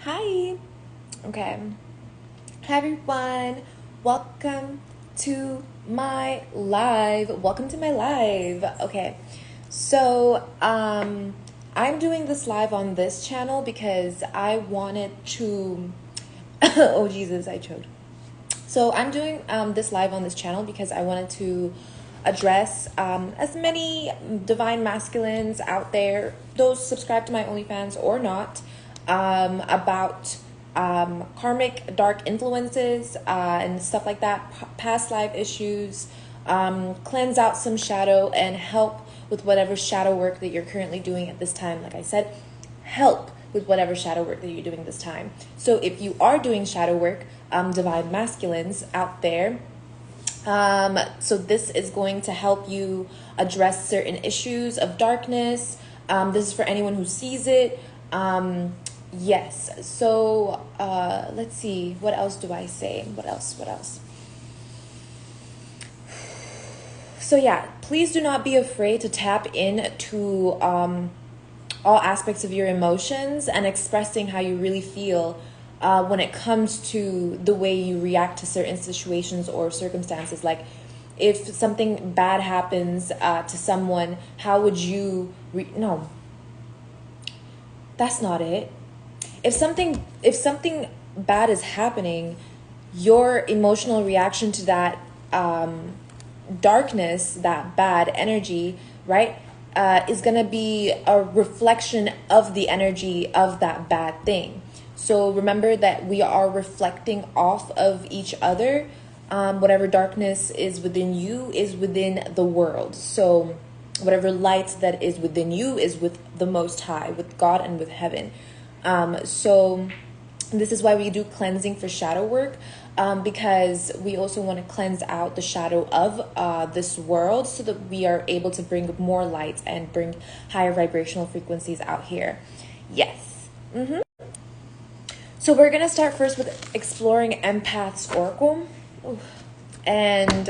Hi. Okay. Hi everyone. Welcome to my live. Welcome to my live. Okay. So, I'm doing this live on this channel because I wanted to oh Jesus, I choked. So, I'm doing this live on this channel because I wanted to address as many divine masculines out there, those subscribe to my OnlyFans or not, about karmic dark influences and stuff like that, past life issues, cleanse out some shadow and help with whatever shadow work that you're currently doing at this time. Like I said, help with whatever shadow work that you're doing this time. So if you are doing shadow work, divine masculines out there, so this is going to help you address certain issues of darkness. This is for anyone who sees it. Yes. So let's see. What else do I say? What else? So yeah, please do not be afraid to tap into all aspects of your emotions and expressing how you really feel when it comes to the way you react to certain situations or circumstances. Like if something bad happens to someone, how would you no, that's not it. If something bad is happening, your emotional reaction to that darkness, that bad energy, right, is going to be a reflection of the energy of that bad thing. So remember that we are reflecting off of each other. Whatever darkness is within you is within the world. So whatever light that is within you is with the Most High, with God and with heaven. So this is why we do cleansing for shadow work, because we also want to cleanse out the shadow of this world so that we are able to bring more light and bring higher vibrational frequencies out here. Yes. So we're going to start first with exploring Empath's Oracle. And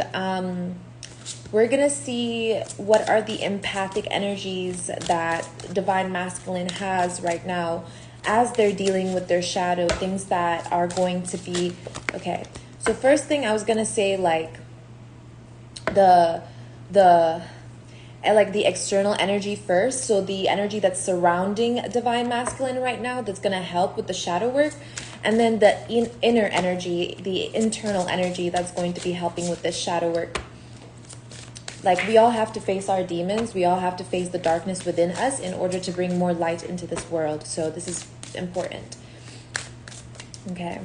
we're going to see what are the empathic energies that Divine Masculine has right now as they're dealing with their shadow, things that are going to be, okay. So first thing I was going to say, like the external energy first. So the energy that's surrounding Divine Masculine right now, that's going to help with the shadow work. And then the inner energy, the internal energy that's going to be helping with this shadow work. Like we all have to face our demons. We all have to face the darkness within us in order to bring more light into this world. So this is important. Okay.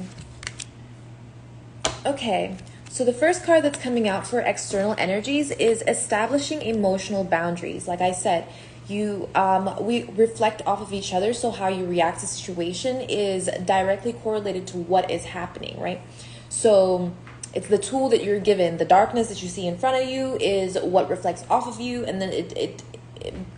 So the first card that's coming out for external energies is establishing emotional boundaries. Like I said, we reflect off of each other. So how you react to situation is directly correlated to what is happening, right? So it's the tool that you're given. The darkness that you see in front of you is what reflects off of you, and then it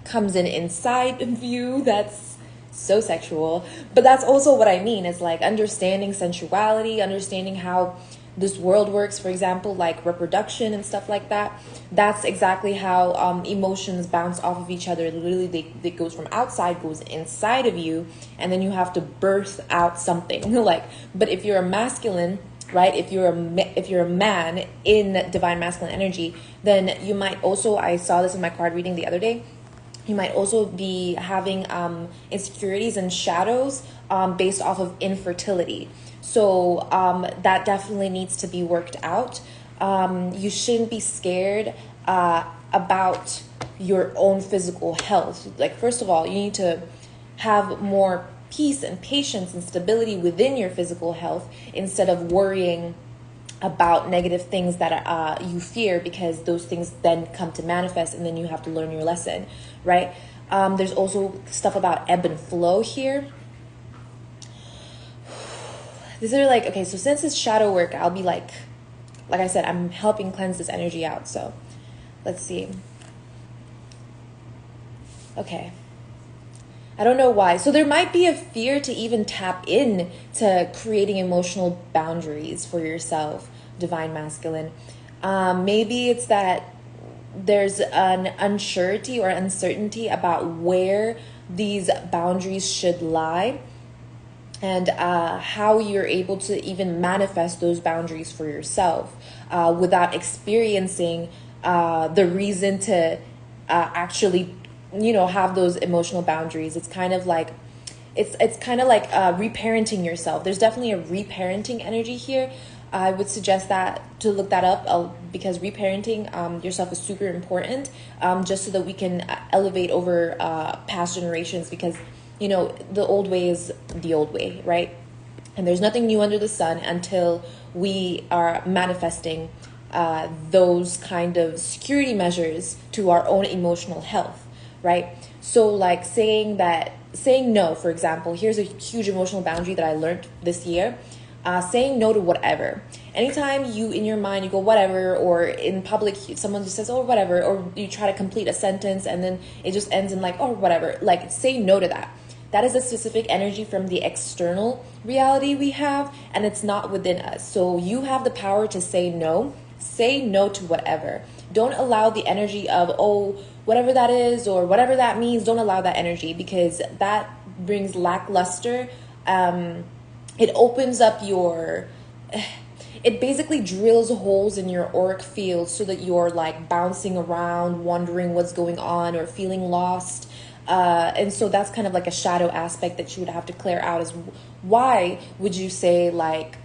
comes in inside of you. That's so sexual, but that's also what I mean. It's like understanding sensuality, understanding how this world works, for example, like reproduction and stuff like that. That's exactly how emotions bounce off of each other. Literally, it goes from outside, goes inside of you, and then you have to birth out something. Like, but if you're a masculine, right? If you're a man in Divine Masculine energy, then you might also, I saw this in my card reading the other day, you might also be having insecurities and shadows based off of infertility. So that definitely needs to be worked out. You shouldn't be scared about your own physical health. Like, first of all, you need to have more peace and patience and stability within your physical health instead of worrying about negative things that you fear, because those things then come to manifest and then you have to learn your lesson, right? There's also stuff about ebb and flow here. These are like, okay, so since it's shadow work, I'll be like I said, I'm helping cleanse this energy out. So let's see. Okay. I don't know why. So there might be a fear to even tap in to creating emotional boundaries for yourself, Divine Masculine. Maybe it's that there's an unsurety or uncertainty about where these boundaries should lie. and how you're able to even manifest those boundaries for yourself without experiencing the reason to actually, have those emotional boundaries. It's kind of like reparenting yourself. There's definitely a reparenting energy here. I would suggest that to look that up because reparenting yourself is super important, just so that we can elevate over past generations, because the old way is the old way, right? And there's nothing new under the sun until we are manifesting those kind of security measures to our own emotional health, right? So like saying no, for example, here's a huge emotional boundary that I learned this year. Saying no to whatever. Anytime you, in your mind, you go whatever, or in public, someone just says, oh, whatever, or you try to complete a sentence and then it just ends in like, oh, whatever. Like, say no to that. That is a specific energy from the external reality we have, and it's not within us. So you have the power to say no. Say no to whatever. Don't allow the energy of, oh, whatever that is or whatever that means. Don't allow that energy, because that brings lackluster. It opens up it basically drills holes in your auric field so that you're like bouncing around, wondering what's going on or feeling lost. And so that's kind of like a shadow aspect that you would have to clear out, is why would you say like,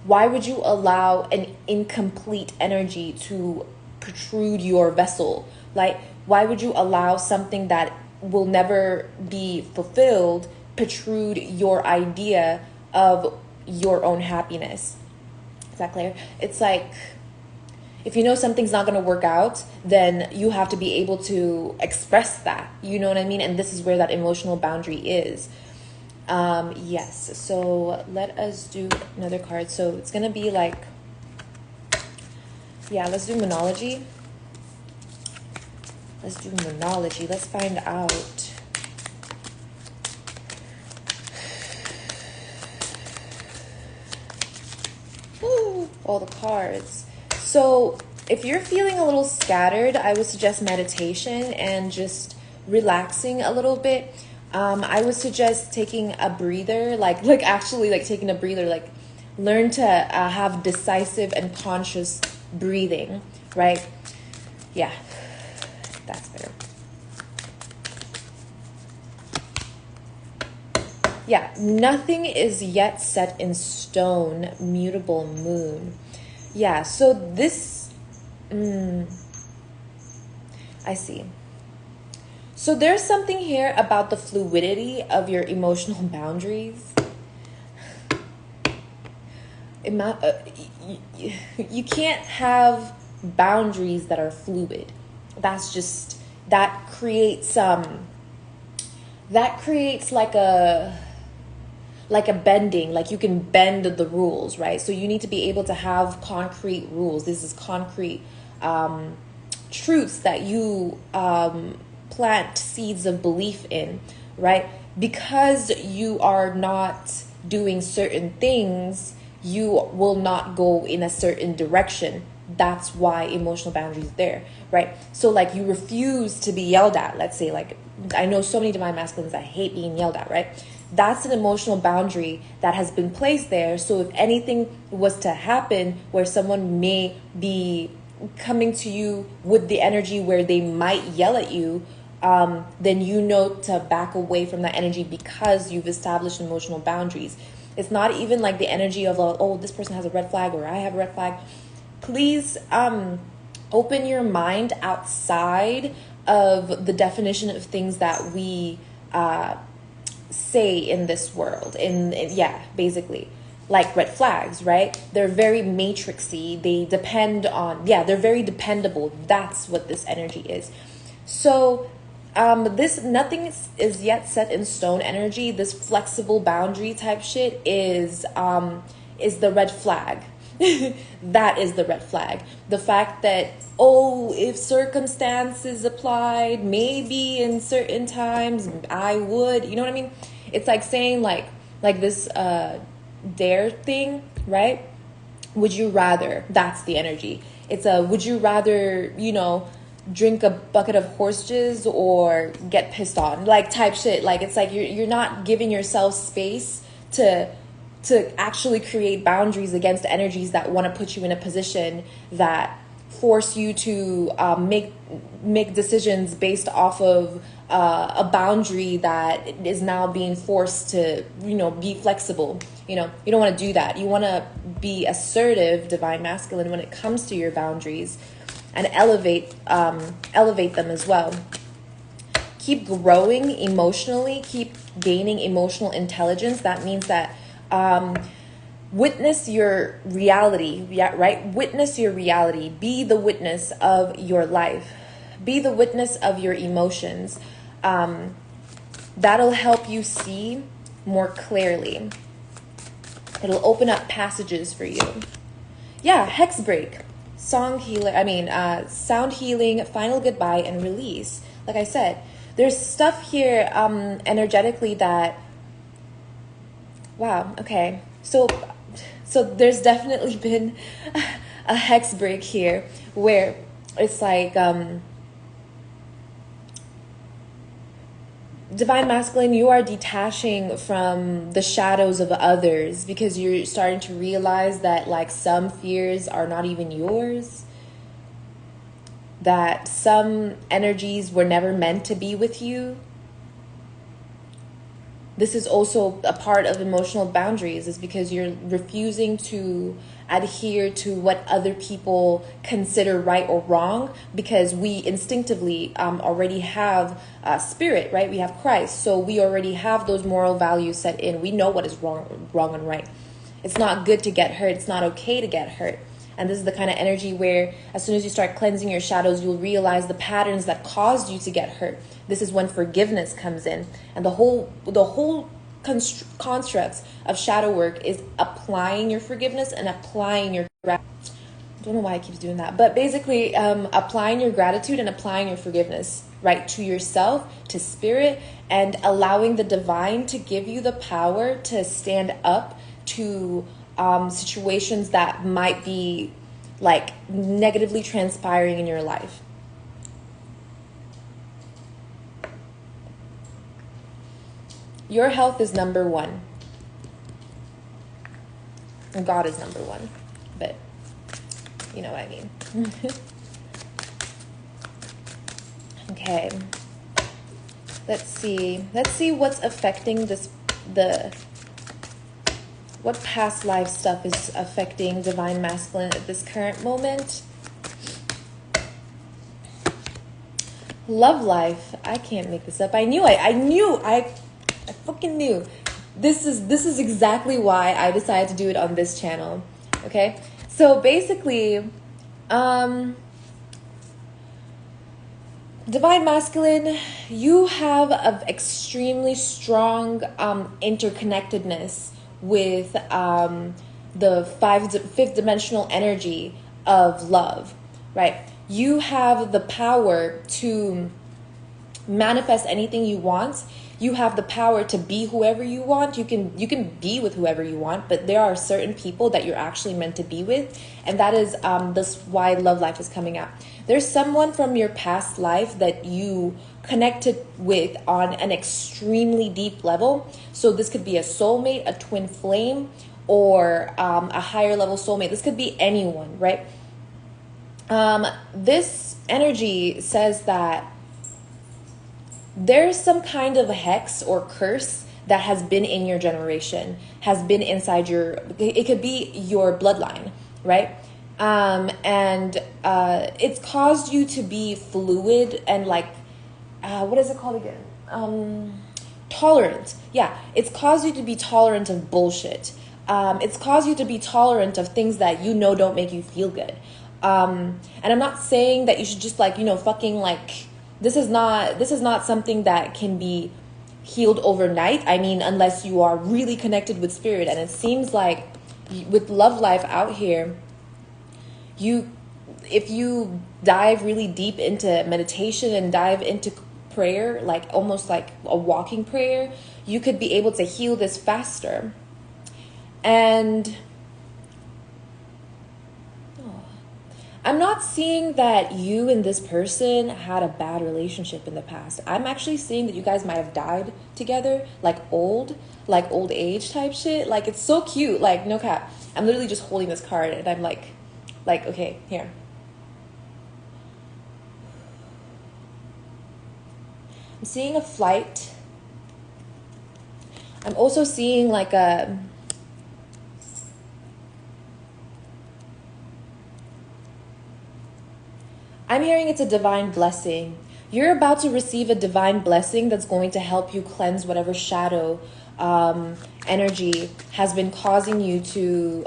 why would you allow an incomplete energy to protrude your vessel? Like, why would you allow something that will never be fulfilled protrude your idea of your own happiness? Is that clear? It's like, if you know something's not going to work out, then you have to be able to express that. You know what I mean? And this is where that emotional boundary is. Yes. So let us do another card. So it's going to be like, let's do monology. Let's find out. Ooh, all the cards. So if you're feeling a little scattered, I would suggest meditation and just relaxing a little bit. I would suggest taking a breather, like taking a breather, like learn to have decisive and conscious breathing, right? Yeah, that's better. Yeah, nothing is yet set in stone, mutable moon. Yeah, so this, I see. So there's something here about the fluidity of your emotional boundaries. You can't have boundaries that are fluid. That creates like a bending, like you can bend the rules, right? So you need to be able to have concrete rules. This is concrete truths that you plant seeds of belief in, right? Because you are not doing certain things, you will not go in a certain direction. That's why emotional boundaries are there, right? So like you refuse to be yelled at. Let's say, like, I know so many divine masculines that hate being yelled at, right? That's an emotional boundary that has been placed there. So if anything was to happen where someone may be coming to you with the energy where they might yell at you, then you know to back away from that energy because you've established emotional boundaries. It's not even like the energy of, oh, this person has a red flag or I have a red flag. Please open your mind outside of the definition of things that we say in this world. Basically, like red flags, right? They're very matrixy. They depend on, they're very dependable. That's what this energy is. So this nothing is yet set in stone energy. This flexible boundary type shit is the red flag. That is the red flag. The fact that, oh, if circumstances applied, maybe in certain times I would, you know what I mean? It's like saying like this dare thing, right? Would you rather? That's the energy. It's a would you rather, drink a bucket of horse jizz or get pissed on, like type shit. Like it's like you're not giving yourself space to actually create boundaries against energies that want to put you in a position that force you to make decisions based off of a boundary that is now being forced to, be flexible. You don't want to do that. You want to be assertive, divine masculine, when it comes to your boundaries, and elevate them as well. Keep growing emotionally. Keep gaining emotional intelligence. That means that witness your reality, right? Witness your reality. Be the witness of your life. Be the witness of your emotions. That'll help you see more clearly. It'll open up passages for you. Yeah, hex break, sound healing, final goodbye, and release. Like I said, there's stuff here energetically that, wow, okay. So there's definitely been a hex break here where it's like, divine masculine, you are detaching from the shadows of others because you're starting to realize that like some fears are not even yours, that some energies were never meant to be with you. This is also a part of emotional boundaries, is because you're refusing to adhere to what other people consider right or wrong, because we instinctively already have spirit, right? We have Christ. So we already have those moral values set in. We know what is wrong and right. It's not good to get hurt. It's not okay to get hurt. And this is the kind of energy where as soon as you start cleansing your shadows, you'll realize the patterns that caused you to get hurt. This is when forgiveness comes in. And the whole constructs of shadow work is applying your forgiveness and applying your gratitude. I don't know why I keep doing that. But basically applying your gratitude and applying your forgiveness, right, to yourself, to spirit, and allowing the divine to give you the power to stand up to situations that might be like negatively transpiring in your life. Your health is number one. And God is number one. But you know what I mean. Okay. Let's see what's affecting what past life stuff is affecting divine masculine at this current moment. Love life. I can't make this up. I fucking knew. This is exactly why I decided to do it on this channel. Okay? So basically, divine masculine, you have an extremely strong interconnectedness with the fifth dimensional energy of love, right? You have the power to manifest anything you want. You have the power to be whoever you want. You can be with whoever you want, but there are certain people that you're actually meant to be with, and that is this why love life is coming out. There's someone from your past life that you connected with on an extremely deep level. So this could be a soulmate, a twin flame, or a higher level soulmate. This could be anyone, right? This energy says that there's some kind of a hex or curse that has been in your generation, has been inside it could be your bloodline, right? And it's caused you to be fluid and like, what is it called again? Tolerant. Yeah, it's caused you to be tolerant of bullshit. It's caused you to be tolerant of things that don't make you feel good. And I'm not saying that you should just fucking like, this is not something that can be healed overnight. I mean, unless you are really connected with spirit. And it seems like with love life out here, if you dive really deep into meditation and dive into prayer, like almost like a walking prayer, you could be able to heal this faster. And I'm not seeing that you and this person had a bad relationship in the past. I'm actually seeing that you guys might have died together, like old age type shit. Like, it's so cute. Like, no cap. I'm literally just holding this card and I'm like, okay, here. I'm seeing a flight. I'm also seeing like a... I'm hearing it's a divine blessing. You're about to receive a divine blessing that's going to help you cleanse whatever shadow energy has been causing you to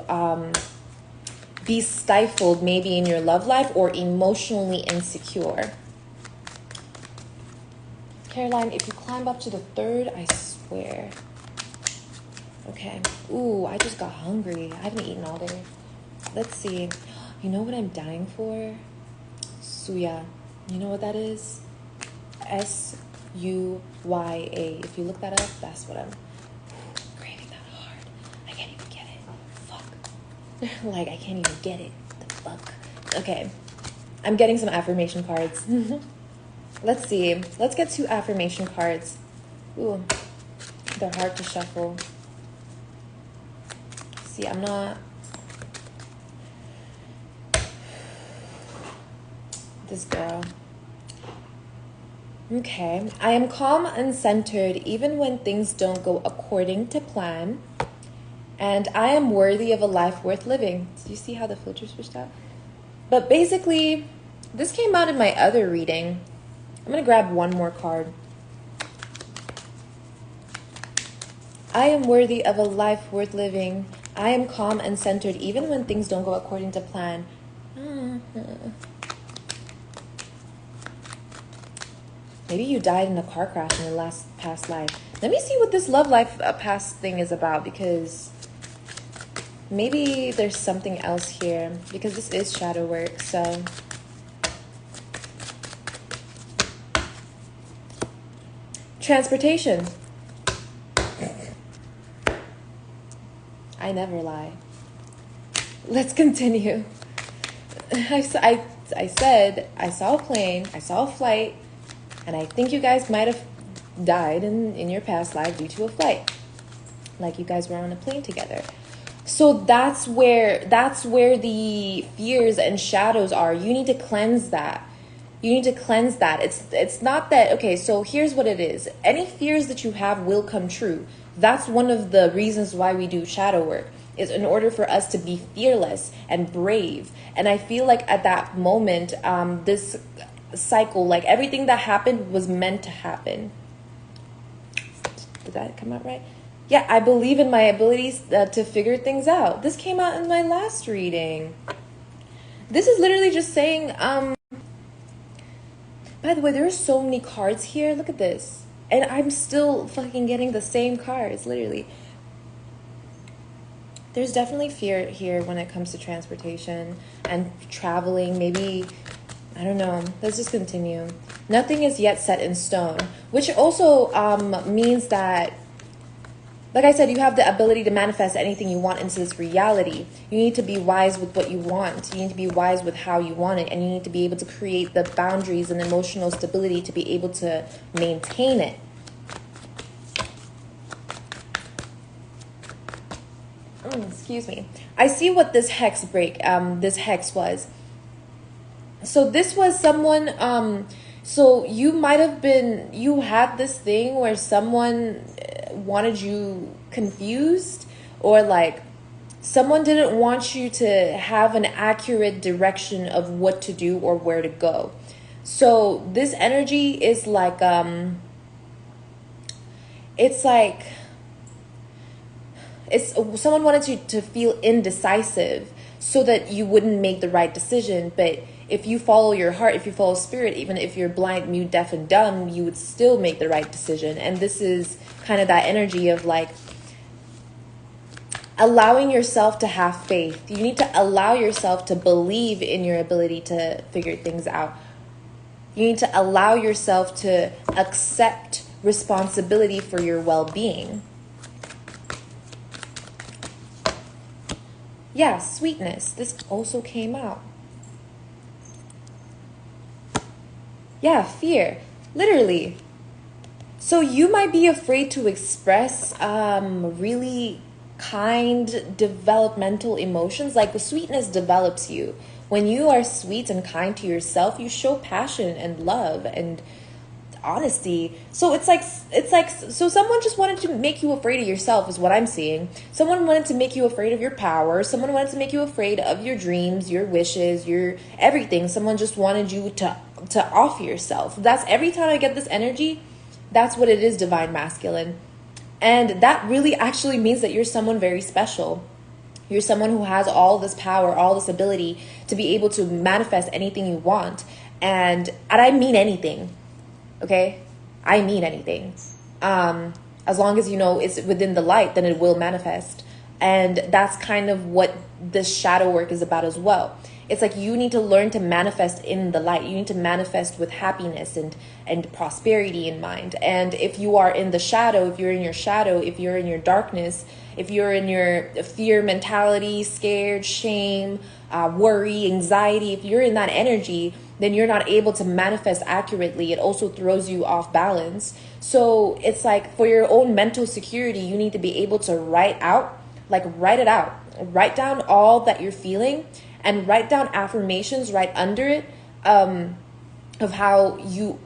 be stifled, maybe in your love life, or emotionally insecure. Caroline, if you climb up to the 3rd, I swear. Okay. Ooh, I just got hungry. I haven't eaten all day. Let's see. You know what I'm dying for? Suya. You know what that is? S-U-Y-A. If you look that up, that's what I'm craving that hard. I can't even get it. Fuck. Like, I can't even get it. The fuck. Okay. I'm getting some affirmation cards. Let's see. Let's get 2 affirmation cards. Ooh. They're hard to shuffle. See, I'm not... This girl. Okay. I am calm and centered even when things don't go according to plan. And I am worthy of a life worth living. Do you see how the filter switched out? But basically, this came out in my other reading. I'm going to grab one more card. I am worthy of a life worth living. I am calm and centered even when things don't go according to plan. Maybe you died in a car crash in your past life. Let me see what this love life past thing is about, because maybe there's something else here, because this is shadow work. So transportation. I never lie. Let's continue. I said I saw a plane, I saw a flight, and I think you guys might have died in your past life due to a flight. Like, you guys were on a plane together. So that's where the fears and shadows are. You need to cleanse that. You need to cleanse that. It's not that, okay, so here's what it is. Any fears that you have will come true. That's one of the reasons why we do shadow work, is in order for us to be fearless and brave. And I feel like at that moment, this cycle, like everything that happened was meant to happen. Did that come out right? Yeah, I believe in my abilities to figure things out. This came out in my last reading. This is literally just saying, by the way, there are so many cards here. Look at this. And I'm still fucking getting the same cards, literally. There's definitely fear here when it comes to transportation and traveling. Maybe, I don't know. Let's just continue. Nothing is yet set in stone, which also means that, like I said, you have the ability to manifest anything you want into this reality. You need to be wise with what you want. You need to be wise with how you want it. And you need to be able to create the boundaries and emotional stability to be able to maintain it. Excuse me. I see what this hex was. So this was someone, so you might have been, you had this thing where someone wanted you confused, or like someone didn't want you to have an accurate direction of what to do or where to go. So this energy is like, it's like, it's someone wanted you to feel indecisive so that you wouldn't make the right decision. But if you follow your heart, if you follow spirit, even if you're blind, mute, deaf, and dumb, you would still make the right decision. And this is kind of that energy of like allowing yourself to have faith. You need to allow yourself to believe in your ability to figure things out. You need to allow yourself to accept responsibility for your well-being. Yeah, sweetness. This also came out. Yeah, fear. Literally. So you might be afraid to express really kind developmental emotions. Like the sweetness develops you. When you are sweet and kind to yourself, you show passion and love and honesty. So so someone just wanted to make you afraid of yourself is what I'm seeing. Someone wanted to make you afraid of your power. Someone wanted to make you afraid of your dreams, your wishes, your everything. Someone just wanted you to off yourself. That's every time I get this energy, that's what it is, divine masculine. And that really actually means that you're someone very special. You're someone who has all this power, all this ability to be able to manifest anything you want. And I mean anything. Okay? I mean anything. As long as you know it's within the light, then it will manifest. And that's kind of what this shadow work is about as well. It's like you need to learn to manifest in the light. You need to manifest with happiness and prosperity in mind. And if you are in the shadow, if you're in your shadow, if you're in your darkness, if you're in your fear mentality, scared, shame, worry, anxiety, if you're in that energy, then you're not able to manifest accurately. It also throws you off balance. So it's like for your own mental security, you need to be able to write it out. Write down all that you're feeling and write down affirmations right under it of how you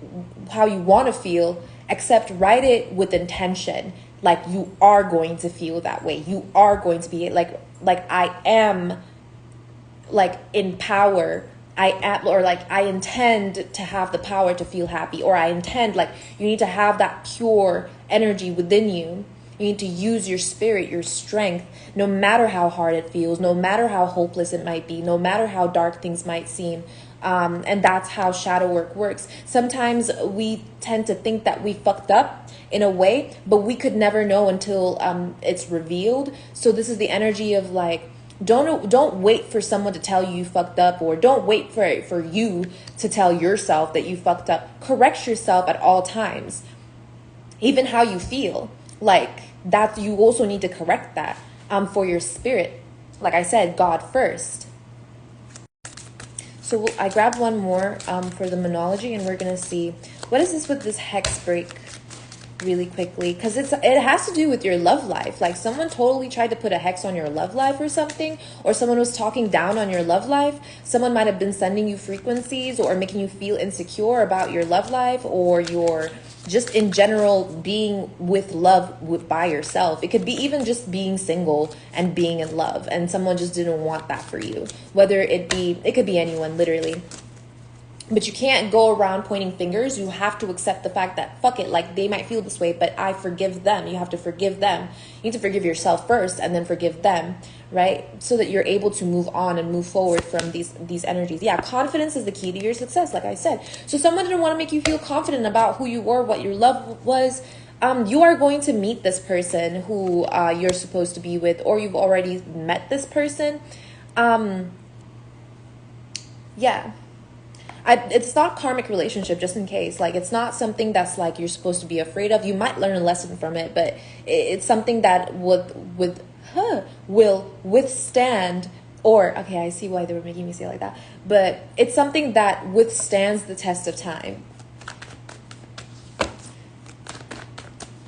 want to feel, except write it with intention. Like you are going to feel that way. You are going to be like I am like in power. I am, or like I intend to have the power to feel happy, or I intend, like you need to have that pure energy within you. You need to use your spirit, your strength, no matter how hard it feels, no matter how hopeless it might be, no matter how dark things might seem. And that's how shadow work works. Sometimes we tend to think that we fucked up in a way, but we could never know until it's revealed. So this is the energy of like, don't wait for someone to tell you fucked up, or don't wait for you to tell yourself that you fucked up. Correct yourself at all times, even how you feel. Like that, you also need to correct that for your spirit. Like I said, God first. So I grabbed one more for the monology, and we're gonna see what is this with this hex break really quickly, because it has to do with your love life. Like someone totally tried to put a hex on your love life or something, or someone was talking down on your love life. Someone might have been sending you frequencies or making you feel insecure about your love life, or your just in general being with love by yourself. It could be even just being single and being in love, and someone just didn't want that for you. Whether it could be anyone, literally. But you can't go around pointing fingers. You have to accept the fact that, fuck it, like they might feel this way, but I forgive them. You have to forgive them. You need to forgive yourself first and then forgive them, right? So that you're able to move on and move forward from these energies. Yeah, confidence is the key to your success, like I said. So someone didn't want to make you feel confident about who you were, what your love was. You are going to meet this person who you're supposed to be with, or you've already met this person. Yeah. It's not karmic relationship, just in case. Like, it's not something that's like you're supposed to be afraid of. You might learn a lesson from it, but it's something that will withstand, or, okay, I see why they were making me say it like that, but it's something that withstands the test of time.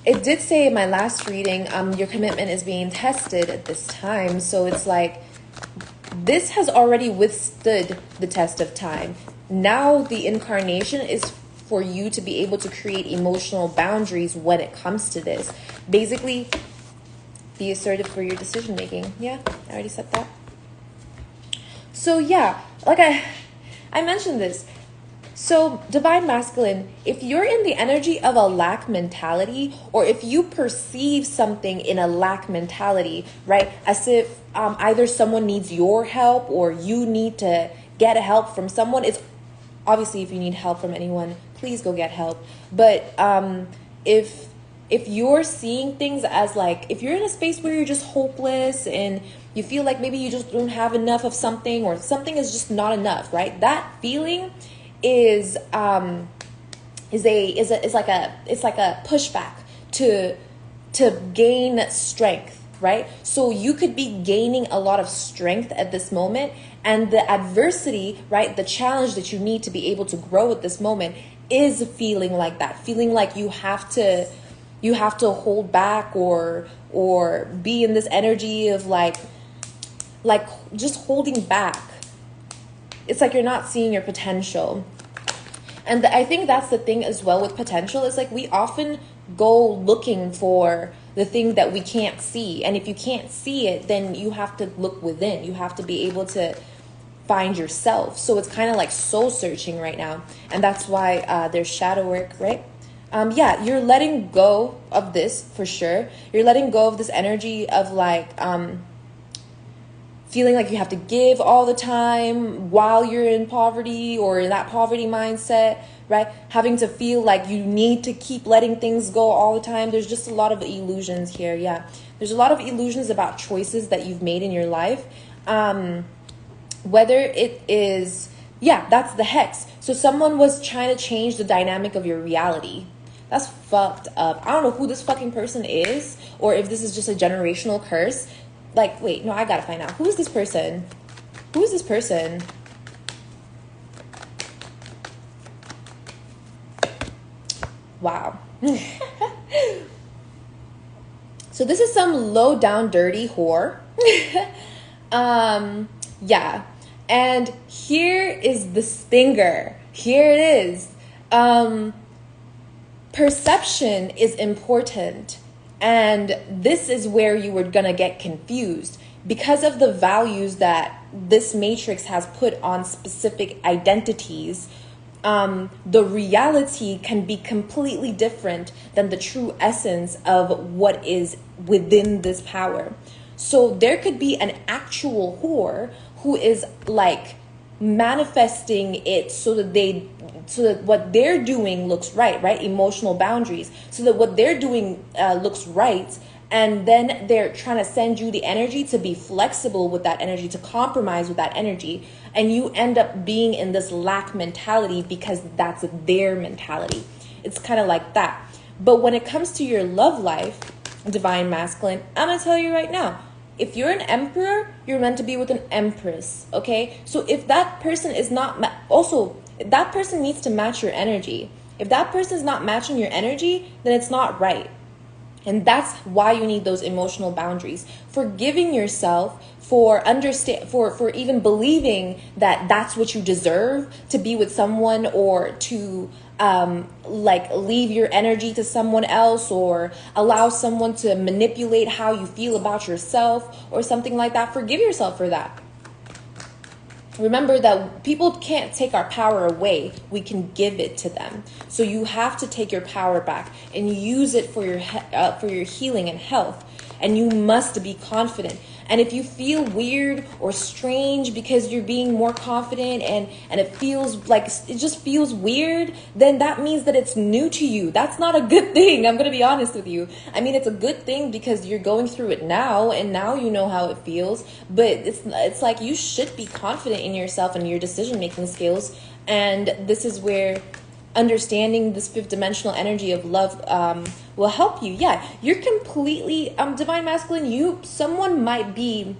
It did say in my last reading, your commitment is being tested at this time. So it's like, this has already withstood the test of time. Now the incarnation is for you to be able to create emotional boundaries when it comes to this. Basically, be assertive for your decision making. Yeah, I already said that. So yeah, like I mentioned this. So divine masculine, if you're in the energy of a lack mentality, or if you perceive something in a lack mentality, right? As if either someone needs your help or you need to get help from someone. It's obviously, if you need help from anyone, please go get help. But if you're seeing things as like, if you're in a space where you're just hopeless and you feel like maybe you just don't have enough of something, or something is just not enough, right? That feeling is like a pushback to gain strength, right? So you could be gaining a lot of strength at this moment, and the adversity, right, the challenge that you need to be able to grow at this moment is feeling like that, feeling like you have to hold back or be in this energy of like just holding back. It's like you're not seeing your potential. And I think that's the thing as well with potential, is like we often go looking for the thing that we can't see. And if you can't see it, then you have to look within. You have to be able to find yourself. So it's kind of like soul searching right now. And that's why there's shadow work, right? Yeah, you're letting go of this for sure. You're letting go of this energy of like feeling like you have to give all the time while you're in poverty or in that poverty mindset, right? Having to feel like you need to keep letting things go all the time. There's just a lot of illusions here. Yeah, there's a lot of illusions about choices that you've made in your life. Whether it is, yeah, that's the hex. So someone was trying to change the dynamic of your reality. That's fucked up. I don't know who this fucking person is, or if this is just a generational curse. Like, wait, no, I gotta find out. Who is this person? Who is this person? Wow. So this is some low down dirty whore. Yeah. And here is the stinger. Here it is. Perception is important. And this is where you were gonna get confused because of the values that this matrix has put on specific identities. The reality can be completely different than the true essence of what is within this power. So there could be an actual whore who is like manifesting it so that what they're doing looks right? Emotional boundaries. So that what they're doing looks right. And then they're trying to send you the energy to be flexible with that energy, to compromise with that energy. And you end up being in this lack mentality because that's their mentality. It's kind of like that. But when it comes to your love life, divine masculine, I'm going to tell you right now, if you're an emperor, you're meant to be with an empress, okay? So if that person is not, that person needs to match your energy. If that person is not matching your energy, then it's not right. And that's why you need those emotional boundaries. Forgiving yourself for for even believing that that's what you deserve, to be with someone or to like leave your energy to someone else or allow someone to manipulate how you feel about yourself or something like that. Forgive yourself for that. Remember that people can't take our power away. We can give it to them. So you have to take your power back and use it for your healing and health. And you must be confident. And if you feel weird or strange because you're being more confident and it feels like it just feels weird, then that means that it's new to you. That's not a good thing. I'm going to be honest with you. I mean, it's a good thing because you're going through it now and now you know how it feels. But it's like you should be confident in yourself and your decision-making skills. And this is where understanding this fifth dimensional energy of love will help you. Yeah, you're completely divine masculine. Someone might be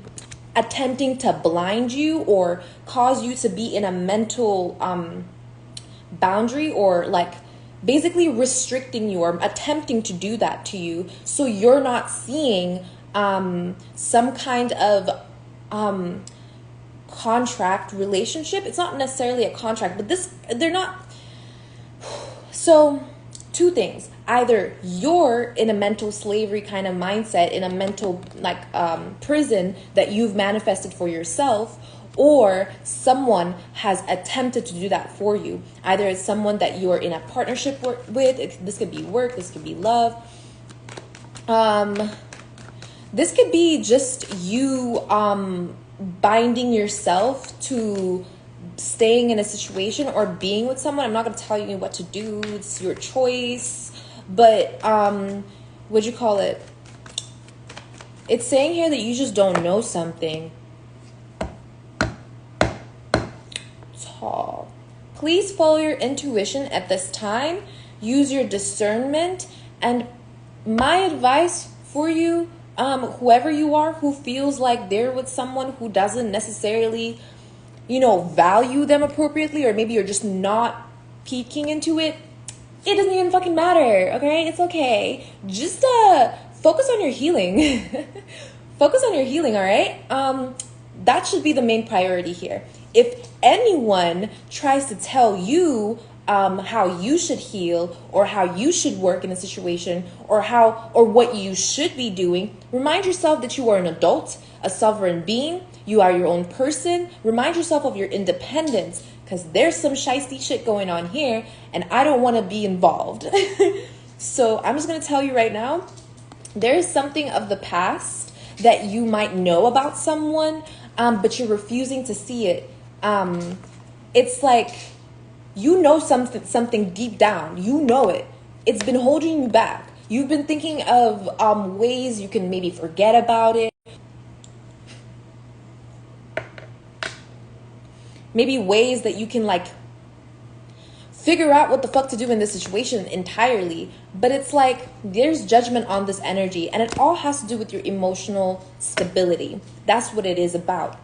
attempting to blind you or cause you to be in a mental boundary, or like basically restricting you or attempting to do that to you, so you're not seeing some kind of contract relationship. It's not necessarily a contract, but they're not. So, two things. Either you're in a mental slavery kind of mindset, in a mental prison that you've manifested for yourself, or someone has attempted to do that for you. Either it's someone that you're in a partnership with. This could be work. This could be love. This could be just you binding yourself to staying in a situation or being with someone. I'm not going to tell you what to do. It's your choice. But what'd you call it? It's saying here that you just don't know something. Tall. Please follow your intuition at this time. Use your discernment. And my advice for you, whoever you are who feels like they're with someone who doesn't necessarily value them appropriately, or maybe you're just not peeking into it, it doesn't even fucking matter, okay? It's okay. Just focus on your healing. Focus on your healing, all right? That should be the main priority here. If anyone tries to tell you how you should heal or how you should work in a situation or what you should be doing, remind yourself that you are an adult, a sovereign being. You are your own person. Remind yourself of your independence, because there's some shiesty shit going on here and I don't want to be involved. So I'm just going to tell you right now, there is something of the past that you might know about someone, but you're refusing to see it. It's like, you know something deep down. You know it. It's been holding you back. You've been thinking of ways you can maybe forget about it. Maybe ways that you can like figure out what the fuck to do in this situation entirely. But it's like there's judgment on this energy, and it all has to do with your emotional stability. That's what it is about.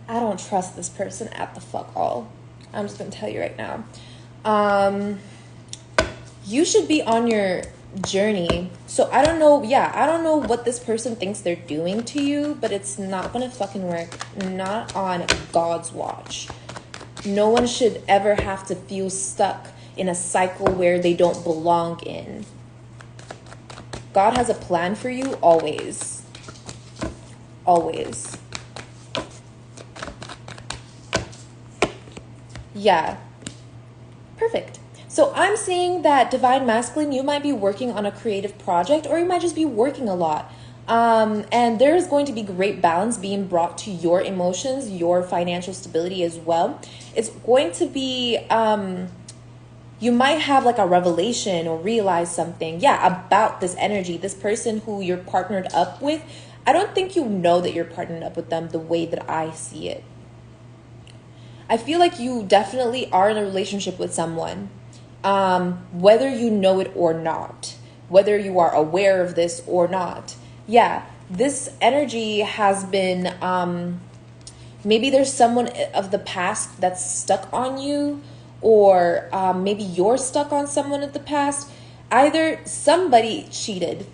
I don't trust this person at the fuck all. I'm just gonna tell you right now. You should be on your journey. So I don't know what this person thinks they're doing to you, but it's not gonna fucking work. Not on God's watch. No one should ever have to feel stuck in a cycle where they don't belong in. God has a plan for you always. Always. Yeah. Perfect. So I'm seeing that Divine Masculine, you might be working on a creative project, or you might just be working a lot. And there is going to be great balance being brought to your emotions, your financial stability as well. It's going to be, you might have like a revelation or realize something, about this energy, this person who you're partnered up with. I don't think you know that you're partnered up with them the way that I see it. I feel like you definitely are in a relationship with someone, whether you know it or not, whether you are aware of this or not. Yeah, this energy has been, maybe there's someone of the past that's stuck on you, or maybe you're stuck on someone of the past. Either somebody cheated.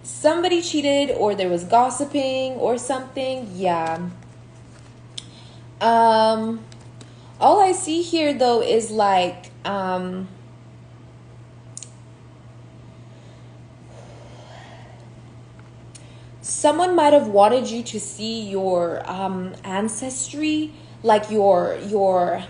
Somebody cheated, or there was gossiping or something. Yeah. All I see here though is like, someone might have wanted you to see your ancestry, like your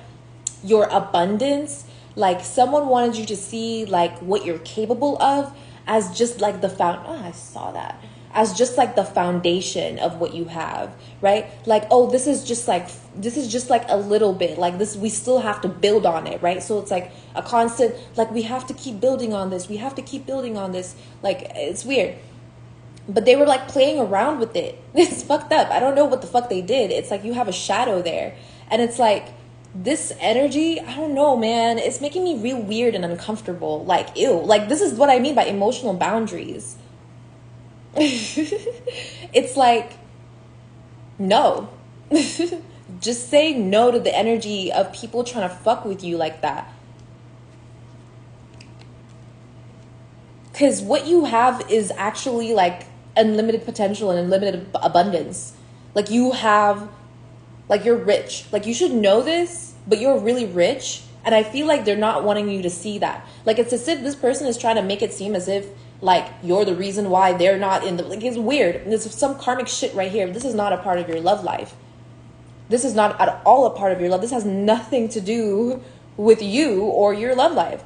abundance. Like someone wanted you to see like what you're capable of as just like I saw that. As just like the foundation of what you have, right? Like, oh, this is just like a little bit, like this, we still have to build on it, right? So it's like a constant, like we have to keep building on this. We have to keep building on this. Like, it's weird. But they were like playing around with it. It's fucked up. I don't know what the fuck they did. It's like you have a shadow there. And it's like this energy, I don't know, man. It's making me real weird and uncomfortable. Like, ew. Like, this is what I mean by emotional boundaries. It's like, no. Just say no to the energy of people trying to fuck with you like that. Because what you have is actually like unlimited potential and unlimited abundance. Like you have, like you're rich. Like you should know this, but you're really rich. And I feel like they're not wanting you to see that. Like it's as if this person is trying to make it seem as if like you're the reason why they're not in the, like it's weird. There's some karmic shit right here. This is not a part of your love life. This is not at all a part of your love. This has nothing to do with you or your love life.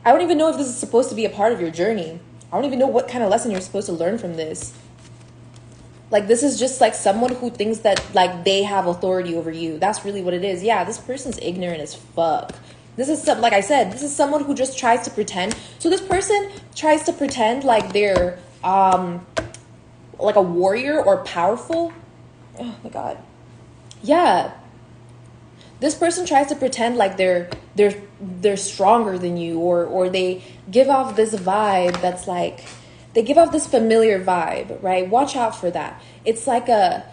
I don't even know if this is supposed to be a part of your journey. I don't even know what kind of lesson you're supposed to learn from this. Like, this is just like someone who thinks that like they have authority over you. That's really what it is. Yeah, this person's ignorant as fuck. This is like I said, this is someone who just tries to pretend. So this person tries to pretend like they're like a warrior or powerful. Oh my God. Yeah. This person tries to pretend like they're stronger than you, or they give off this vibe that's like, they give off this familiar vibe, right? Watch out for that. It's like a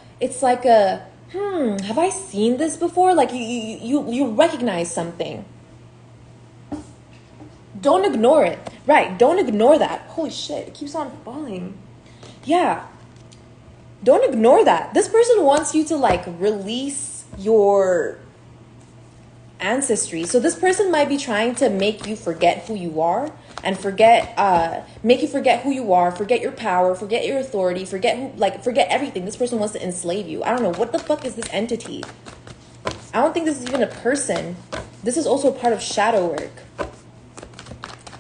Have I seen this before? Like you recognize something. Don't ignore it. Right, don't ignore that. Holy shit, it keeps on falling. Yeah. Don't ignore that. This person wants you to like release your ancestry. So this person might be trying to make you forget who you are and make you forget who you are, forget your power, forget your authority, forget everything. This person wants to enslave you. I don't know. What the fuck is this entity? I don't think this is even a person. This is also part of shadow work.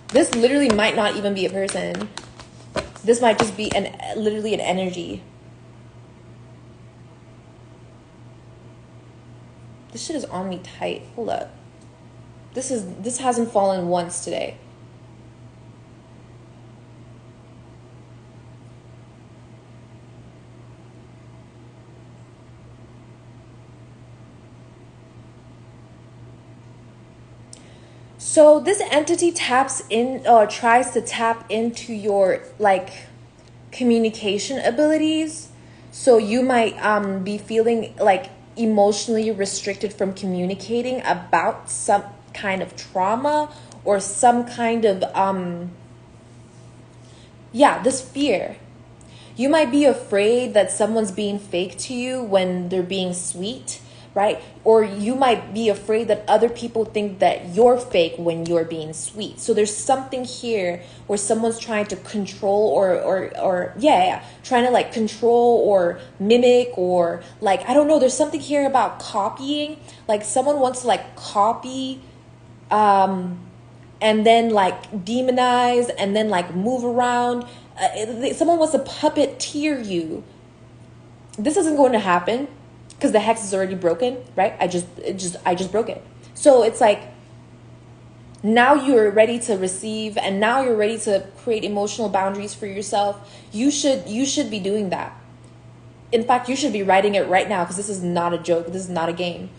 This literally might not even be a person. This might just be literally an energy. This shit is on me tight. Hold up. This hasn't fallen once today. So this entity tries to tap into your like communication abilities. So you might be feeling like emotionally restricted from communicating about some kind of trauma or some kind of this fear. You might be afraid that someone's being fake to you when they're being sweet, right? Or you might be afraid that other people think that you're fake when you're being sweet. So there's something here where someone's trying to control or trying to like control or mimic or like, I don't know. There's something here about copying. Like someone wants to like copy, and then like demonize and then like move around. Someone wants to puppeteer you. This isn't going to happen because the hex is already broken, right? I just broke it. So it's like now you're ready to receive and now you're ready to create emotional boundaries for yourself. You should be doing that. In fact, you should be writing it right now because this is not a joke. This is not a game.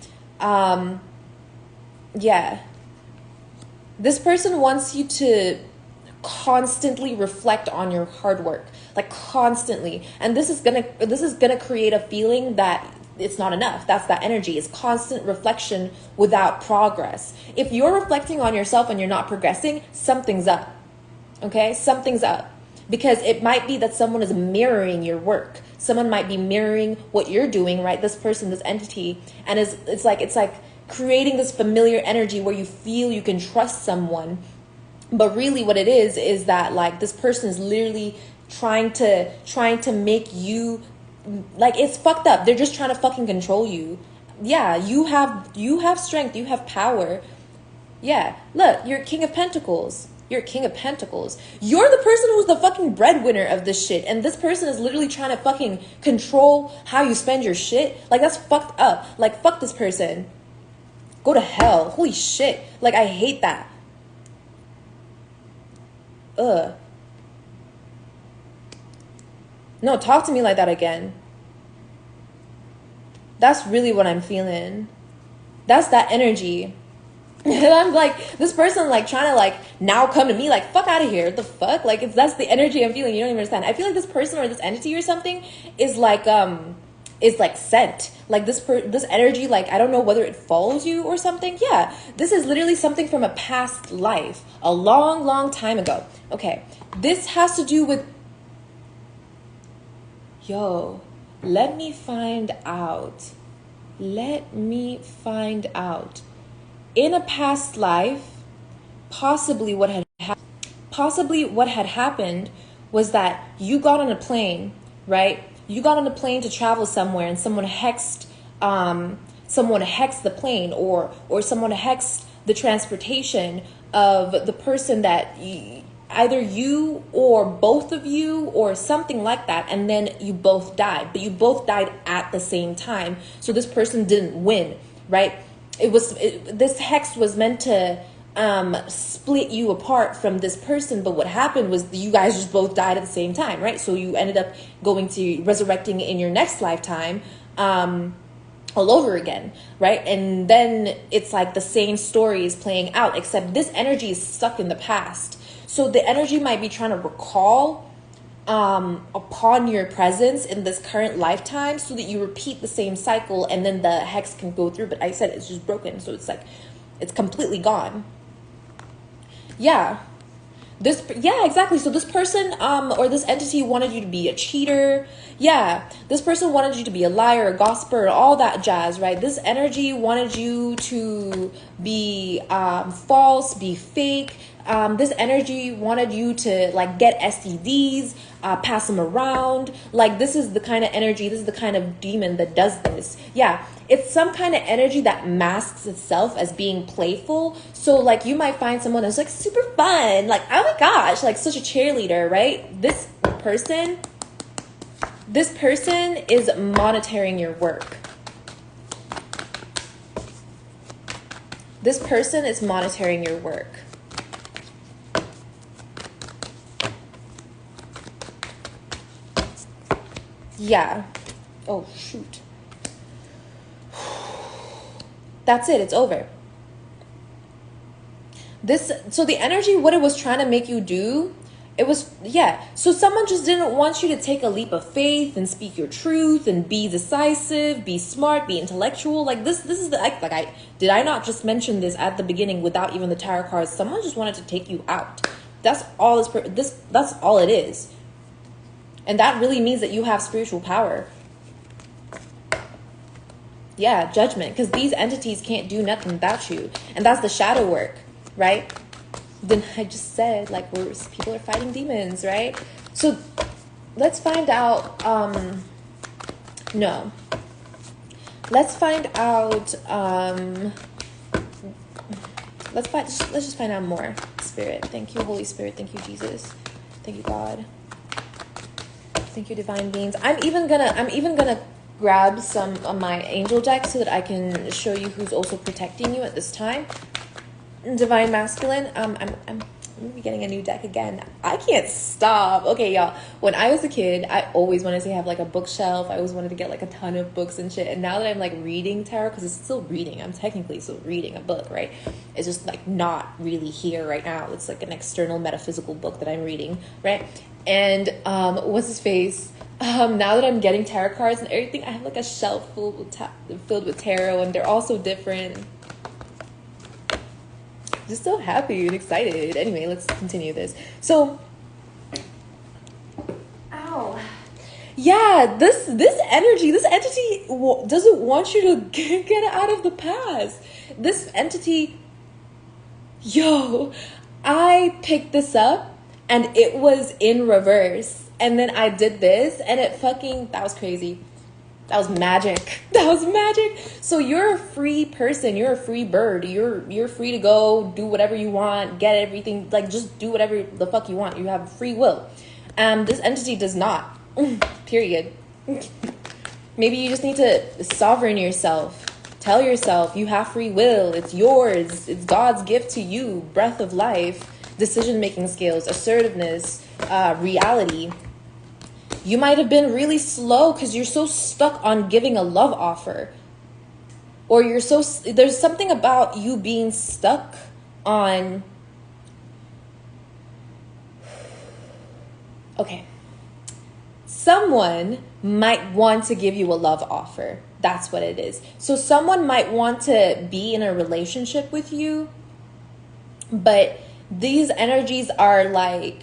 This person wants you to constantly reflect on your hard work, like constantly. And this is gonna create a feeling that it's not enough. That's that energy. It's constant reflection without progress. If you're reflecting on yourself and you're not progressing, something's up. Okay? Something's up. Because it might be that someone is mirroring your work. Someone might be mirroring what you're doing, right? This person, this entity. And it's like creating this familiar energy where you feel you can trust someone. But really what it is that like this person is literally trying to make you like, it's fucked up. They're just trying to fucking control you. Yeah, you have strength, you have power. Yeah, look, you're King of Pentacles. You're King of Pentacles. You're the person who's the fucking breadwinner of this shit. And this person is literally trying to fucking control how you spend your shit. Like, that's fucked up. Like, fuck this person. Go to hell. Holy shit. Like, I hate that. Ugh. No, talk to me like that again. That's really what I'm feeling. That's that energy. And I'm like, this person like trying to like now come to me like, fuck out of here. What the fuck? Like, that's the energy I'm feeling. You don't even understand. I feel like this person or this entity or something is like sent. Like this energy, like, I don't know whether it follows you or something. Yeah, this is literally something from a past life, a long, long time ago. Okay, this has to do with, yo, let me find out. In a past life, possibly what had happened was that you got on a plane, right? You got on a plane to travel somewhere, and someone hexed the plane, or someone hexed the transportation of the person that either you or both of you or something like that, and then you both died, but you both died at the same time. So this person didn't win, right? This hex was meant to split you apart from this person, but what happened was you guys just both died at the same time, right? So you ended up going to resurrecting in your next lifetime all over again, right? And then it's like the same story is playing out, except this energy is stuck in the past. So the energy might be trying to recall upon your presence in this current lifetime, so that you repeat the same cycle, and then the hex can go through. But I said it's just broken, so it's like it's completely gone. Yeah. Yeah, exactly. So this person or this entity wanted you to be a cheater. Yeah, this person wanted you to be a liar, a gossiper, all that jazz, right? This energy wanted you to be false, be fake. This energy wanted you to like get STDs, pass them around. Like this is the kind of energy, this is the kind of demon that does this. Yeah, it's some kind of energy that masks itself as being playful. So like you might find someone that's like super fun, like oh my gosh, like such a cheerleader, right? This person is monitoring your work. This person is monitoring your work. Yeah. Oh, shoot. That's it. It's over. So the energy, what it was trying to make you do, it was, yeah. So someone just didn't want you to take a leap of faith and speak your truth and be decisive, be smart, be intellectual. Like this is did I not just mention this at the beginning without even the tarot cards? Someone just wanted to take you out. That's all that's all it is. And that really means that you have spiritual power. Yeah, judgment. Because these entities can't do nothing without you. And that's the shadow work, right? Then I just said, like, people are fighting demons, right? So let's find out, no. Let's find out, let's just find out more. Spirit. Thank you, Holy Spirit. Thank you, Jesus. Thank you, God. Thank you, divine beings. I'm even gonna grab some of my angel deck so that I can show you who's also protecting you at this time. Devine Mascule. I'm gonna be getting a new deck again. I can't stop. Okay, y'all. When I was a kid, I always wanted to have like a bookshelf. I always wanted to get like a ton of books and shit. And now that I'm like reading tarot, because it's still reading, I'm technically still reading a book, right? It's just like not really here right now. It's like an external metaphysical book that I'm reading, right? And what's his face? Now that I'm getting tarot cards and everything, I have like a shelf filled with tarot, and they're all so different. Just so happy and excited. Anyway, let's continue this. So, ow. Yeah, this entity doesn't want you to get out of the past. This entity, I picked this up and it was in reverse. And then I did this and that was crazy. That was magic. That was magic. So you're a free person. You're a free bird. You're free to go do whatever you want, get everything, like just do whatever the fuck you want. You have free will. This entity does not. Period. Maybe you just need to sovereign yourself. Tell yourself you have free will. It's yours. It's God's gift to you. Breath of life, decision-making skills, assertiveness, reality. You might have been really slow because you're so stuck on giving a love offer. Or there's something about you being stuck on, okay. Someone might want to give you a love offer. That's what it is. So someone might want to be in a relationship with you, but these energies are like,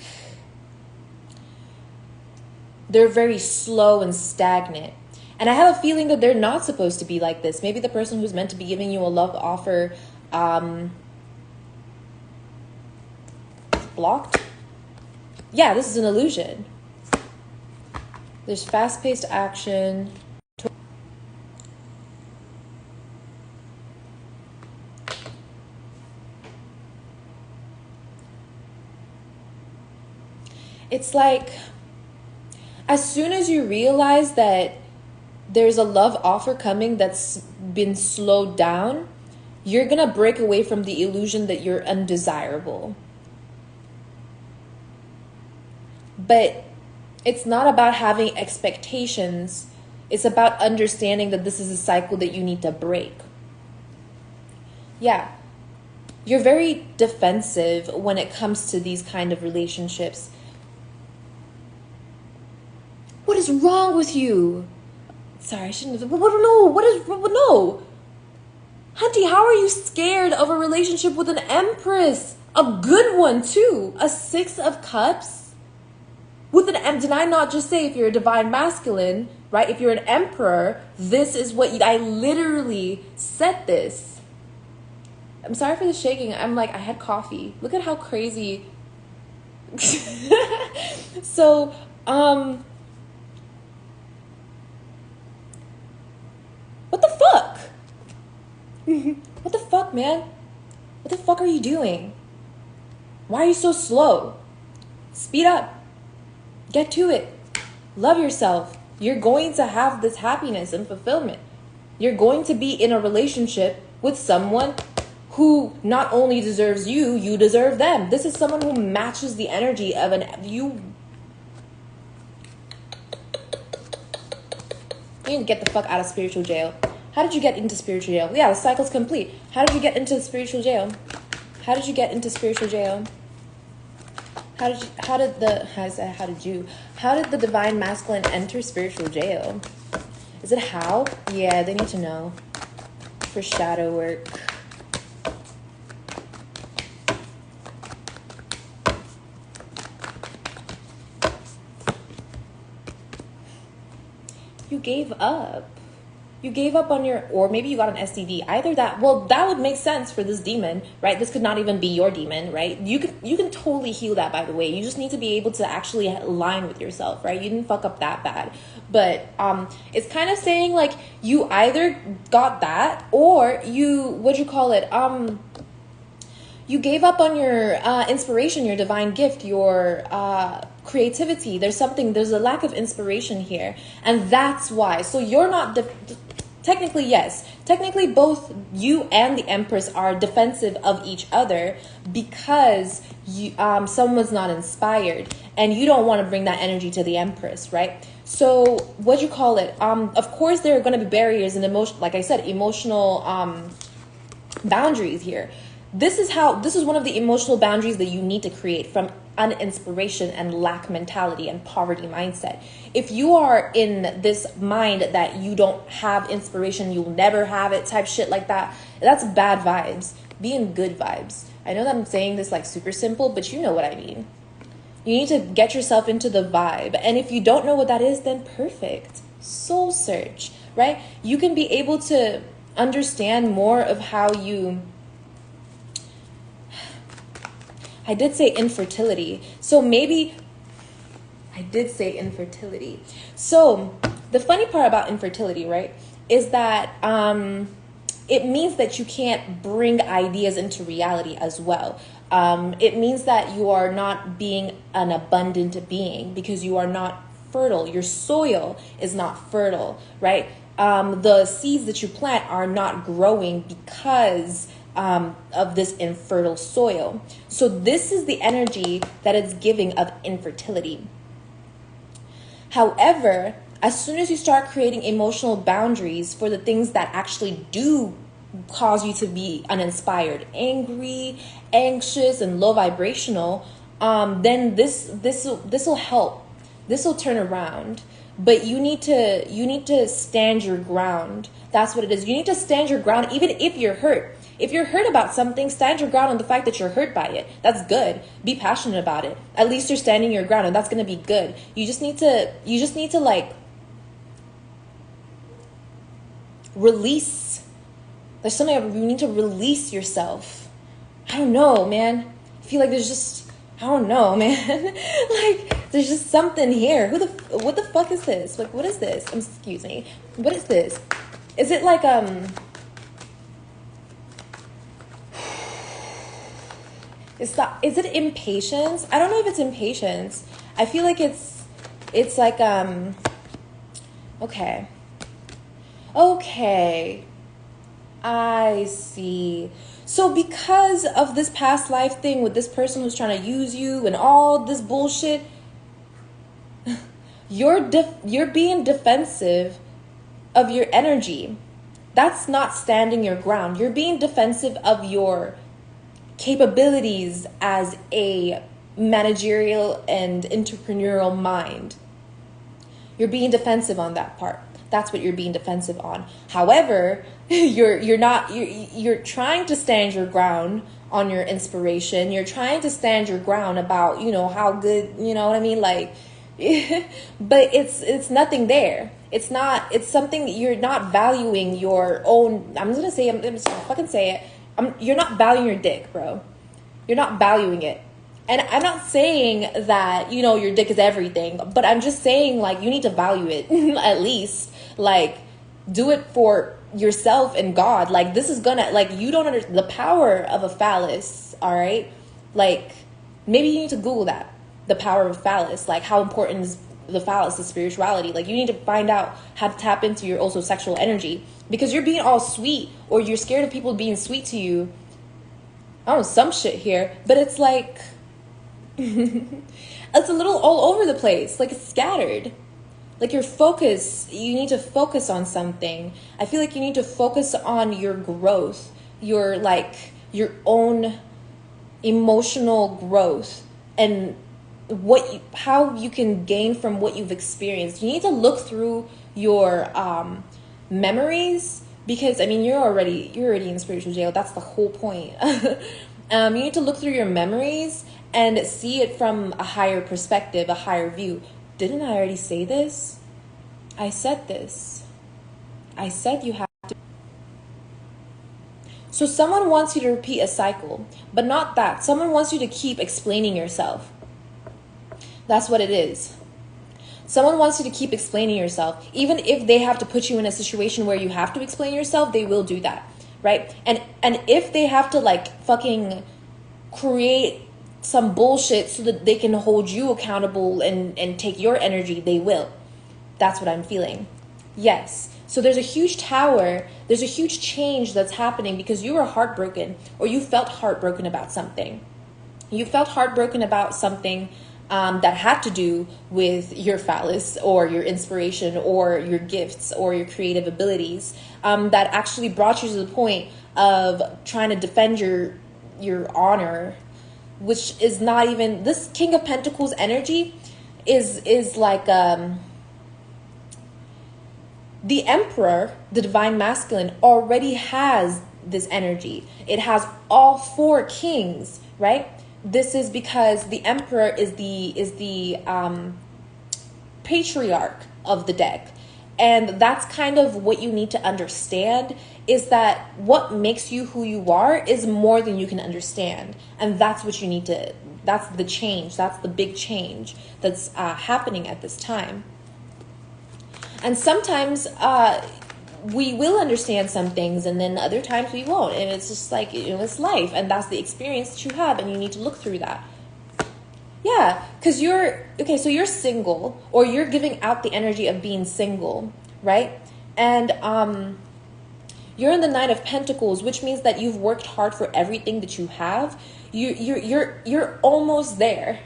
they're very slow and stagnant. And I have a feeling that they're not supposed to be like this. Maybe the person who's meant to be giving you a love offer blocked. Yeah, this is an illusion. There's fast-paced action. It's like, as soon as you realize that there's a love offer coming that's been slowed down, you're going to break away from the illusion that you're undesirable. But it's not about having expectations. It's about understanding that this is a cycle that you need to break. Yeah. You're very defensive when it comes to these kind of relationships. What is wrong with you? Sorry, I shouldn't have. No. Hunty, how are you scared of a relationship with an empress? A good one, too. A 6 of cups? With an M, did I not just say if you're a divine masculine, right? If you're an emperor, this is what I literally said this. I'm sorry for the shaking. I'm like, I had coffee. Look at how crazy. So, what the fuck? What the fuck, man? What the fuck are you doing? Why are you so slow? Speed up. Get to it. Love yourself. You're going to have this happiness and fulfillment. You're going to be in a relationship with someone who not only deserves you, you deserve them. This is someone who matches the energy of you need to get the fuck out of spiritual jail. How did you get into spiritual jail? Yeah, the cycle's complete. How did you get into spiritual jail? How did you get into spiritual jail? How did the divine masculine enter spiritual jail? Is it how? Yeah, they need to know. For shadow work. You gave up. You gave up on or maybe you got an STD. Either that, well, that would make sense for this demon, right? This could not even be your demon, right? You can totally heal that, by the way. You just need to be able to actually align with yourself, right? You didn't fuck up that bad. But it's kind of saying like you either got that or you, you gave up on your inspiration, your divine gift, your creativity. There's a lack of inspiration here. And that's why. So you're not, technically, yes. Technically, both you and the Empress are defensive of each other because someone's not inspired. And you don't want to bring that energy to the Empress, right? So of course, there are going to be barriers and emotional boundaries here. This is one of the emotional boundaries that you need to create from uninspiration and lack mentality and poverty mindset. If you are in this mind that you don't have inspiration, you'll never have it type shit like that, that's bad vibes. Be in good vibes. I know that I'm saying this like super simple, but you know what I mean. You need to get yourself into the vibe. And if you don't know what that is, then perfect. Soul search, right? You can be able to understand more of how you... I did say infertility. So maybe I did say infertility. So the funny part about infertility, right, is that it means that you can't bring ideas into reality as well. It means that you are not being an abundant being because you are not fertile. Your soil is not fertile, right? The seeds that you plant are not growing because of this infertile soil. So this is the energy that it's giving of infertility. However, as soon as you start creating emotional boundaries for the things that actually do cause you to be uninspired, angry, anxious, and low vibrational, then this will help. This will turn around. But you need to stand your ground. That's what it is. You need to stand your ground even if you're hurt. If you're hurt about something, stand your ground on the fact that you're hurt by it. That's good. Be passionate about it. At least you're standing your ground, and that's going to be good. You just need to like release. There's something you need to release yourself. I don't know, man. I feel like there's just, I don't know, man. Like there's just something here. What the fuck is this? Like, what is this? Excuse me. What is this? Is it like Is it impatience? I don't know if it's impatience. I feel like it's like okay. I see. So because of this past life thing with this person who's trying to use you and all this bullshit, you're being defensive of your energy. That's not standing your ground. You're being defensive of your capabilities as a managerial and entrepreneurial mind. You're being defensive on that part. That's what you're being defensive on. However, you're trying to stand your ground on your inspiration. You're trying to stand your ground about, how good, you know what I mean? Like, but it's nothing there. It's something you're not valuing your own. I'm just gonna fucking say it. You're not valuing your dick, bro. You're not valuing it. And I'm not saying that, your dick is everything, but I'm just saying, like, you need to value it at least. Like, do it for yourself and God. Like, this is gonna, like, you don't understand the power of a phallus, all right? Like, maybe you need to Google that, the power of a phallus, like, how important is the phallus to spirituality. Like, you need to find out how to tap into your also sexual energy, because you're being all sweet, or you're scared of people being sweet to you. I don't know, some shit here, but it's like, it's a little all over the place. Like, it's scattered. Like, your focus, you need to focus on something. I feel like you need to focus on your growth, your own emotional growth, and how you can gain from what you've experienced. You need to look through your memories, because you're already in spiritual jail. That's the whole point. You need to look through your memories and see it from a higher perspective, a higher view. Didn't I already say this? I said this. I said you have to. So someone wants you to repeat a cycle, but not that. Someone wants you to keep explaining yourself. That's what it is. Someone wants you to keep explaining yourself. Even if they have to put you in a situation where you have to explain yourself, they will do that, right? And if they have to, like, fucking create some bullshit so that they can hold you accountable and take your energy, they will. That's what I'm feeling. Yes. So there's a huge tower. There's a huge change that's happening because you were heartbroken, or you felt heartbroken about something. You felt heartbroken about something that had to do with your phallus or your inspiration or your gifts or your creative abilities, that actually brought you to the point of trying to defend your honor, which is not even, this King of Pentacles energy is like the Emperor, the Divine Masculine, already has this energy. It has all four kings, right? This is because the Emperor is the patriarch of the deck. And that's kind of what you need to understand, is that what makes you who you are is more than you can understand. And that's what you need to, that's the change. That's the big change that's happening at this time. And sometimes we will understand some things, and then other times we won't. And it's just like, it's life. And that's the experience that you have, and you need to look through that. Yeah, because so you're single, or you're giving out the energy of being single, right? And you're in the Knight of Pentacles, which means that you've worked hard for everything that you have. You're almost there.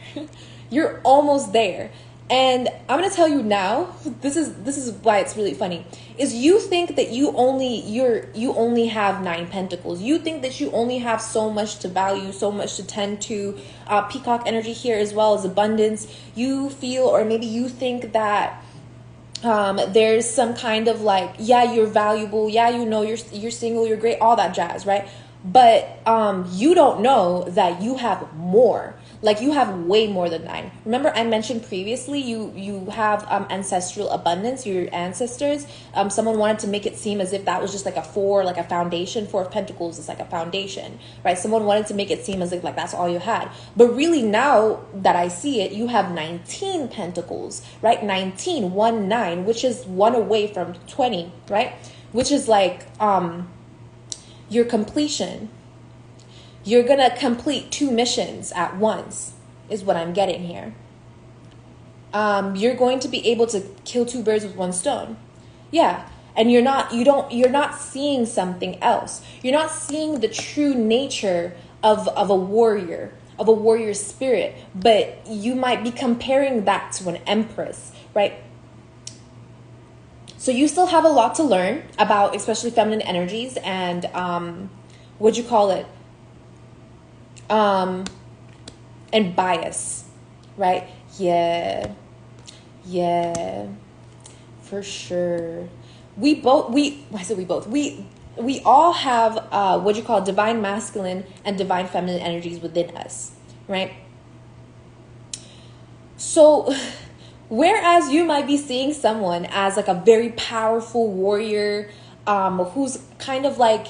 You're almost there. And I'm gonna tell you now, this is why it's really funny, is you think that you only have 9 pentacles. You think that you only have so much to value, so much to tend to. Peacock energy here, as well as abundance. You feel, or maybe you think that there's some kind of like, yeah, you're valuable, yeah, you're single, you're great, all that jazz, right? But you don't know that you have more. Like, you have way more than 9. Remember, I mentioned previously, you have ancestral abundance, your ancestors. Someone wanted to make it seem as if that was just like a 4, like a foundation. 4 of Pentacles is like a foundation, right? Someone wanted to make it seem as if like that's all you had. But really, now that I see it, you have 19 Pentacles, right? 19, 1, 9, which is 1 away from 20, right? Which is like your completion. You're going to complete 2 missions at once, is what I'm getting here. You're going to be able to kill 2 birds with 1 stone. Yeah. And you're not seeing something else. You're not seeing the true nature of a warrior, of a warrior spirit, but you might be comparing that to an empress, right? So you still have a lot to learn about, especially feminine energies and, what'd you call it? And bias, right? Yeah. For sure. We all have what you call divine masculine and divine feminine energies within us, right? So whereas you might be seeing someone as like a very powerful warrior, who's kind of like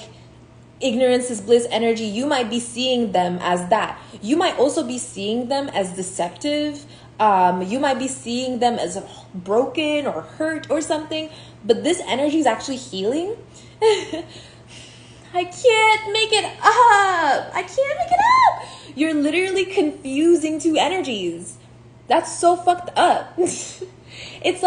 ignorance is bliss energy, you might be seeing them as that. You might also be seeing them as deceptive. You might be seeing them as broken or hurt or something, but this energy is actually healing. I can't make it up. I can't make it up. You're literally confusing two energies. That's so fucked up. It's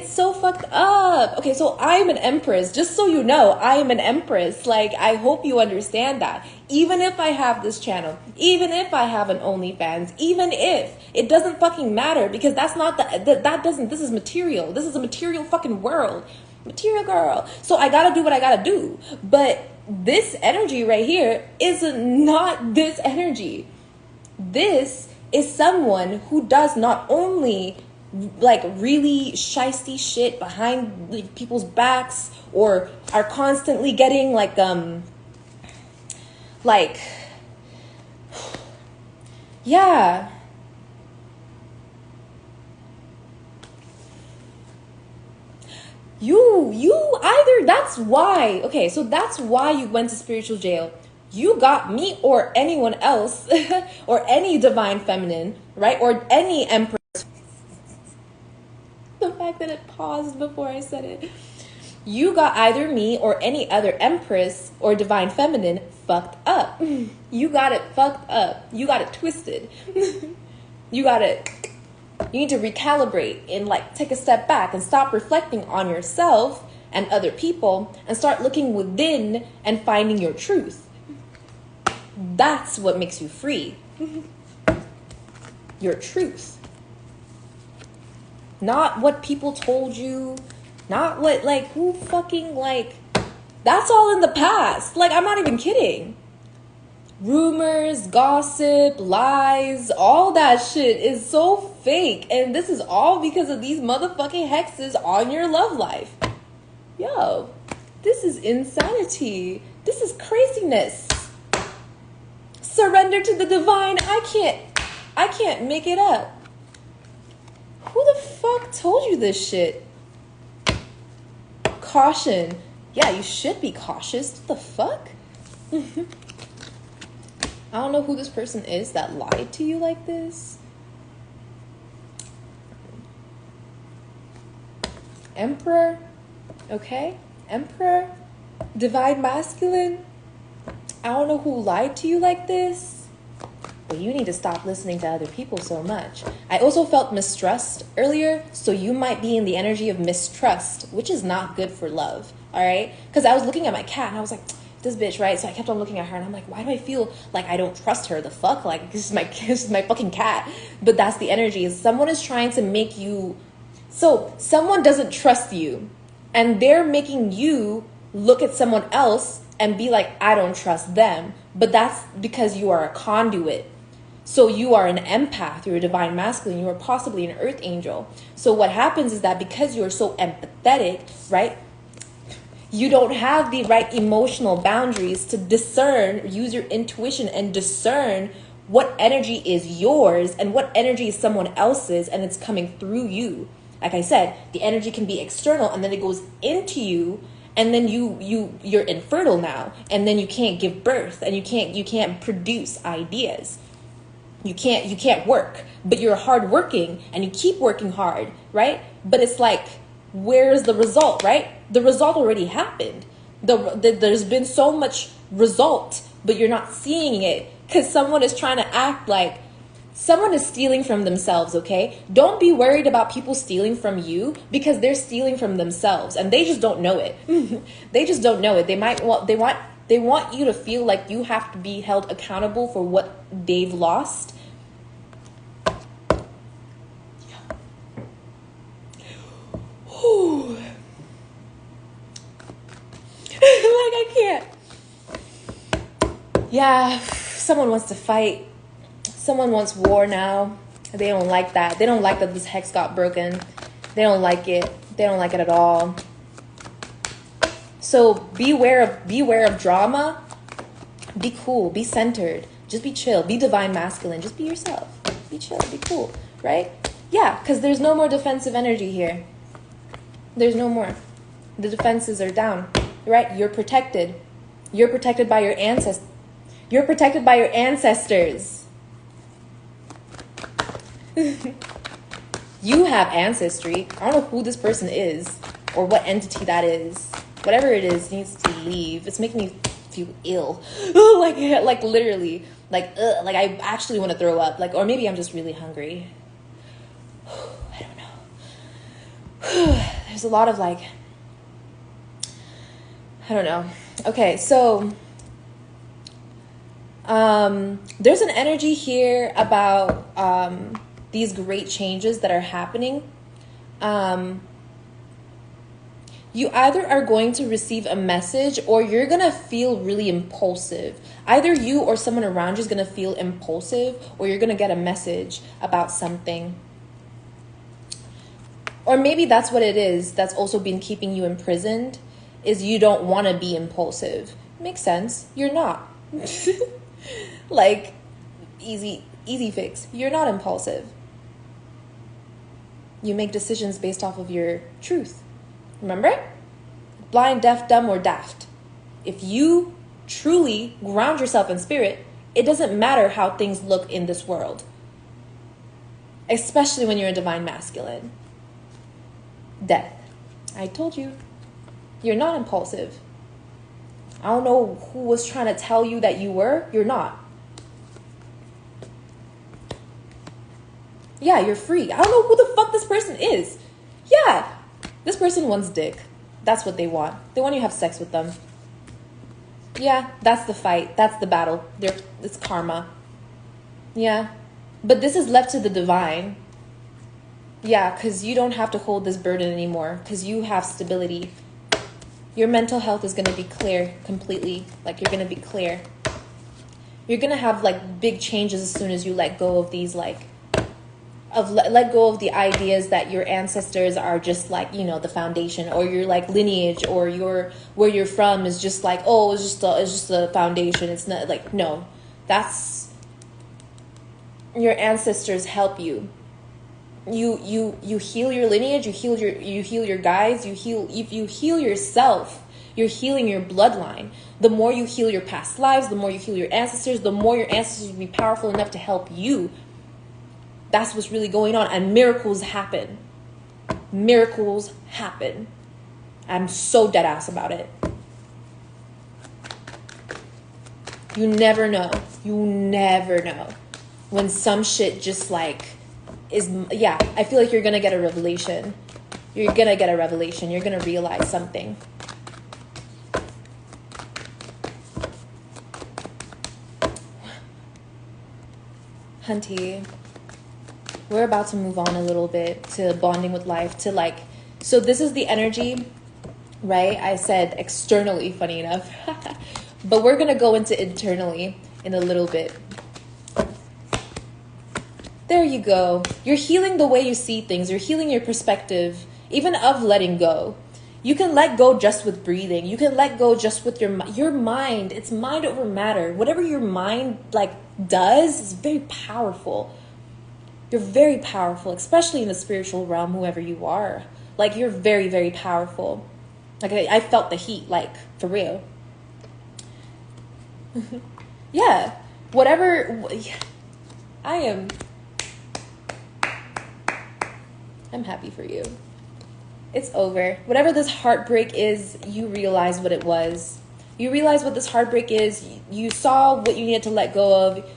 so fucked up. Okay, so I'm an empress. Just so you know, I am an empress. Like, I hope you understand that. Even if I have this channel, even if I have an OnlyFans, even if, it doesn't fucking matter, because that's not this is material. This is a material fucking world. Material girl. So I gotta do what I gotta do. But this energy right here is not this energy. This is someone who does not only like really shisty shit behind like, people's backs, or are constantly getting like yeah, you either, that's why, okay, so that's why you went to spiritual jail. You got me or anyone else or any divine feminine, right, or any empress. The fact that it paused before I said it. You got either me or any other empress or divine feminine fucked up. You got it fucked up. You got it twisted. You need to recalibrate and like take a step back and stop reflecting on yourself and other people and start looking within and finding your truth. That's what makes you free. Your truth. Not what people told you, not what, like, who fucking, like, that's all in the past. Like, I'm not even kidding. Rumors, gossip, lies, all that shit is so fake. And this is all because of these motherfucking hexes on your love life. Yo, this is insanity. This is craziness. Surrender to the divine. I can't make it up. Who the fuck told you this shit? Caution. Yeah, you should be cautious. What the fuck? I don't know who this person is that lied to you like this. Emperor. Okay? Emperor. Divine masculine. I don't know who lied to you like this. But you need to stop listening to other people so much. I also felt mistrust earlier, so you might be in the energy of mistrust, which is not good for love, all right? Because I was looking at my cat, and I was like, this bitch, right? So I kept on looking at her, and I'm like, why do I feel like I don't trust her? The fuck? Like, this is my fucking cat. But that's the energy. Is someone is trying to make you... So someone doesn't trust you, and they're making you look at someone else and be like, I don't trust them. But that's because you are a conduit. So you are an empath, you're a divine masculine, you are possibly an earth angel. So what happens is that because you're so empathetic, right, you don't have the right emotional boundaries to discern, use your intuition and discern what energy is yours and what energy is someone else's, and it's coming through you. Like I said, the energy can be external and then it goes into you, and then you're infertile now, and then you can't give birth, and you can't produce ideas. You can't work, but you're hardworking and you keep working hard, right? But it's like, where's the result, right? The result already happened. There's been so much result, but you're not seeing it because someone is trying to act like someone is stealing from themselves, okay? Don't be worried about people stealing from you, because they're stealing from themselves and they just don't know it. They just don't know it. They want you to feel like you have to be held accountable for what they've lost. Like, I can't. Yeah, someone wants to fight. Someone wants war now. They don't like that. They don't like that this hex got broken. They don't like it. They don't like it at all. So beware of drama. Be cool, be centered, just be chill, be divine masculine, just be yourself. Be chill, be cool, right? Yeah, because there's no more defensive energy here. There's no more. The defenses are down, right? You're protected. You're protected by your ancestors. You're protected by your ancestors. You have ancestry. I don't know who this person is or what entity that is. Whatever it is needs to leave. It's making me feel ill. like literally. Like I actually want to throw up. Like, or maybe I'm just really hungry. I don't know. There's a lot of like, I don't know. Okay, so there's an energy here about these great changes that are happening. You either are going to receive a message or you're going to feel really impulsive. Either you or someone around you is going to feel impulsive, or you're going to get a message about something. Or maybe that's what it is that's also been keeping you imprisoned, is you don't want to be impulsive. Makes sense. You're not. Like, easy fix. You're not impulsive. You make decisions based off of your truth. Remember? Blind, deaf, dumb, or daft. If you truly ground yourself in spirit, it doesn't matter how things look in this world. Especially when you're a divine masculine. Death. I told you. You're not impulsive. I don't know who was trying to tell you that you were. You're not. Yeah, you're free. I don't know who the fuck this person is. Yeah. This person wants dick. That's what they want. They want you to have sex with them. Yeah, that's the fight. That's the battle. It's karma. Yeah. But this is left to the divine. Yeah, because you don't have to hold this burden anymore. Because you have stability. Your mental health is going to be clear completely. Like, you're going to be clear. You're going to have, like, big changes as soon as you let go of these, like, let go of the ideas that your ancestors are just like, you know, the foundation, or your like lineage, or your where you're from is just like, oh, it's just a foundation. It's not like, no, that's your ancestors help you. You heal your lineage, you heal your guides, if you heal yourself, you're healing your bloodline. The more you heal your past lives, the more you heal your ancestors, the more your ancestors will be powerful enough to help you. That's what's really going on. And miracles happen. Miracles happen. I'm so dead ass about it. You never know. You never know. When some shit just like is, yeah, I feel like you're going to get a revelation. You're going to get a revelation. You're going to realize something. Hunty. We're about to move on a little bit to bonding with life, to like, so this is the energy, right? I said externally, funny enough, but we're going to go into internally in a little bit. There you go. You're healing the way you see things. You're healing your perspective, even of letting go. You can let go just with breathing. You can let go just with your mind. It's mind over matter. Whatever your mind like does is very powerful. You're very powerful, especially in the spiritual realm, whoever you are. Like, you're very, very powerful. Like, I felt the heat, like, for real. Yeah. Whatever. I'm happy for you. It's over. Whatever this heartbreak is, you realize what it was. You realize what this heartbreak is. You saw what you needed to let go of.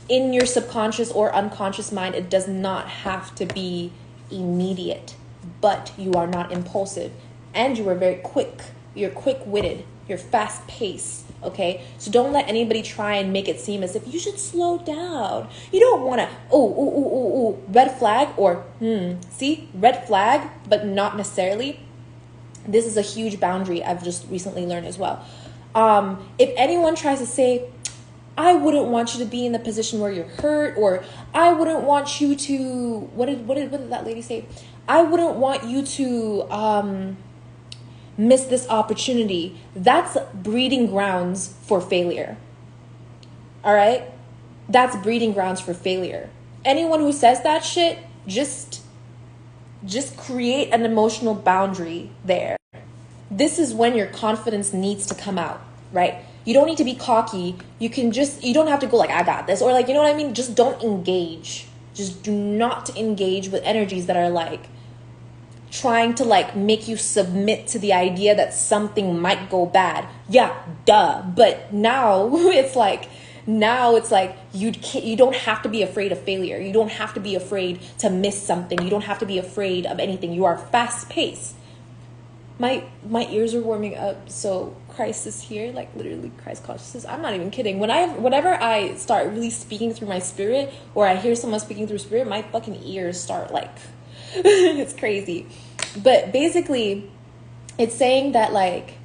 In your subconscious or unconscious mind, it does not have to be immediate, but you are not impulsive, and you are very quick. You're quick-witted. You're fast-paced, okay? So don't let anybody try and make it seem as if you should slow down. You don't want to, red flag, or, see, red flag, but not necessarily. This is a huge boundary I've just recently learned as well. If anyone tries to say, I wouldn't want you to be in the position where you're hurt, or I wouldn't want you to, what did that lady say? I wouldn't want you to miss this opportunity. That's breeding grounds for failure. All right? That's breeding grounds for failure. Anyone who says that shit, just create an emotional boundary there. This is when your confidence needs to come out, right? You don't need to be cocky. You don't have to go like, I got this, or like, you know what I mean? Just don't engage. Just do not engage with energies that are like trying to like make you submit to the idea that something might go bad. Yeah, duh. But now it's like you don't have to be afraid of failure. You don't have to be afraid to miss something. You don't have to be afraid of anything. You are fast paced. My ears are warming up, so Christ is here, like literally Christ consciousness. I'm not even kidding. Whenever I start really speaking through my spirit, or I hear someone speaking through spirit, my fucking ears start like it's crazy. But basically, it's saying that like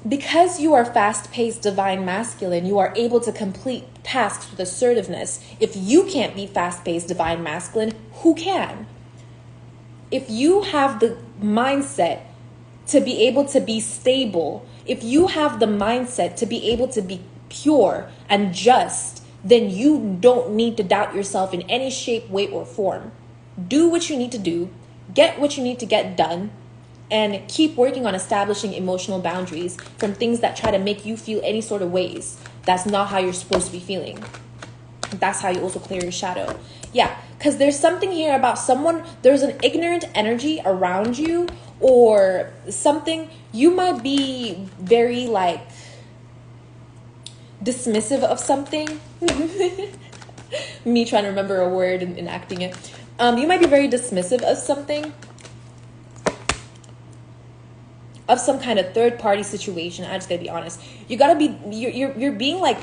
because you are fast-paced divine masculine, you are able to complete tasks with assertiveness. If you can't be fast-paced divine masculine, who can? If you have the mindset to be able to be stable, if you have the mindset to be able to be pure and just, then you don't need to doubt yourself in any shape, way, or form. Do what you need to do, get what you need to get done, and keep working on establishing emotional boundaries from things that try to make you feel any sort of ways. That's not how you're supposed to be feeling. That's how you also clear your shadow. Yeah, because there's something here about there's an ignorant energy around you, or something. You might be very like dismissive of something. Me trying to remember a word and enacting it. You might be very dismissive of something, of some kind of third party situation. I just gotta be honest. You gotta be, you're being like,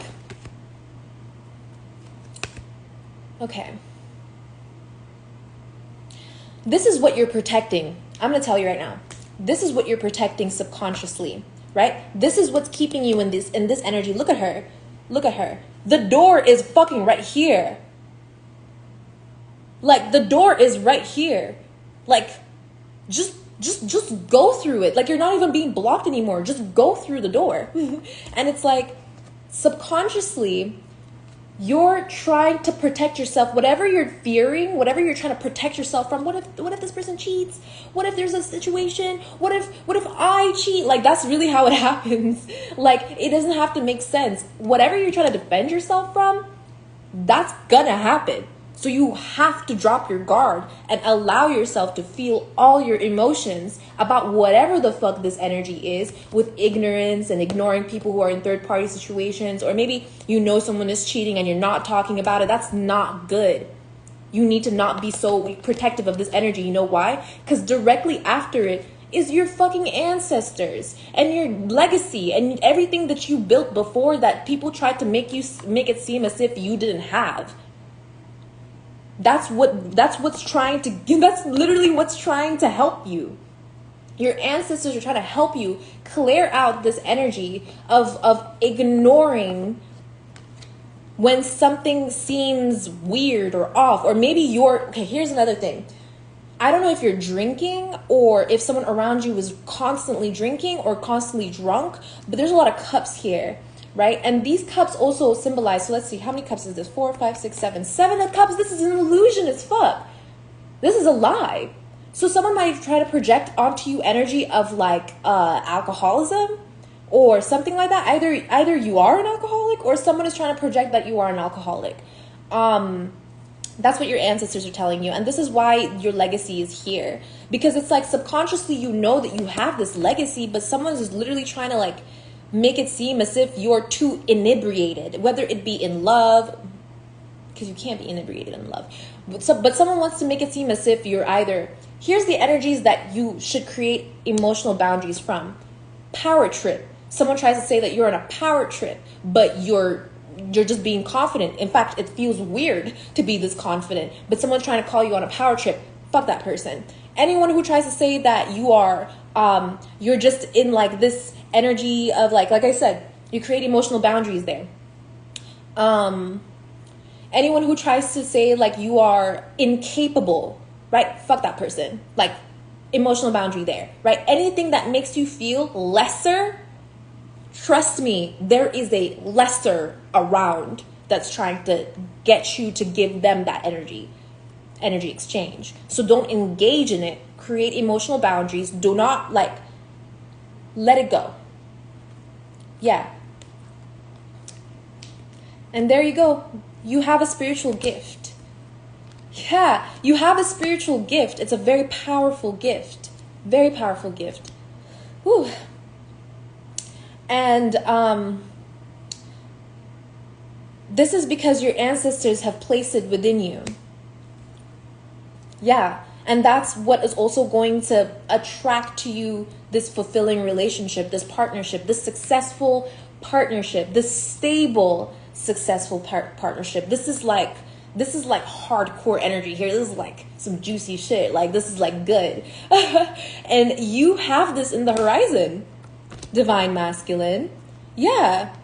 okay. This is what you're protecting. I'm gonna tell you right now. This is what you're protecting subconsciously, right? This is what's keeping you in this energy. Look at her. Look at her. The door is fucking right here. Like, the door is right here. Like, just go through it. Like, you're not even being blocked anymore. Just go through the door. And it's like, subconsciously, you're trying to protect yourself. Whatever you're fearing, whatever you're trying to protect yourself from. What if this person cheats? What if there's a situation? What if I cheat? Like, that's really how it happens. Like, it doesn't have to make sense. Whatever you're trying to defend yourself from, that's gonna happen. So you have to drop your guard and allow yourself to feel all your emotions about whatever the fuck this energy is, with ignorance and ignoring people who are in third party situations. Or maybe you know someone is cheating and you're not talking about it. That's not good. You need to not be so protective of this energy. You know why? Because directly after it is your fucking ancestors and your legacy and everything that you built before that people tried to make it seem as if you didn't have. That's literally what's trying to help you. Your ancestors are trying to help you clear out this energy of ignoring when something seems weird or off. Or maybe okay, here's another thing. I don't know if you're drinking or if someone around you is constantly drinking or constantly drunk, but there's a lot of cups here. Right? And these cups also symbolize, so let's see, how many cups is this? 4, 5, 6, 7. 7 cups. This is an illusion as fuck. This is a lie. So someone might try to project onto you energy of like alcoholism or something like that. Either you are an alcoholic or someone is trying to project that you are an alcoholic. That's what your ancestors are telling you. And this is why your legacy is here. Because it's like subconsciously you know that you have this legacy, but someone's just literally trying to like make it seem as if you're too inebriated, whether it be in love, because you can't be inebriated in love. But someone wants to make it seem as if you're either, here's the energies that you should create emotional boundaries from. Power trip. Someone tries to say that you're on a power trip, but you're just being confident. In fact, it feels weird to be this confident, but someone's trying to call you on a power trip. Fuck that person. Anyone who tries to say that you are, you're just in like this energy of like I said, you create emotional boundaries there. Anyone who tries to say like you are incapable, right? Fuck that person. Like, emotional boundary there, right? Anything that makes you feel lesser, trust me, there is a lesser around that's trying to get you to give them that energy exchange. So don't engage in it. Create emotional boundaries. Do not like, let it go. Yeah. And there you go. You have a spiritual gift. Yeah, you have a spiritual gift. It's a very powerful gift. Very powerful gift. Whew. And this is because your ancestors have placed it within you. Yeah, and that's what is also going to attract to you this fulfilling relationship, this partnership, this successful partnership, this stable, successful partnership. This is like hardcore energy here. This is like some juicy shit. Like, this is like good. And you have this in the horizon, Divine Masculine. Yeah.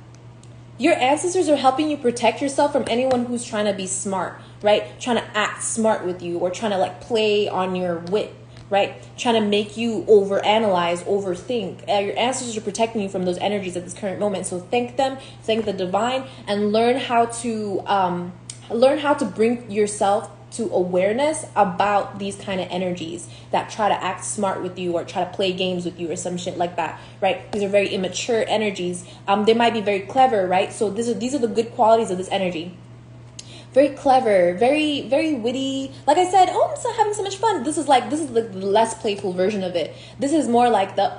Your ancestors are helping you protect yourself from anyone who's trying to be smart, right? Trying to act smart with you, or trying to like play on your wit, right? Trying to make you overanalyze, overthink. Your ancestors are protecting you from those energies at this current moment. So thank them, thank the divine, and learn how to bring yourself to awareness about these kind of energies that try to act smart with you or try to play games with you or some shit like that, right? These are very immature energies. They might be very clever, right? So these are the good qualities of this energy. Very clever, very, very witty. Like I said, I'm so having so much fun. This is the less playful version of it. This is more like the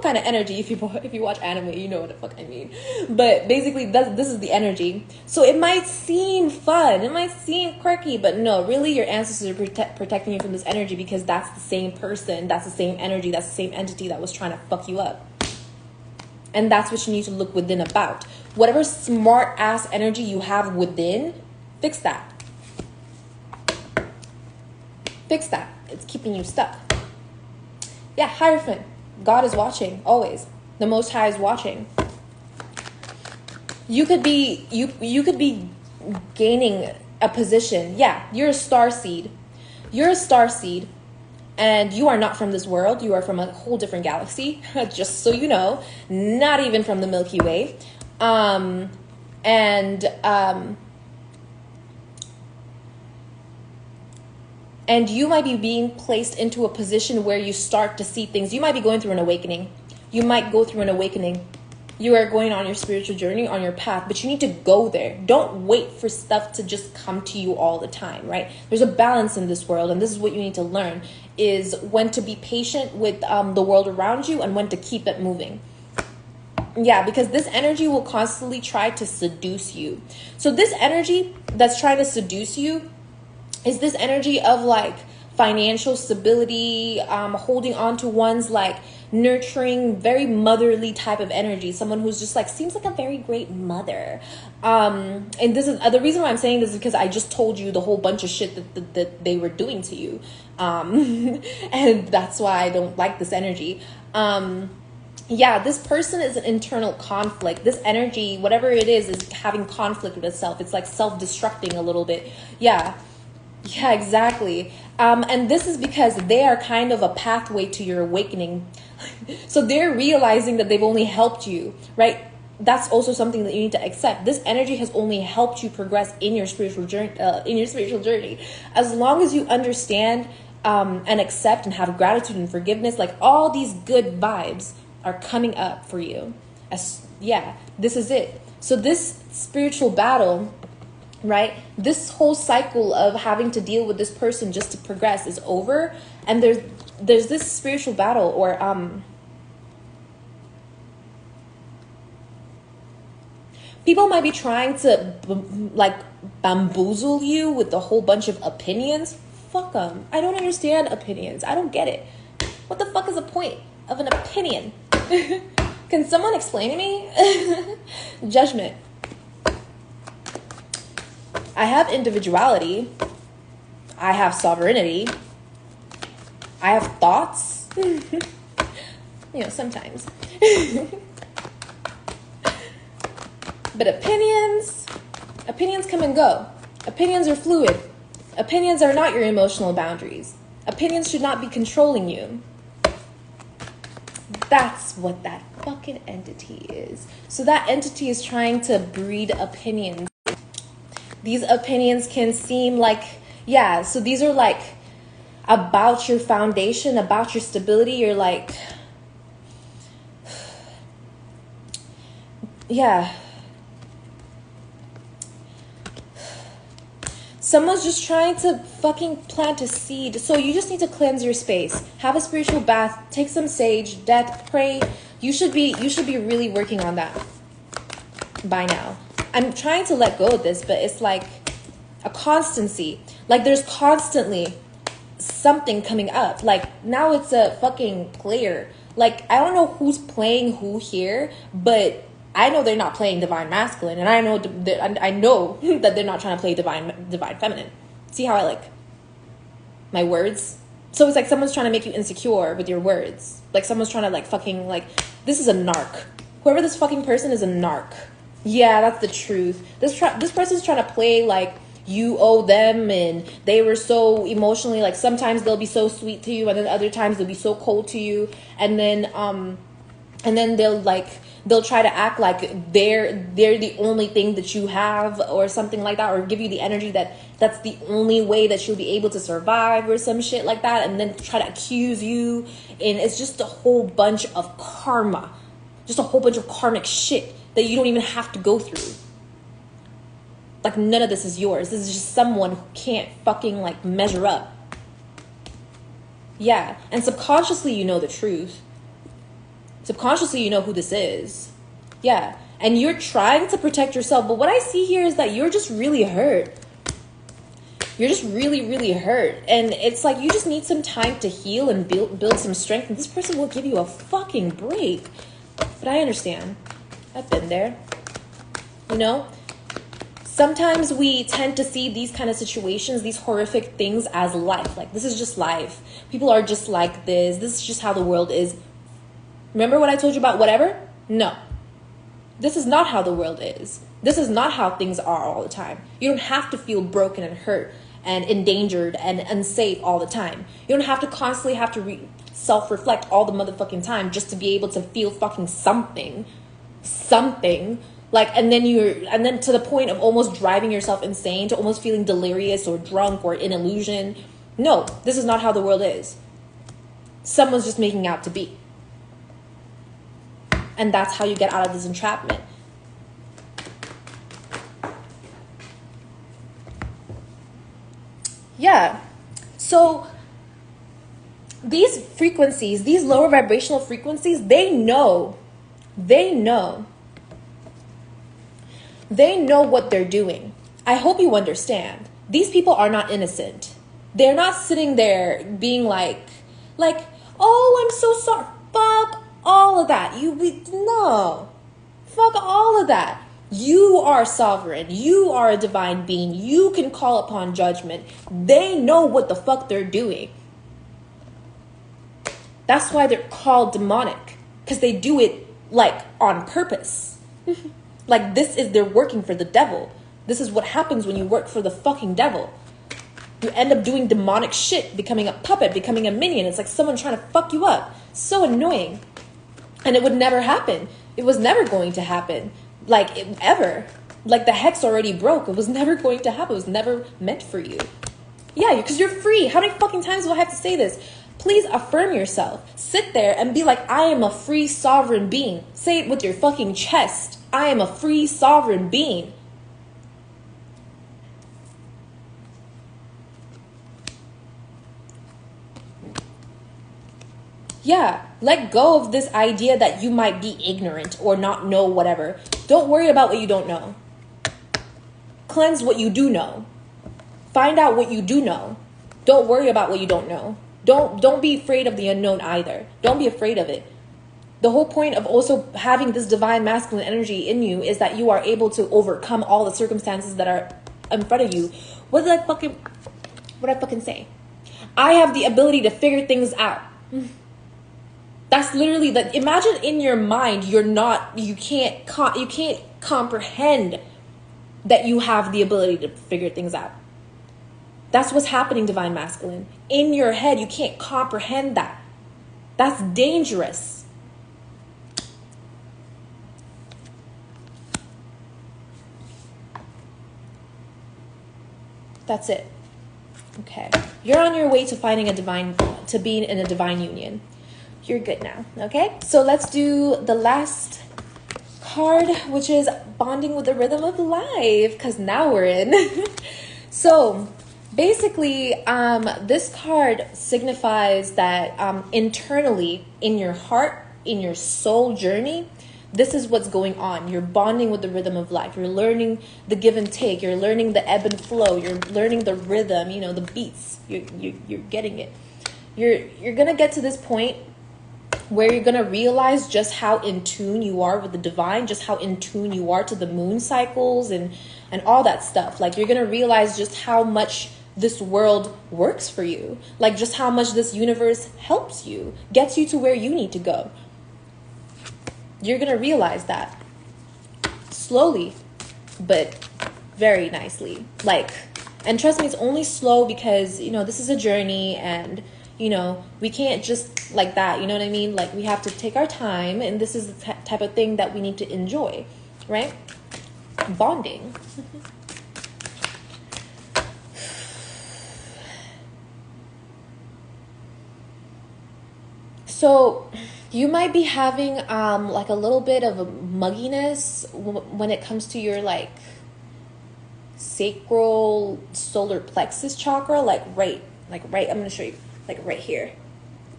kind of energy. If you watch anime, you know what the fuck I mean. But basically, this is the energy. So it might seem fun, it might seem quirky, but no, really, your ancestors are protecting you from this energy, because that's the same person, that's the same energy, that's the same entity that was trying to fuck you up. And that's what you need to look within about. Whatever smart ass energy you have within, fix that. Fix that. It's keeping you stuck. Yeah, Hierophant. God is watching, always. The Most High is watching. You could be gaining a position. Yeah, you're a star seed. You're a star seed, and you are not from this world. You are from a whole different galaxy, just so you know. Not even from the Milky Way. And you might be being placed into a position where you start to see things. You might be going through an awakening. You might go through an awakening. You are going on your spiritual journey, on your path, but you need to go there. Don't wait for stuff to just come to you all the time, right? There's a balance in this world, and this is what you need to learn, is when to be patient with the world around you and when to keep it moving. Yeah, because this energy will constantly try to seduce you. So this energy that's trying to seduce you is this energy of like financial stability, holding on to one's like nurturing, very motherly type of energy. Someone who's just like, seems like a very great mother. And this is the reason why I'm saying this is because I just told you the whole bunch of shit that they were doing to you. And that's why I don't like this energy. Yeah, this person is an internal conflict. This energy, whatever it is having conflict with itself. It's like self-destructing a little bit. Yeah, exactly. And this is because they are kind of a pathway to your awakening. So they're realizing that they've only helped you, right? That's also something that you need to accept. This energy has only helped you progress in your spiritual journey. As long as you understand and accept and have gratitude and forgiveness, like all these good vibes are coming up for you. This is it. So this spiritual battle, right? This whole cycle of having to deal with this person just to progress is over. And there's this spiritual battle, or people might be trying to like bamboozle you with a whole bunch of opinions. Fuck them. I don't understand opinions. I don't get it. What the fuck is the point of an opinion? Can someone explain to me? Judgment. I have individuality. I have sovereignty. I have thoughts. Sometimes. But opinions come and go. Opinions are fluid. Opinions are not your emotional boundaries. Opinions should not be controlling you. That's what that fucking entity is. So that entity is trying to breed opinions. These opinions can seem like, yeah, so these are like about your foundation, about your stability. You're like, yeah. Someone's just trying to fucking plant a seed. So you just need to cleanse your space. Have a spiritual bath. Take some sage. Death. Pray. You should be really working on that by now. I'm trying to let go of this, but it's like a constancy. Like there's constantly something coming up. Like now it's a fucking player. Like I don't know who's playing who here, but I know they're not playing Devine Masculine, and I know that they're not trying to play Divine Feminine. See how I like my words? So it's like someone's trying to make you insecure with your words. Like someone's trying to like fucking like, this is a narc. Whoever this fucking person is a narc. Yeah, that's the truth. This person's trying to play like you owe them, and they were so emotionally, like sometimes they'll be so sweet to you, and then other times they'll be so cold to you, and then they'll try to act like they're the only thing that you have or something like that, or give you the energy that's the only way that you'll be able to survive or some shit like that, and then try to accuse you. And it's just a whole bunch of karma, just a whole bunch of karmic shit that you don't even have to go through. Like none of this is yours. This is just someone who can't fucking like measure up. Yeah, and subconsciously you know the truth. Subconsciously, you know who this is. Yeah. And you're trying to protect yourself. But what I see here is that you're just really hurt. You're just really, really hurt. And it's like you just need some time to heal and build some strength. And this person will give you a fucking break. But I understand. I've been there. You know? Sometimes we tend to see these kind of situations, these horrific things as life. Like, this is just life. People are just like this. This is just how the world is. Remember what I told you about whatever? No. This is not how the world is. This is not how things are all the time. You don't have to feel broken and hurt and endangered and unsafe all the time. You don't have to constantly have to self-reflect all the motherfucking time just to be able to feel fucking something. Like, and then to the point of almost driving yourself insane, to almost feeling delirious or drunk or in illusion. No, this is not how the world is. Someone's just making out to be. And that's how you get out of this entrapment. Yeah. So these frequencies, these lower vibrational frequencies, they know what they're doing. I hope you understand. These people are not innocent. They're not sitting there being like, oh, I'm so sorry. Fuck all of that. No. Fuck all of that. You are sovereign. You are a divine being. You can call upon judgment. They know what the fuck they're doing. That's why they're called demonic. Because they do it, like, on purpose. Like, they're working for the devil. This is what happens when you work for the fucking devil. You end up doing demonic shit, becoming a puppet, becoming a minion. It's like someone trying to fuck you up. So annoying. And it would never happen. It was never going to happen. Ever. Like, the hex already broke. It was never going to happen. It was never meant for you. Yeah, because you're free. How many fucking times do I have to say this? Please affirm yourself. Sit there and be like, I am a free sovereign being. Say it with your fucking chest. I am a free sovereign being. Yeah, let go of this idea that you might be ignorant or not know whatever. Don't worry about what you don't know. Cleanse what you do know. Find out what you do know. Don't worry about what you don't know. Don't be afraid of the unknown either. Don't be afraid of it. The whole point of also having this divine masculine energy in you is that you are able to overcome all the circumstances that are in front of you. What did I fucking say? I have the ability to figure things out. That's literally imagine in your mind you can't comprehend that you have the ability to figure things out. That's what's happening, Divine Masculine. In your head, you can't comprehend that. That's dangerous. That's it. Okay. You're on your way to being in a divine union. You're good now. Okay. So let's do the last card, which is bonding with the rhythm of life, because now we're in. So basically, this card signifies that internally in your heart, in your soul journey, this is what's going on. You're bonding with the rhythm of life. You're learning the give and take. You're learning the ebb and flow. You're learning the rhythm, the beats. You're getting it. You're going to get to this point where you're going to realize just how in tune you are with the divine, just how in tune you are to the moon cycles and all that stuff. Like, you're going to realize just how much this world works for you. Like, just how much this universe helps you, gets you to where you need to go. You're going to realize that slowly, but very nicely. Like, and trust me, it's only slow because, this is a journey, and, we can't just like that. You know what I mean? Like, we have to take our time, and this is the type of thing that we need to enjoy, right? Bonding. So you might be having like a little bit of a mugginess when it comes to your like sacral solar plexus chakra, like right, I'm going to show you, like right here.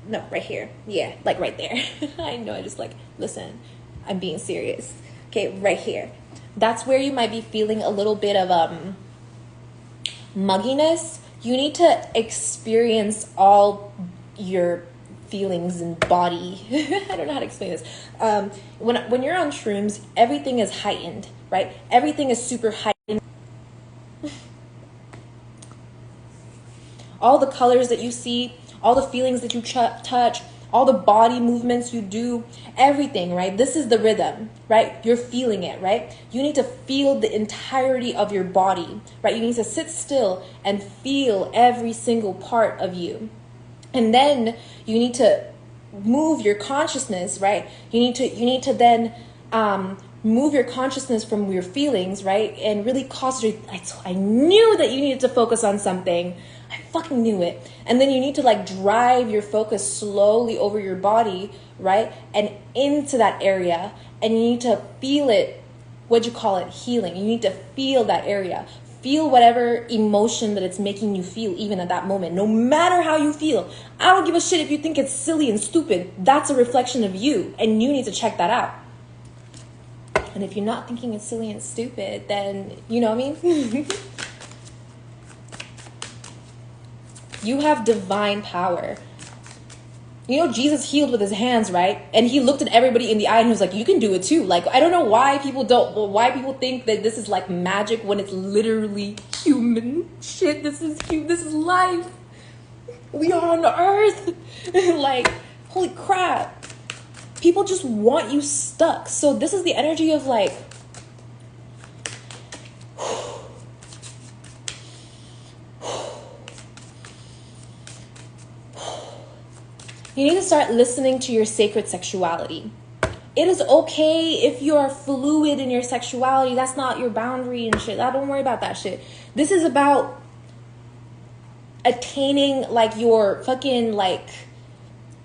No, right here. Yeah, like right there. I know, I just like, listen, I'm being serious. Okay, right here. That's where you might be feeling a little bit of mugginess. You need to experience all your feelings and body. I don't know how to explain this. When you're on shrooms, everything is heightened, right? Everything is super heightened. All the colors that you see, all the feelings that you touch, all the body movements you do, everything, right? This is the rhythm, right? You're feeling it, right? You need to feel the entirety of your body, right? You need to sit still and feel every single part of you. And then you need to move your consciousness, right? You need to then move your consciousness from your feelings, right? And really concentrate. I knew that you needed to focus on something. I fucking knew it. And then you need to like drive your focus slowly over your body, right? And into that area. And you need to feel it, healing. You need to feel that area. Feel whatever emotion that it's making you feel even at that moment. No matter how you feel. I don't give a shit if you think it's silly and stupid. That's a reflection of you. And you need to check that out. And if you're not thinking it's silly and stupid, then you know what I mean? You have divine power. Jesus healed with his hands, right? And he looked at everybody in the eye and he was like, you can do it too. Like, I don't know why people think that this is like magic when it's literally human shit. This is life. We are on earth. Like, holy crap. People just want you stuck. So this is the energy of like, you need to start listening to your sacred sexuality. It is okay if you are fluid in your sexuality. That's not your boundary and shit. Don't worry about that shit. This is about attaining like your fucking like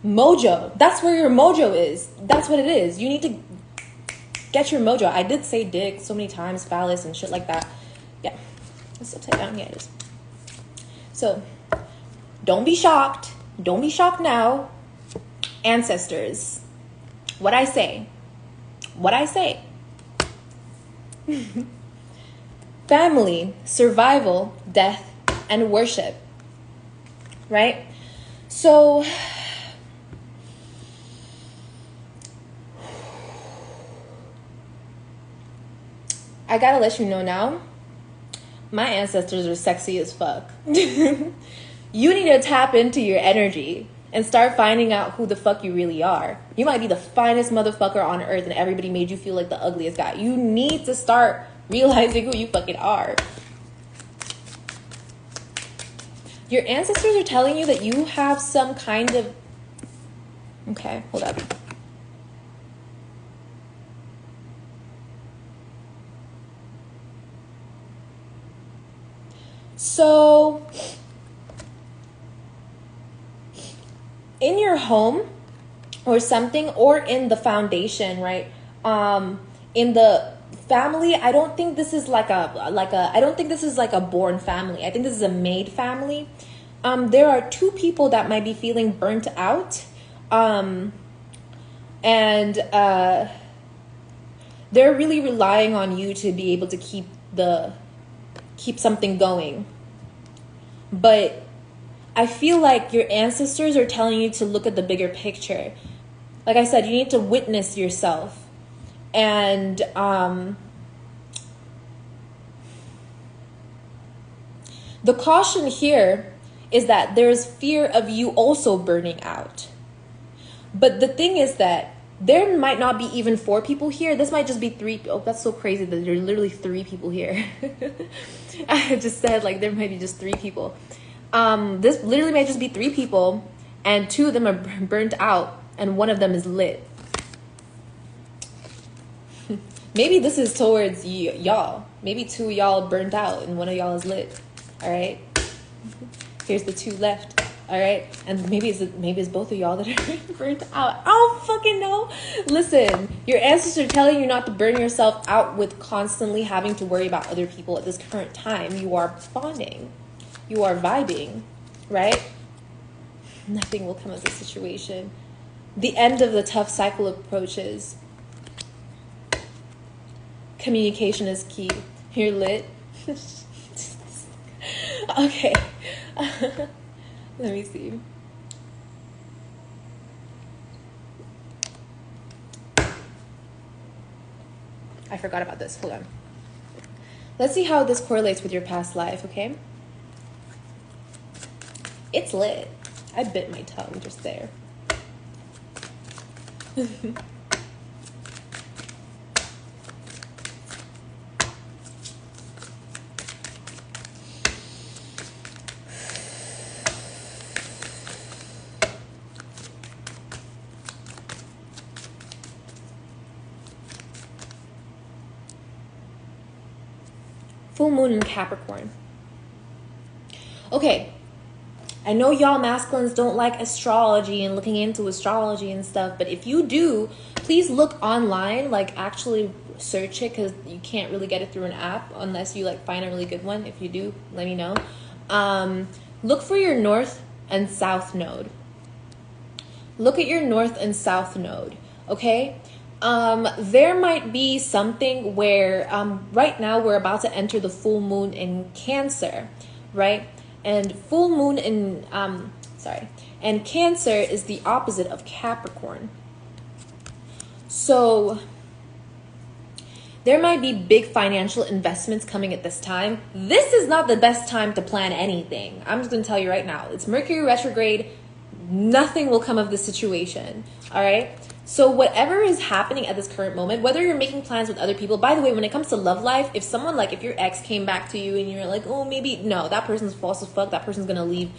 mojo. That's where your mojo is. That's what it is. You need to get your mojo. I did say dick so many times, phallus and shit like that. Yeah. It's upside down. Yeah, it is. So don't be shocked. Don't be shocked now. Ancestors, what I say. Family, survival, death, and worship, right? So I gotta let you know now, my ancestors are sexy as fuck. You need to tap into your energy and start finding out who the fuck you really are. You might be the finest motherfucker on earth and everybody made you feel like the ugliest guy. You need to start realizing who you fucking are. Your ancestors are telling you that you have some kind of... Okay, hold up. So, in your home or something, or in the foundation, right? In the family, I don't think this is like I don't think this is like a born family. I think this is a made family. There are two people that might be feeling burnt out. And they're really relying on you to be able to keep something going. But I feel like your ancestors are telling you to look at the bigger picture. Like I said, you need to witness yourself. And the caution here is that there's fear of you also burning out. But the thing is that there might not be even 4 people here. This might just be 3. Oh, that's so crazy that there are literally 3 people here. I just said like there might be just 3 people. This literally might just be 3 people, and 2 of them are burnt out, and 1 of them is lit. Maybe this is towards y'all. Maybe 2 of y'all burnt out, and 1 of y'all is lit. All right. Here's the 2 left. All right, and maybe it's both of y'all that are burnt out. I don't fucking know. Listen, your ancestors are telling you not to burn yourself out with constantly having to worry about other people at this current time. You are bonding. You are vibing, right? Nothing will come of this situation. The end of the tough cycle approaches. Communication is key. You're lit. Okay. Let me see. I forgot about this. Hold on. Let's see how this correlates with your past life, okay? It's lit. I bit my tongue just there. Full moon in Capricorn. Okay, I know y'all masculines don't like astrology and looking into astrology and stuff, but if you do, please look online, like actually search it, because you can't really get it through an app unless you like find a really good one. If you do, let me know. Look for your north and south node. Look at your north and south node, okay? There might be something where right now we're about to enter the full moon in Cancer, right? And full moon in and Cancer is the opposite of Capricorn. So there might be big financial investments coming at this time. This is not the best time to plan anything. I'm just going to tell you right now. It's Mercury retrograde. Nothing will come of this situation, all right? So whatever is happening at this current moment, whether you're making plans with other people, by the way, when it comes to love life, if someone, like, if your ex came back to you and you're like, oh, maybe, no, that person's false as fuck. That person's going to leave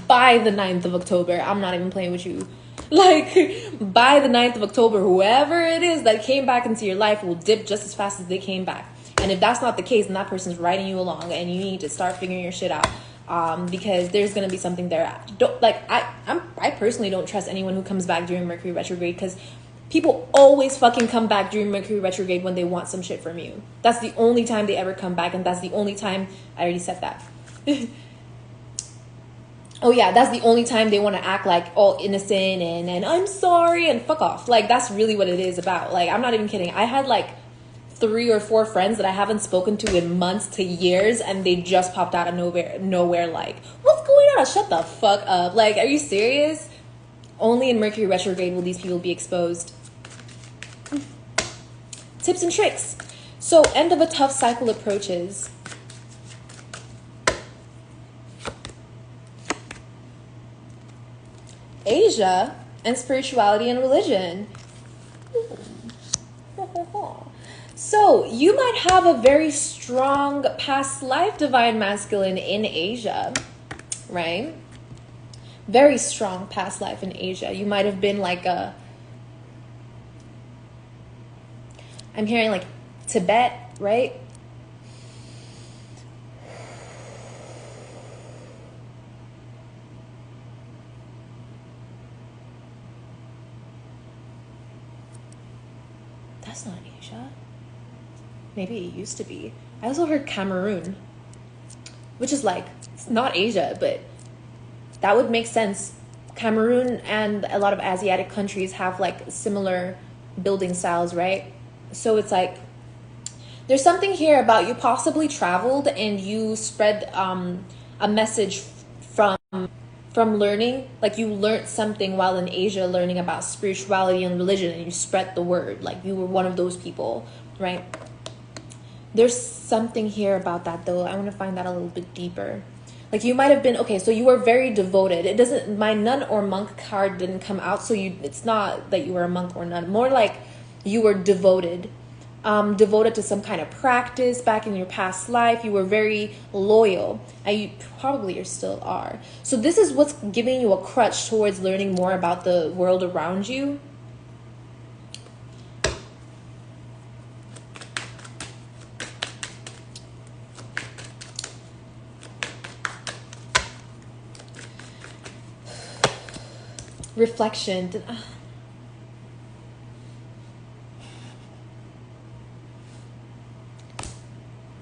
by the 9th of October. I'm not even playing with you. Like, by the 9th of October, whoever it is that came back into your life will dip just as fast as they came back. And if that's not the case, then that person's riding you along and you need to start figuring your shit out. Because there's going to be something there. I personally don't trust anyone who comes back during Mercury retrograde, because people always fucking come back during Mercury retrograde when they want some shit from you. That's the only time they ever come back, and that's the only time, I already said that. Oh yeah, that's the only time they want to act like all innocent and I'm sorry and fuck off. Like, that's really what it is about. Like, I'm not even kidding. I had like 3 or 4 friends that I haven't spoken to in months to years, and they just popped out of nowhere like, what's going on? Shut the fuck up. Like, are you serious? Only in Mercury retrograde will these people be exposed. Tips and tricks. So, end of a tough cycle approaches. Asia and spirituality and religion. So you might have a very strong past life divine masculine in Asia, right? Very strong past life in Asia. You might have been like I'm hearing like Tibet, right? That's not Asia. Maybe it used to be. I also heard Cameroon, which is like, it's not Asia, but that would make sense. Cameroon and a lot of Asiatic countries have like similar building styles, right? So it's like, there's something here about you possibly traveled and you spread a message from learning, like you learned something while in Asia learning about spirituality and religion, and you spread the word, like you were one of those people, right? There's something here about that though. I want to find that a little bit deeper. Like you might have been, okay, so you were very devoted. It doesn't, my nun or monk card didn't come out, so it's not that you were a monk or nun, more like you were devoted. Devoted to some kind of practice back in your past life. You were very loyal, and you probably still are. So this is what's giving you a crutch towards learning more about the world around you. Reflection.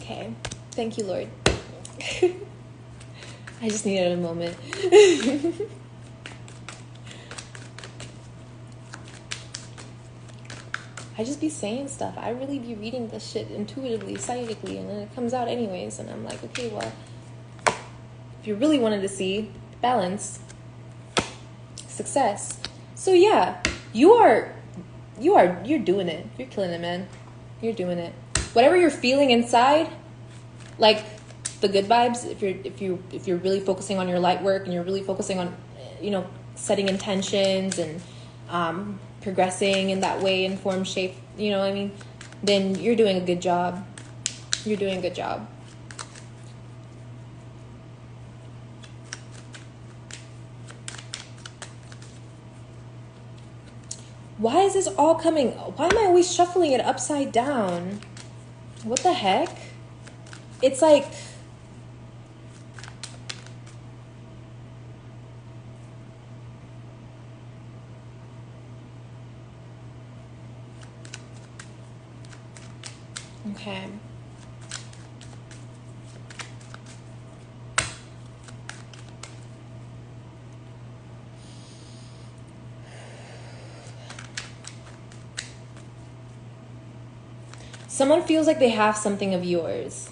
Okay, thank you, Lord. I just needed a moment. I just be saying stuff. I really be reading this shit intuitively, psychically, and then it comes out anyways. And I'm like, okay, well, if you really wanted to see balance, success. So yeah, you're doing it. You're killing it, man. You're doing it. Whatever you're feeling inside, like the good vibes, if you're really focusing on your light work and you're really focusing on, setting intentions and progressing in that way, in form, shape, you know what I mean, then you're doing a good job. You're doing a good job. Why is this all coming? Why am I always shuffling it upside down? What the heck? It's like, okay. Someone feels like they have something of yours.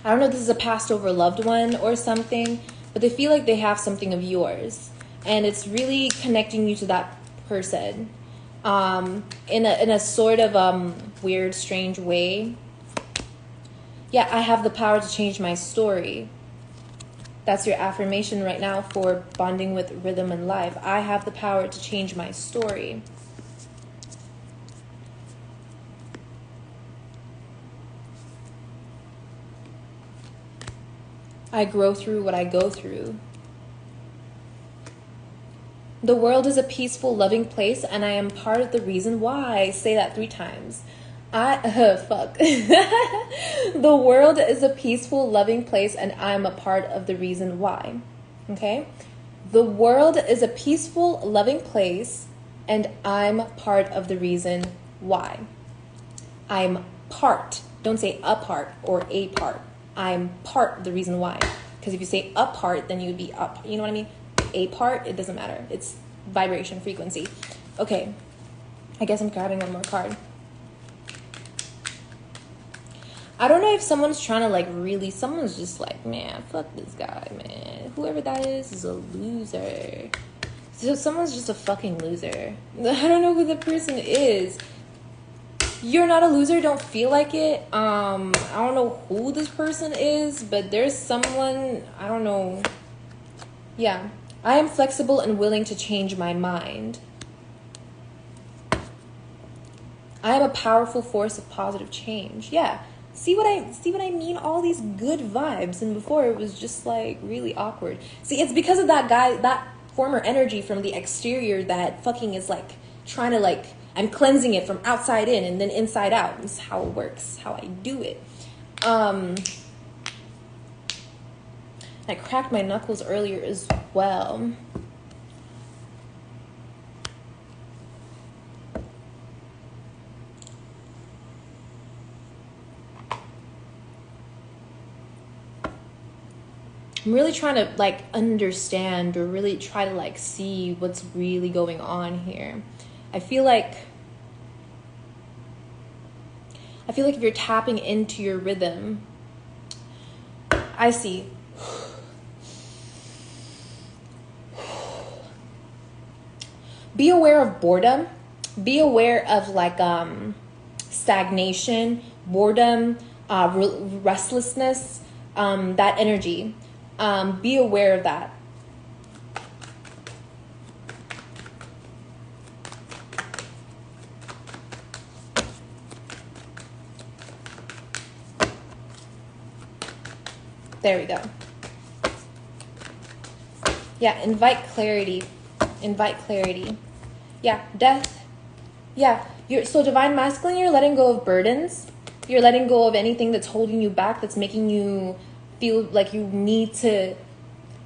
I don't know if this is a passed over loved one or something, but they feel like they have something of yours. And it's really connecting you to that person in a sort of weird, strange way. Yeah, I have the power to change my story. That's your affirmation right now for bonding with rhythm and life. I have the power to change my story. I grow through what I go through. The world is a peaceful, loving place, and I am part of the reason why. Say that 3 times. Fuck. The world is a peaceful, loving place, and I'm a part of the reason why. Okay? The world is a peaceful, loving place, and I'm part of the reason why. I'm part. Don't say a part or a part. I'm part of the reason why. Because if you say a part, then you'd be up. You know what I mean? A part, it doesn't matter. It's vibration, frequency. Okay. I guess I'm grabbing one more card. I don't know if someone's trying to someone's just like, man, fuck this guy, man. Whoever that is a loser. So someone's just a fucking loser. I don't know who the person is. You're not a loser, don't feel like it. I don't know who this person is, but there's someone, I don't know. Yeah. I am flexible and willing to change my mind. I am a powerful force of positive change. Yeah. See what I mean? All these good vibes. And before it was just like really awkward. See, it's because of that guy, that former energy from the exterior that fucking is like trying to like, I'm cleansing it from outside in and then inside out. This is how it works, how I do it. I cracked my knuckles earlier as well. I'm really trying to like understand or really try to like see what's really going on here. I feel like if you're tapping into your rhythm, I see. Be aware of boredom. Be aware of like stagnation, boredom, restlessness, that energy. Be aware of that. There we go. Yeah, invite clarity. Invite clarity. Yeah, death. Yeah, so Divine Masculine, you're letting go of burdens. You're letting go of anything that's holding you back, that's making you feel like you need to.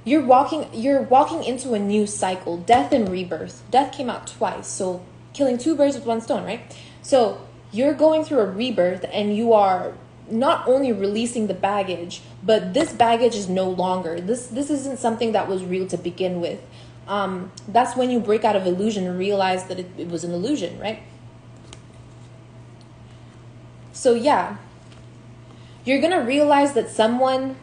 You're walking into a new cycle, death and rebirth. Death came out twice, so killing two birds with one stone, right? So you're going through a rebirth, and you are not only releasing the baggage, but this baggage is no longer. This isn't something that was real to begin with. That's when you break out of illusion and realize that it was an illusion, right? So yeah, you're gonna realize that someone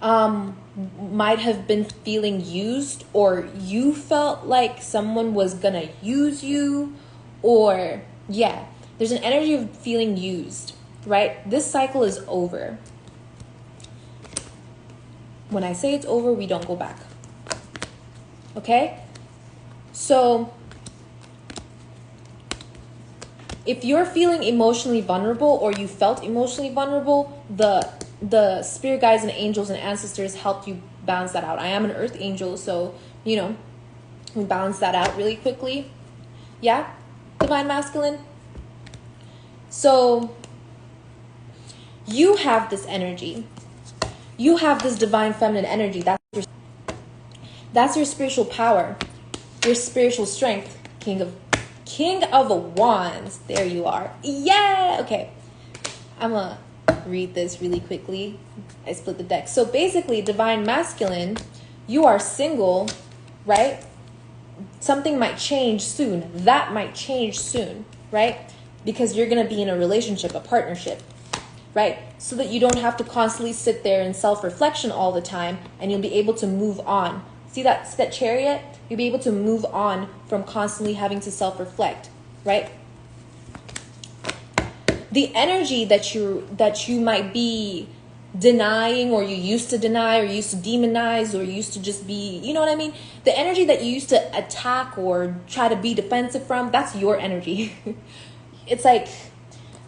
might have been feeling used, or you felt like someone was gonna use you, or yeah, there's an energy of feeling used, right? This cycle is over. When I say it's over, we don't go back. Okay? So if you're feeling emotionally vulnerable, or you felt emotionally vulnerable, the spirit guides and angels and ancestors helped you balance that out. I am an earth angel, so we balance that out really quickly. Yeah, Divine Masculine. So you have this energy. You have this divine feminine energy. That's your spiritual power, your spiritual strength. King of Wands. There you are. Yeah. Okay. I'm gonna read this really quickly. I split the deck. So basically, Divine Masculine, you are single, right? Something might change soon. That might change soon, right? Because you're gonna be in a relationship, a partnership, right? So that you don't have to constantly sit there in self-reflection all the time, and you'll be able to move on. See that Chariot? You'll be able to move on from constantly having to self-reflect, right? The energy that you might be denying, or you used to deny, or you used to demonize, or you used to just be, you know what I mean? The energy that you used to attack or try to be defensive from, that's your energy. It's like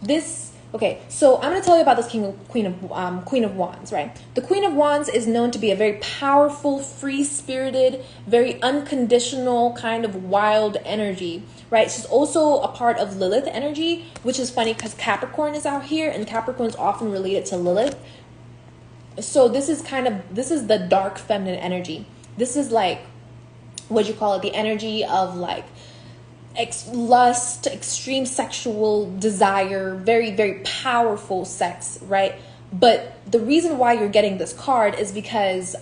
this. Okay, so I'm going to tell you about this Queen of Wands, right? The Queen of Wands is known to be a very powerful, free-spirited, very unconditional kind of wild energy, right? She's also a part of Lilith energy, which is funny because Capricorn is out here, and Capricorn is often related to Lilith. So this is the dark feminine energy. This is like, what you call it? The energy of like lust, extreme sexual desire, very, very powerful sex, right? But the reason why you're getting this card is because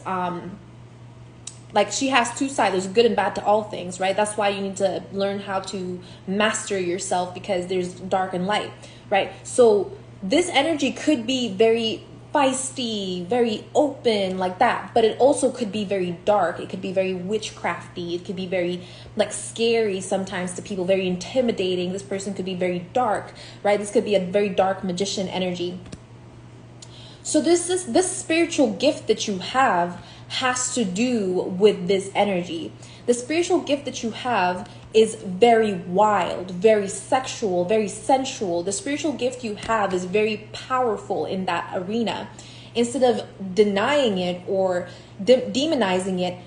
like she has two sides. There's good and bad to all things, right? That's why you need to learn how to master yourself, because there's dark and light, right? So this energy could be very feisty, very open like that, but it also could be very dark. It could be very witchcrafty. It could be very like scary sometimes to people, very intimidating. This person could be very dark, right? This could be a very dark magician energy. So this spiritual gift that you have has to do with this energy. The spiritual gift that you have is very wild, very sexual, very sensual. The spiritual gift you have is very powerful in that arena. Instead of denying it or demonizing it,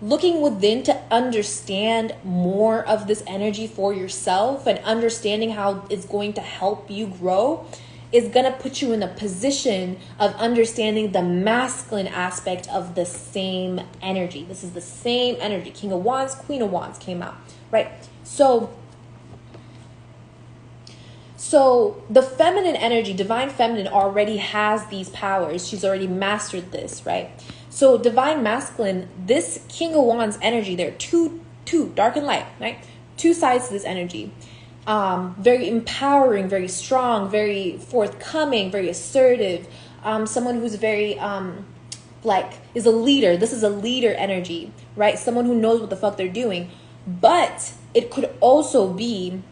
looking within to understand more of this energy for yourself and understanding how it's going to help you grow is going to put you in a position of understanding the masculine aspect of the same energy. This is the same energy. King of Wands, Queen of Wands came out, right? So the feminine energy, divine feminine, already has these powers. She's already mastered this, right? So divine masculine, this King of Wands energy, there are two, dark and light, right? Two sides to this energy. Very empowering, very strong, very forthcoming, very assertive. Someone who's very, is a leader. This is a leader energy, right? Someone who knows what the fuck they're doing. But it could also be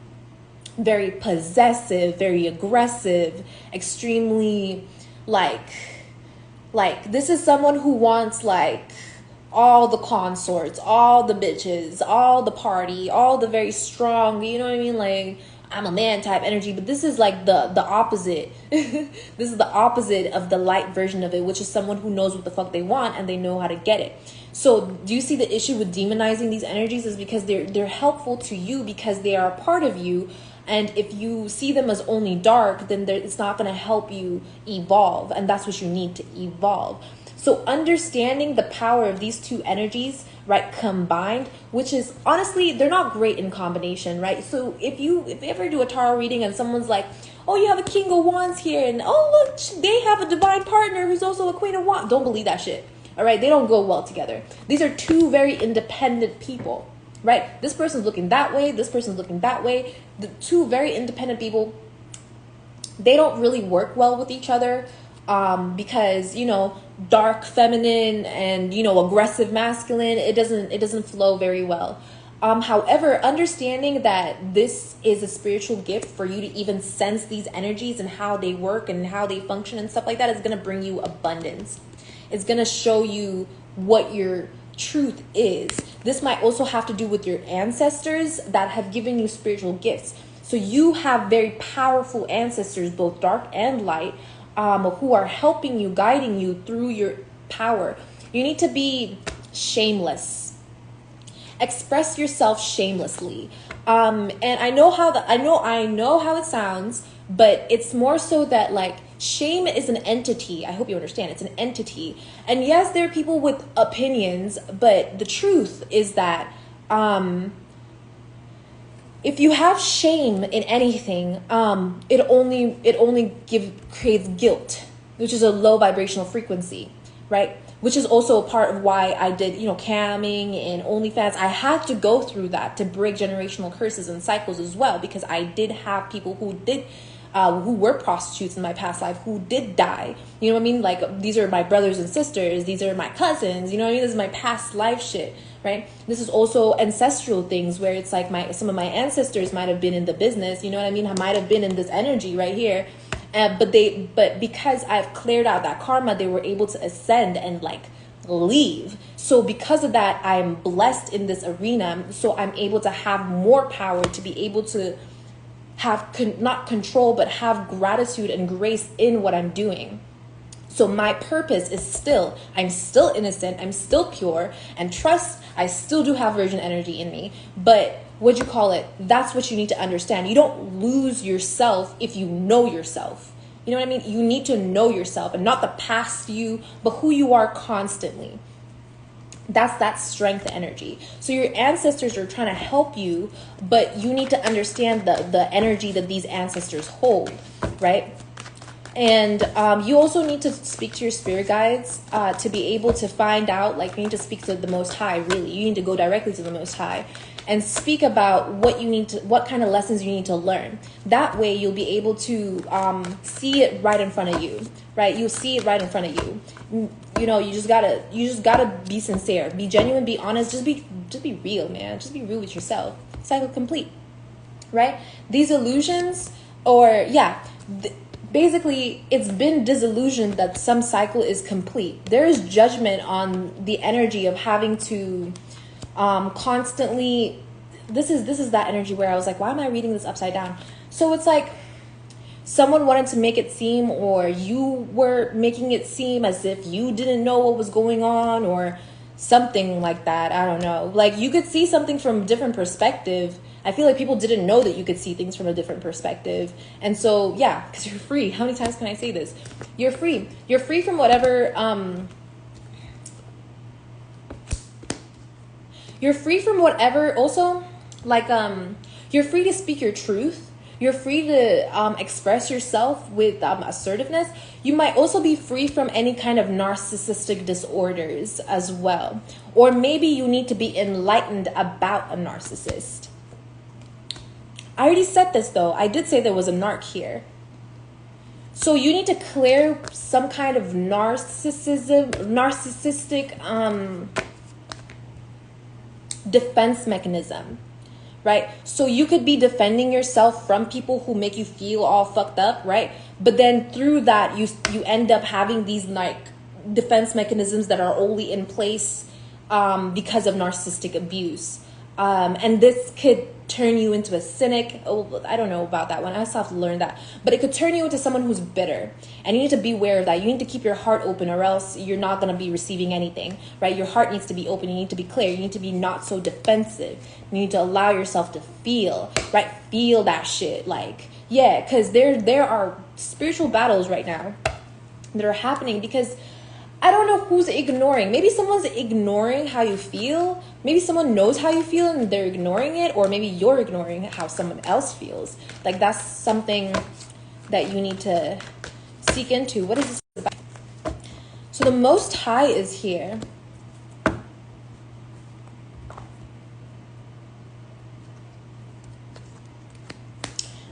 very possessive, very aggressive, extremely like this is someone who wants all the consorts, all the bitches, all the party, all the very strong, you know what I mean? Like, I'm a man type energy, but this is like the opposite. This is the opposite of the light version of it, which is someone who knows what the fuck they want and they know how to get it. So do you see the issue with demonizing these energies is because they're helpful to you because they are a part of you. And if you see them as only dark, then it's not going to help you evolve. And that's what you need to evolve. So understanding the power of these two energies, right, combined, which is honestly, they're not great in combination, right? So if you ever do a tarot reading and someone's like, oh, you have a King of Wands here, and oh, look, they have a divine partner who's also a Queen of Wands. Don't believe that shit. All right, they don't go well together. These are two very independent people. Right? This person's looking that way. This person's looking that way. The two very independent people, they don't really work well with each other because, dark feminine and, aggressive masculine, it doesn't flow very well. However, understanding that this is a spiritual gift for you to even sense these energies and how they work and how they function and stuff like that is going to bring you abundance. It's going to show you what your truth is. This might also have to do with your ancestors that have given you spiritual gifts. So you have very powerful ancestors, both dark and light, who are helping you, guiding you through your power. You need to be shameless. Express yourself shamelessly. And I know how it sounds, but it's more so that shame is an entity. I hope you understand. It's an entity. And yes, there are people with opinions, but the truth is that if you have shame in anything, it only creates guilt, which is a low vibrational frequency, right? Which is also a part of why I did, camming and OnlyFans. I had to go through that to break generational curses and cycles as well, because I did have people who were prostitutes in my past life who did die. You know what I mean? Like, these are my brothers and sisters. These are my cousins. You know what I mean? This is my past life shit, right? This is also ancestral things where it's like some of my ancestors might have been in the business. You know what I mean? I might have been in this energy right here. But because I've cleared out that karma, they were able to ascend and leave. So because of that, I'm blessed in this arena. So I'm able to have more power to be able to have not control, but have gratitude and grace in what I'm doing. So my purpose is I'm still innocent, I'm still pure, and trust, I still do have virgin energy in me. But that's what you need to understand. You don't lose yourself if you know yourself. You know what I mean? You need to know yourself, and not the past you, but who you are constantly. That's that strength energy. So your ancestors are trying to help you, but you need to understand the energy that these ancestors hold, right? And you also need to speak to your spirit guides to be able to find out, you need to speak to the Most High, really. You need to go directly to the Most High and speak about what kind of lessons you need to learn. That way you'll be able to see it right in front of you, right? You'll see it right in front of you. You just gotta be sincere, be genuine, be honest, just be real, man. Just be real with yourself. Cycle complete, right? These illusions, basically it's been disillusioned that some cycle is complete. There is judgment on the energy of having to constantly this is that energy where I was like, why am I reading this upside down? So it's like someone wanted to make it seem, or you were making it seem as if you didn't know what was going on, or something like that. I don't know. Like, you could see something from a different perspective. I feel like people didn't know that you could see things from a different perspective. And so, yeah, because you're free. How many times can I say this? You're free. You're free from whatever, you're free from whatever, also, like, you're free to speak your truth. You're free to express yourself with assertiveness. You might also be free from any kind of narcissistic disorders as well. Or maybe you need to be enlightened about a narcissist. I already said this, though. I did say there was a narc here. So you need to clear some kind of narcissistic defense mechanism. Right? So you could be defending yourself from people who make you feel all fucked up, right? But then through that, you end up having these like defense mechanisms that are only in place because of narcissistic abuse. And this could turn you into a cynic. Oh, I don't know about that one. I still have to learn that. But it could turn you into someone who's bitter. And you need to be aware of that. You need to keep your heart open, or else you're not going to be receiving anything, right? Your heart needs to be open. You need to be clear. You need to be not so defensive. You need to allow yourself to feel, right? Feel that shit. Like, yeah, because there are spiritual battles right now that are happening because I don't know who's ignoring. Maybe someone's ignoring how you feel. Maybe someone knows how you feel and they're ignoring it. Or maybe you're ignoring how someone else feels. Like, that's something that you need to seek into. What is this about? So the Most High is here.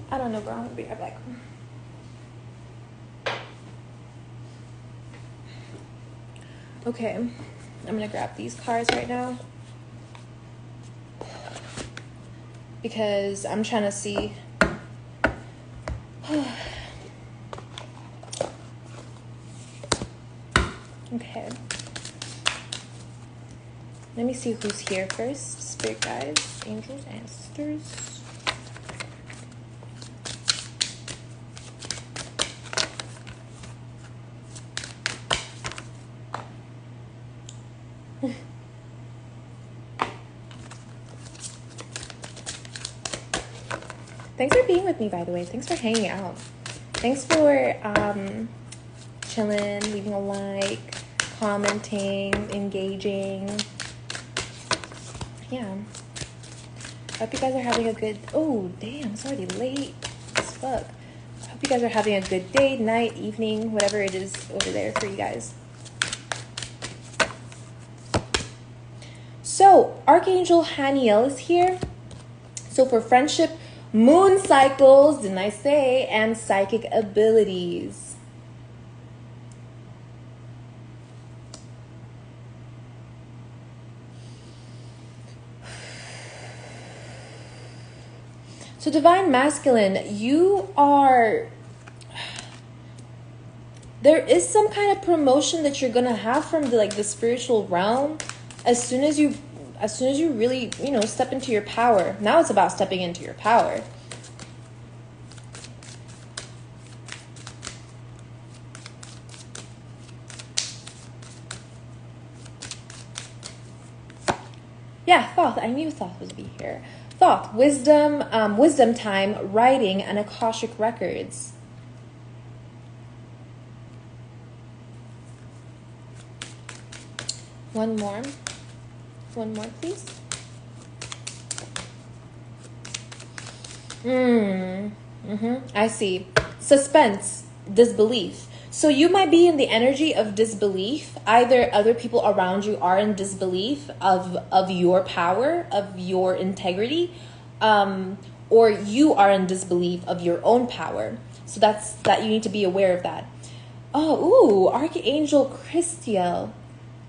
I don't know, bro. I'm going to be right back. Okay, I'm gonna grab these cards right now because I'm trying to see. Okay, let me see who's here first. Spirit guides, angels, ancestors. Thanks for being with me, by the way. Thanks for hanging out. Thanks for chilling, leaving a like, commenting, engaging. Yeah. I hope you guys are having a good... Oh, damn. It's already late as fuck. I hope you guys are having a good day, night, evening, whatever it is over there for you guys. So, Archangel Haniel is here. So, for friendship, moon cycles, didn't I say, and psychic abilities. So Divine Masculine, you are... There is some kind of promotion that you're gonna have from the spiritual realm as soon as you really, step into your power. Now it's about stepping into your power. Yeah, Thoth. I knew Thoth would be here. Thoth, wisdom time, writing, and Akashic records. One more, please. I see. Suspense, disbelief. So you might be in the energy of disbelief. Either other people around you are in disbelief of your power, of your integrity, or you are in disbelief of your own power. So that you need to be aware of that. Oh, Archangel Christiel.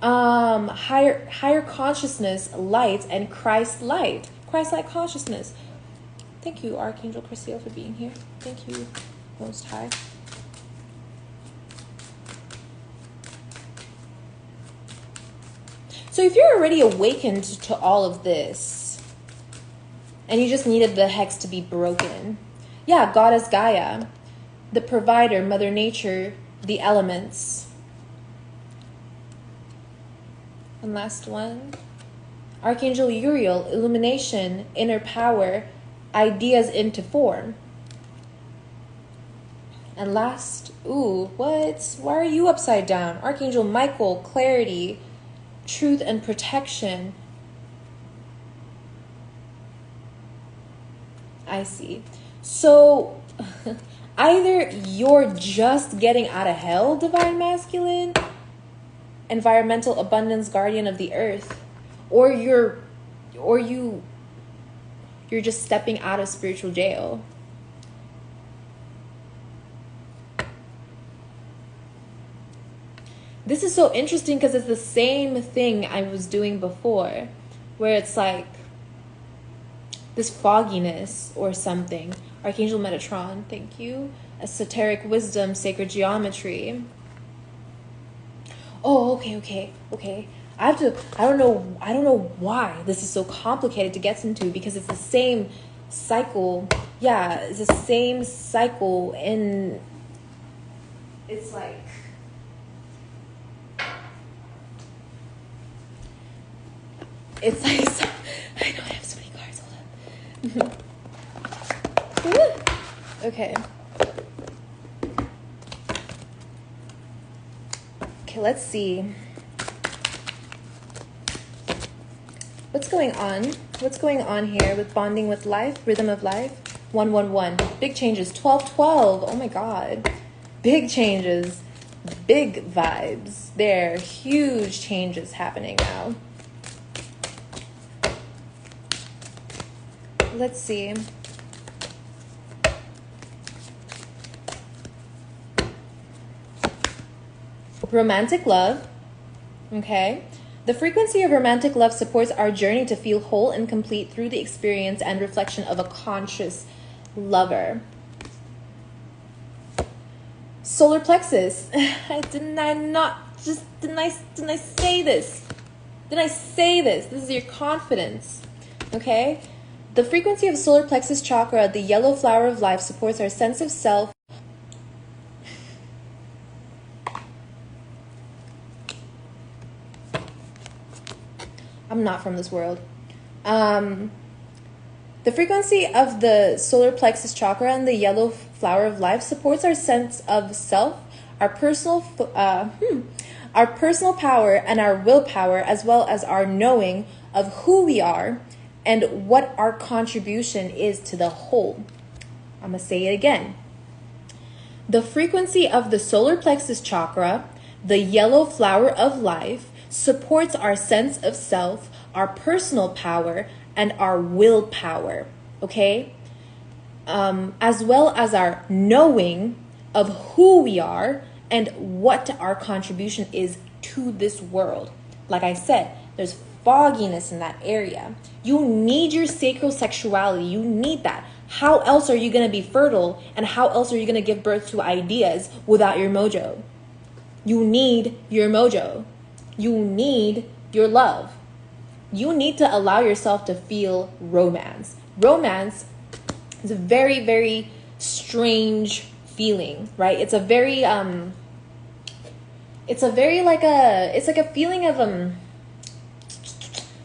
Higher consciousness, light, and Christ-like consciousness. Thank you, Archangel Christiel, for being here. Thank you, Most High. So if you're already awakened to all of this, And you just needed the hex to be broken. Yeah, goddess Gaia, the provider, Mother Nature, the elements. And last one. Archangel Uriel, illumination, inner power, ideas into form. And last, ooh, what? Why are you upside down? Archangel Michael, clarity, truth and protection. I see. So either you're just getting out of hell, Divine Masculine, environmental abundance, guardian of the earth, or you're just stepping out of spiritual jail. This is so interesting because it's the same thing I was doing before, where it's like this fogginess or something. Archangel Metatron, thank you. Esoteric wisdom, sacred geometry. Oh, okay. I don't know why this is so complicated to get into, because it's the same cycle. Yeah, it's the same cycle, and it's like I know I have so many cards. Hold up. Okay. Okay, let's see. What's going on? What's going on here with bonding with life, rhythm of life? 111. Big changes. 1212. Oh my God. Big changes. Big vibes. There are huge changes happening now. Let's see. Romantic love. Okay. The frequency of romantic love supports our journey to feel whole and complete through the experience and reflection of a conscious lover. Solar plexus. Didn't I say this? Did I say this? This is your confidence. Okay? The frequency of solar plexus chakra, the yellow flower of life, supports our sense of self. I'm not from this world. The frequency of the solar plexus chakra and the yellow flower of life supports our sense of self, our personal power and our willpower, as well as our knowing of who we are and what our contribution is to the whole. I'm going to say it again. The frequency of the solar plexus chakra, the yellow flower of life, supports our sense of self, our personal power, and our willpower, okay? As well as our knowing of who we are and what our contribution is to this world. Like I said, there's fogginess in that area. You need your sacral sexuality. You need that. How else are you going to be fertile, and how else are you going to give birth to ideas without your mojo? You need your mojo. You need your love. You need to allow yourself to feel romance. Romance is a very, very strange feeling, right? It's like a feeling of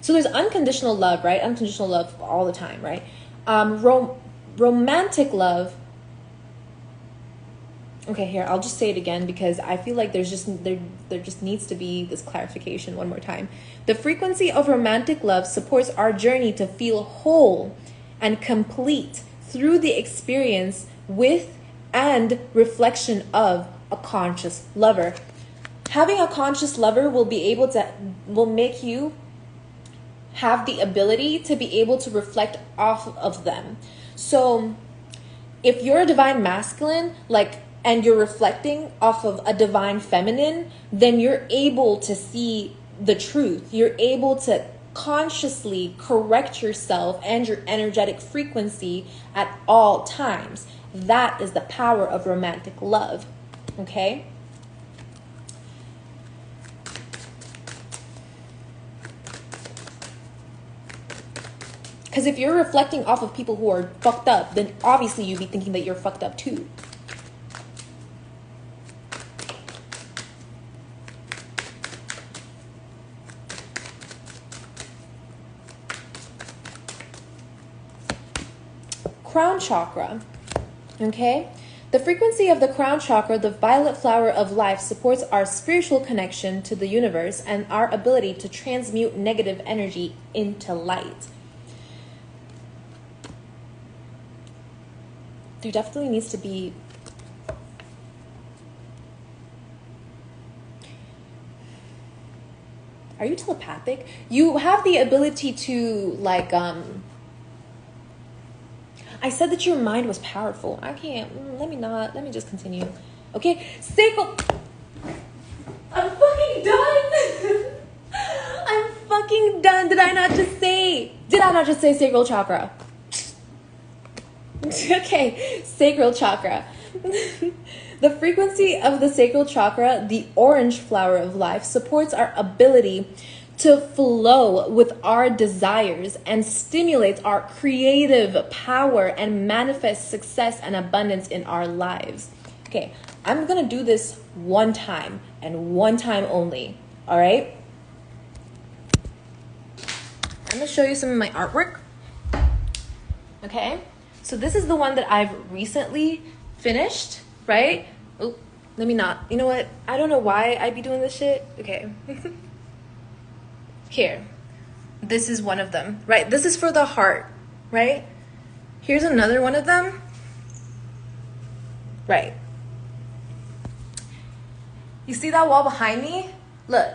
so there's unconditional love, right? Unconditional love all the time, right? Romantic love. Okay, here, I'll just say it again because I feel like there just needs to be this clarification one more time. The frequency of romantic love supports our journey to feel whole and complete through the experience with and reflection of a conscious lover. Having a conscious lover will make you have the ability to be able to reflect off of them. So if you're a divine masculine, and you're reflecting off of a divine feminine, then you're able to see the truth. You're able to consciously correct yourself and your energetic frequency at all times. That is the power of romantic love, okay? Because if you're reflecting off of people who are fucked up, then obviously you'd be thinking that you're fucked up too. Crown chakra, okay? The frequency of the crown chakra, the violet flower of life, supports our spiritual connection to the universe and our ability to transmute negative energy into light. There definitely needs to be Are you telepathic? You have the ability to, like, I said that your mind was powerful. I can't. Let me just continue. Okay, sacral. I'm fucking done. I'm fucking done. Did I not just say sacral chakra? Okay, sacral chakra. The frequency of the sacral chakra, the orange flower of life, supports our ability to flow with our desires and stimulates our creative power and manifest success and abundance in our lives. Okay, I'm gonna do this one time and one time only, all right? I'm gonna show you some of my artwork, okay? So this is the one that I've recently finished, right? Oh, let me not. You know what? I don't know why I be doing this shit. Okay. Here. This is one of them, right? This is for the heart, right? Here's another one of them. Right. You see that wall behind me? Look.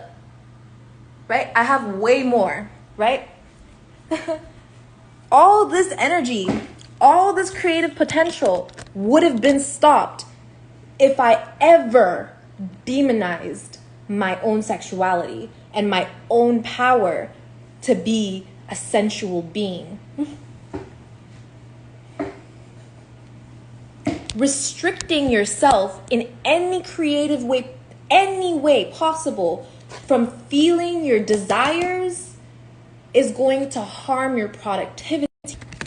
Right? I have way more, right? All this energy, all this creative potential would have been stopped if I ever demonized my own sexuality and my own power to be a sensual being. Restricting yourself in any creative way, any way possible from feeling your desires is going to harm your productivity.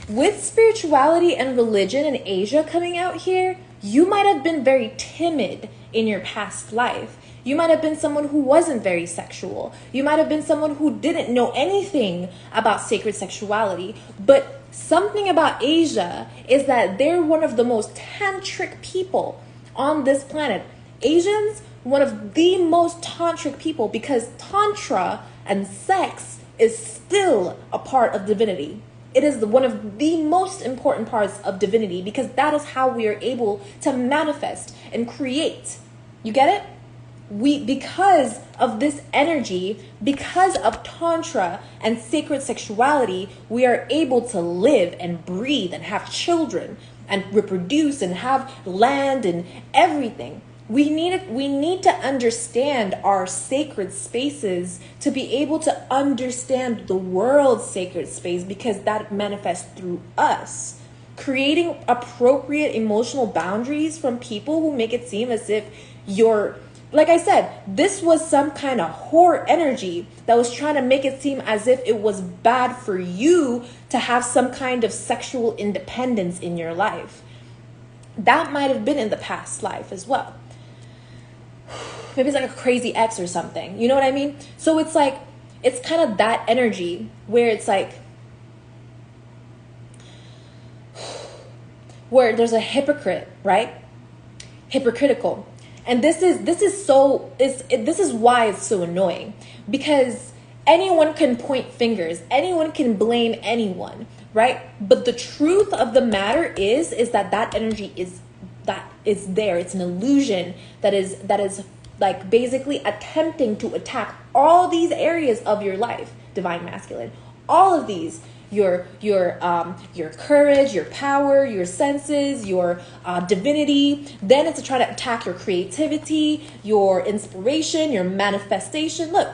With spirituality and religion in Asia coming out here, you might have been very timid in your past life. You might have been someone who wasn't very sexual. You might have been someone who didn't know anything about sacred sexuality. But something about Asia is that they're one of the most tantric people on this planet. Asians, one of the most tantric people, because tantra and sex is still a part of divinity. It is one of the most important parts of divinity because that is how we are able to manifest and create. You get it? Because of this energy, because of tantra and sacred sexuality, we are able to live and breathe and have children and reproduce and have land and everything. We need to understand our sacred spaces to be able to understand the world's sacred space because that manifests through us. Creating appropriate emotional boundaries from people who make it seem as if you're, like I said, this was some kind of whore energy that was trying to make it seem as if it was bad for you to have some kind of sexual independence in your life. That might have been in the past life as well. Maybe it's like a crazy ex or something. You know what I mean? So it's like, it's kind of that energy where it's like, where there's a hypocrite, right? Hypocritical. And this is why it's so annoying, because anyone can point fingers, anyone can blame anyone, right? But the truth of the matter is that energy is there. It's an illusion that is like basically attempting to attack all these areas of your life, divine masculine. All of these, your courage, your power, your senses, your divinity. Then it's to try to attack your creativity, your inspiration, your manifestation. Look,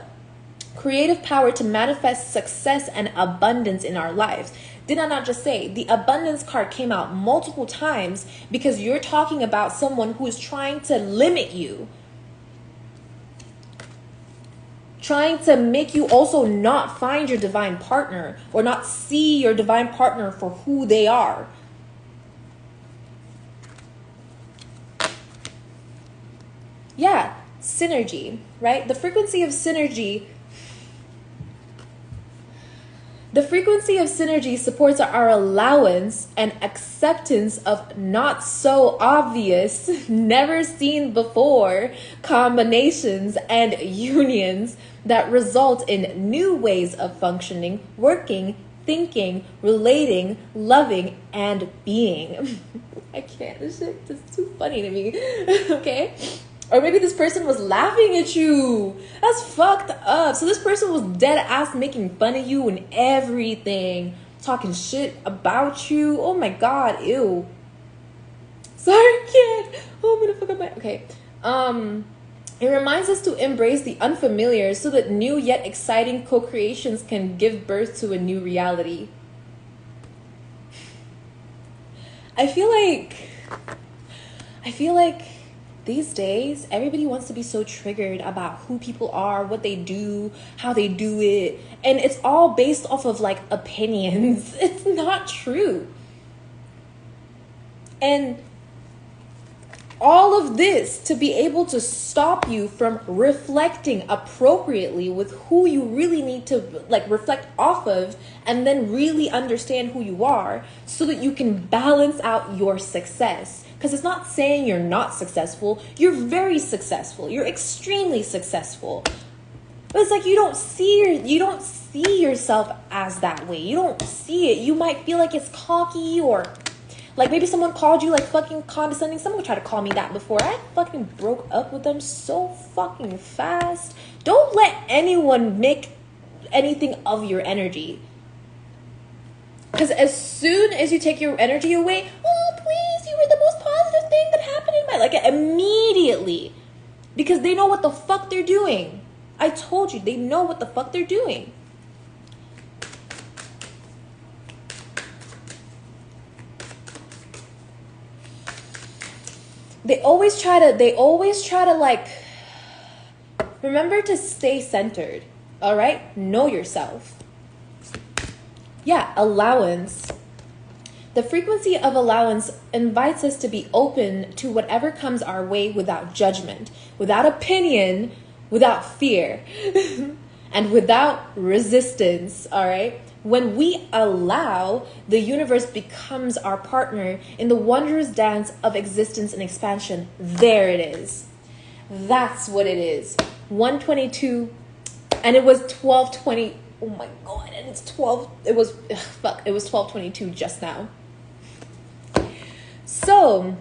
creative power to manifest success and abundance in our lives. Did I not just say the abundance card came out multiple times because you're talking about someone who is trying to limit you, trying to make you also not find your divine partner or not see your divine partner for who they are. Yeah, synergy, right? The frequency of synergy supports our allowance and acceptance of not so obvious, never seen before combinations and unions that result in new ways of functioning, working, thinking, relating, loving, and being. I can't. This shit is too funny to me. Okay? Or maybe this person was laughing at you. That's fucked up. So this person was dead ass making fun of you and everything. Talking shit about you. Oh my god, ew. Sorry, kid. Oh, I'm gonna fuck up my... Okay. It reminds us to embrace the unfamiliar so that new yet exciting co-creations can give birth to a new reality. I feel like these days, everybody wants to be so triggered about who people are, what they do, how they do it. And it's all based off of like opinions. It's not true. And all of this to be able to stop you from reflecting appropriately with who you really need to like reflect off of and then really understand who you are so that you can balance out your success. Because it's not saying you're not successful. You're very successful. You're extremely successful. But it's like you don't see yourself as that way. You don't see it. You might feel like it's cocky or like maybe someone called you like fucking condescending. Someone tried to call me that before. I fucking broke up with them so fucking fast. Don't let anyone make anything of your energy. Because as soon as you take your energy away, oh, please, you were the most positive thing that happened in my life. Like, immediately. Because they know what the fuck they're doing. I told you, they know what the fuck they're doing. They always try to like, remember to stay centered, all right? Know yourself. Yeah, allowance. The frequency of allowance invites us to be open to whatever comes our way without judgment, without opinion, without fear, and without resistance, all right? When we allow, the universe becomes our partner in the wondrous dance of existence and expansion. There it is. That's what it is. 122, and it was 12:20. Oh my god, and it's 12. It was 12:22 just now. So,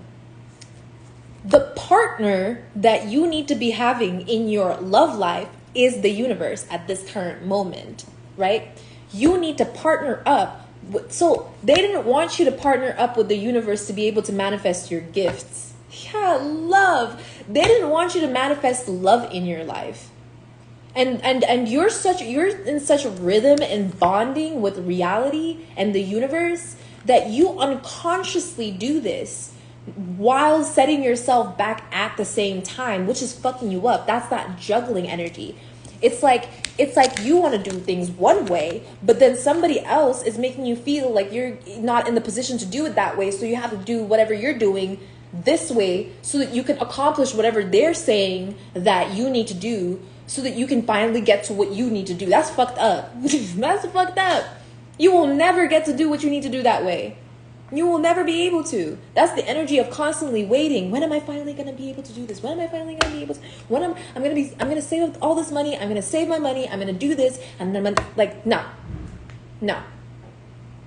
the partner that you need to be having in your love life is the universe at this current moment, right? You need to partner up. So they didn't want you to partner up with the universe to be able to manifest your gifts. Yeah, love. They didn't want you to manifest love in your life. And you're in such a rhythm and bonding with reality and the universe that you unconsciously do this while setting yourself back at the same time, which is fucking you up. That's that juggling energy. It's like you want to do things one way, but then somebody else is making you feel like you're not in the position to do it that way, so you have to do whatever you're doing this way so that you can accomplish whatever they're saying that you need to do so that you can finally get to what you need to do. That's fucked up. That's fucked up. You will never get to do what you need to do that way. You will never be able to. That's the energy of constantly waiting. When am I finally going to be able to do this? When am I finally going to be able to? I'm going to save up all this money. I'm going to save my money. I'm going to do this. And then I'm going to, like, no.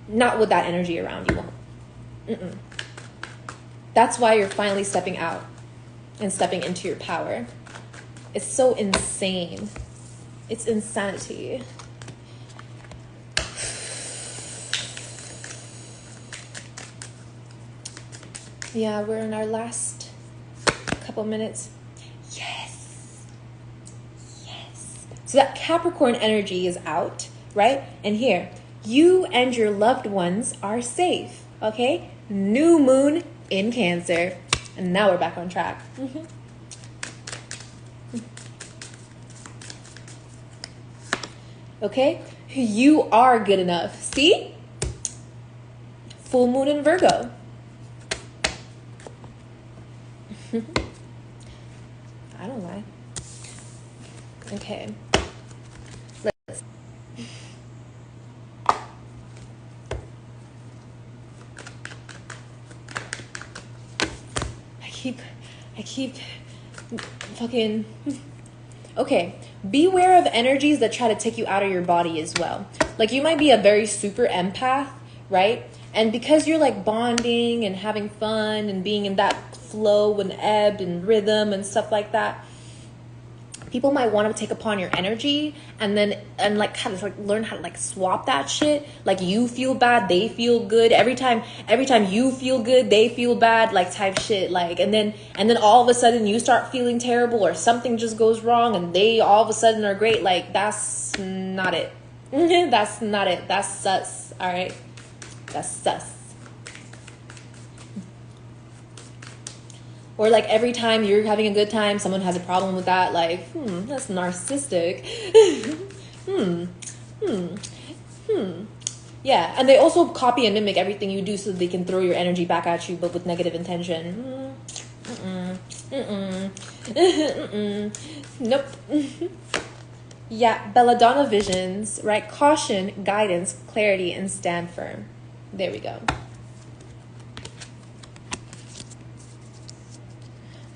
Not with that energy around you. Mm-mm. That's why you're finally stepping out and stepping into your power. It's so insane. It's insanity. Yeah, we're in our last couple minutes. Yes. So that Capricorn energy is out, right? And here, you and your loved ones are safe, okay? New moon in Cancer. And now we're back on track. Okay? You are good enough. See? Full moon in Virgo. I don't lie. Okay. Let's. I keep fucking. Okay. Beware of energies that try to take you out of your body as well. Like, you might be a very super empath, right? And because you're like bonding and having fun and being in that flow and ebb and rhythm and stuff like that, people might want to take upon your energy and like kind of like learn how to like swap that shit. Like, you feel bad, they feel good. Every time you feel good, they feel bad, like type shit. Like, and then all of a sudden you start feeling terrible, or something just goes wrong and they all of a sudden are great. Like, that's not it. That's not it. That's sus. All right. That's sus. Or like every time you're having a good time, someone has a problem with that. Like, that's narcissistic. Yeah, and they also copy and mimic everything you do so they can throw your energy back at you, but with negative intention. Nope. Yeah, belladonna visions, right? Caution, guidance, clarity, and stand firm. There we go.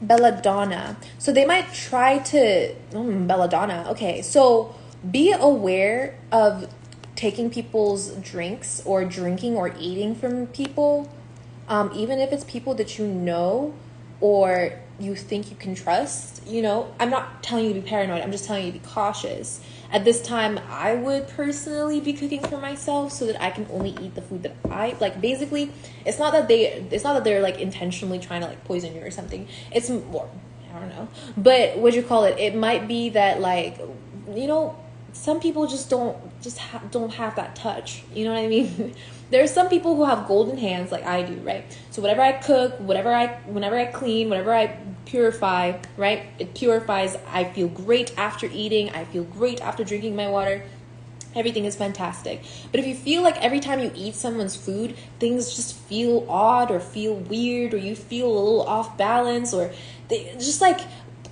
Belladonna. So they might try to belladonna. Okay, so be aware of taking people's drinks or drinking or eating from people, even if it's people that you know or you think you can trust. You know, I'm not telling you to be paranoid. I'm just telling you to be cautious. At this time, I would personally be cooking for myself so that I can only eat the food that I like. Basically, it's not that they're like intentionally trying to like poison you or something. It's more, I don't know. But what you call it? It might be that, like, you know, some people just don't have that touch. You know what I mean? There are some people who have golden hands like I do, right? So whatever I cook, whenever I clean, whenever I purify, right? It purifies. I feel great after eating. I feel great after drinking my water. Everything is fantastic. But if you feel like every time you eat someone's food, things just feel odd or feel weird, or you feel a little off balance, or they just like,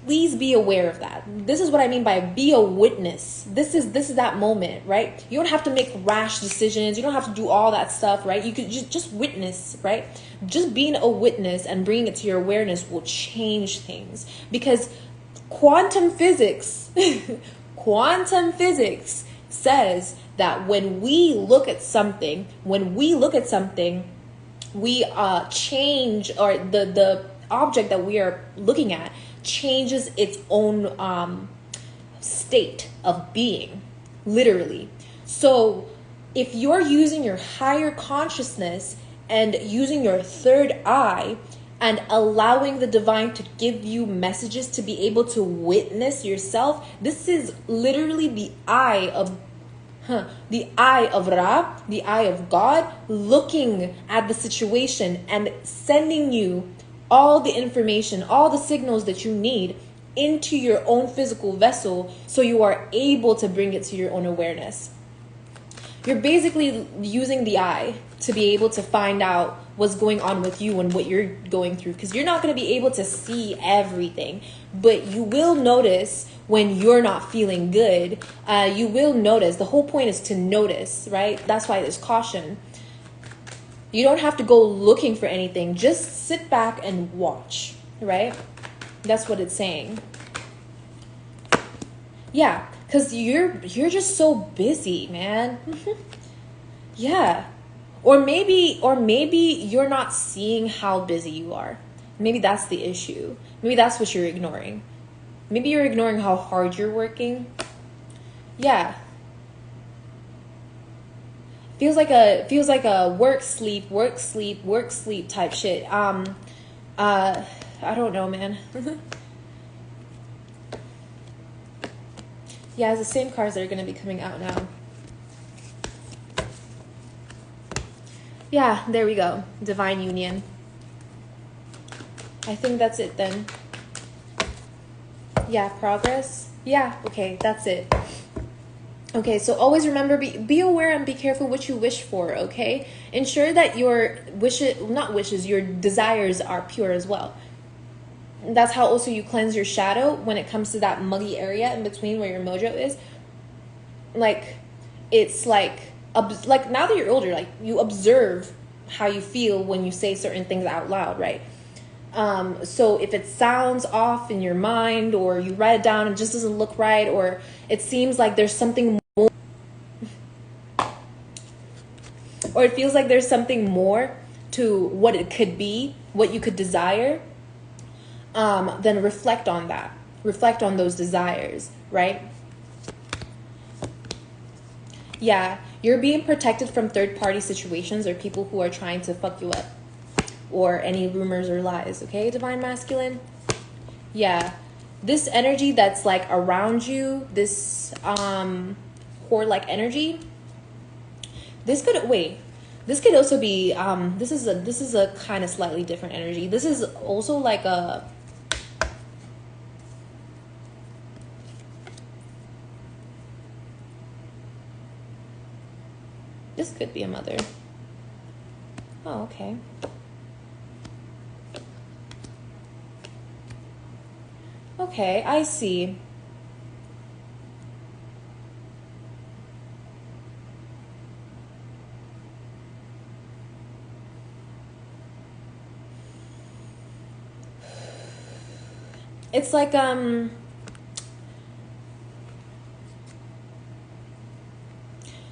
please be aware of that. This is what I mean by be a witness. This is that moment, right? You don't have to make rash decisions. You don't have to do all that stuff, right? You could just witness, right? Just being a witness and bringing it to your awareness will change things, because quantum physics, quantum physics says that when we look at something, we change, or the object that we are looking at changes its own state of being, literally. So if you're using your higher consciousness and using your third eye and allowing the divine to give you messages to be able to witness yourself, this is literally the eye of Ra, the eye of God, looking at the situation and sending you all the information, all the signals that you need into your own physical vessel, so you are able to bring it to your own awareness. You're basically using the eye to be able to find out what's going on with you and what you're going through, because you're not going to be able to see everything, but you will notice when you're not feeling good. You will notice. The whole point is to notice, right? That's why there's caution. You don't have to go looking for anything. Just sit back and watch, right? That's what it's saying. Yeah, because you're just so busy, man. Yeah. Or maybe you're not seeing how busy you are. Maybe that's the issue. Maybe that's what you're ignoring. Maybe you're ignoring how hard you're working. Yeah. Feels like a work sleep type shit. I don't know, man. Yeah, it's the same cards that are going to be coming out now. Yeah, there we go. Divine union. I think that's it then. Yeah, progress. Yeah, okay, that's it. Okay, so always remember, be aware and be careful what you wish for, okay? Ensure that your your desires are pure as well. That's how also you cleanse your shadow when it comes to that muggy area in between where your mojo is. Like, it's like now that you're older, like you observe how you feel when you say certain things out loud, right? So if it sounds off in your mind, or you write it down and it just doesn't look right, or it seems like there's something more, or it feels like there's something more to what it could be, what you could desire, then reflect on that. Reflect on those desires, right? Yeah, you're being protected from third-party situations or people who are trying to fuck you up, or any rumors or lies, okay, Divine Masculine? Yeah, this energy that's like around you, this horde-like energy, this could also be this is a kind of slightly different energy. This is also like a this could be a mother. Oh, okay. Okay, I see. It's like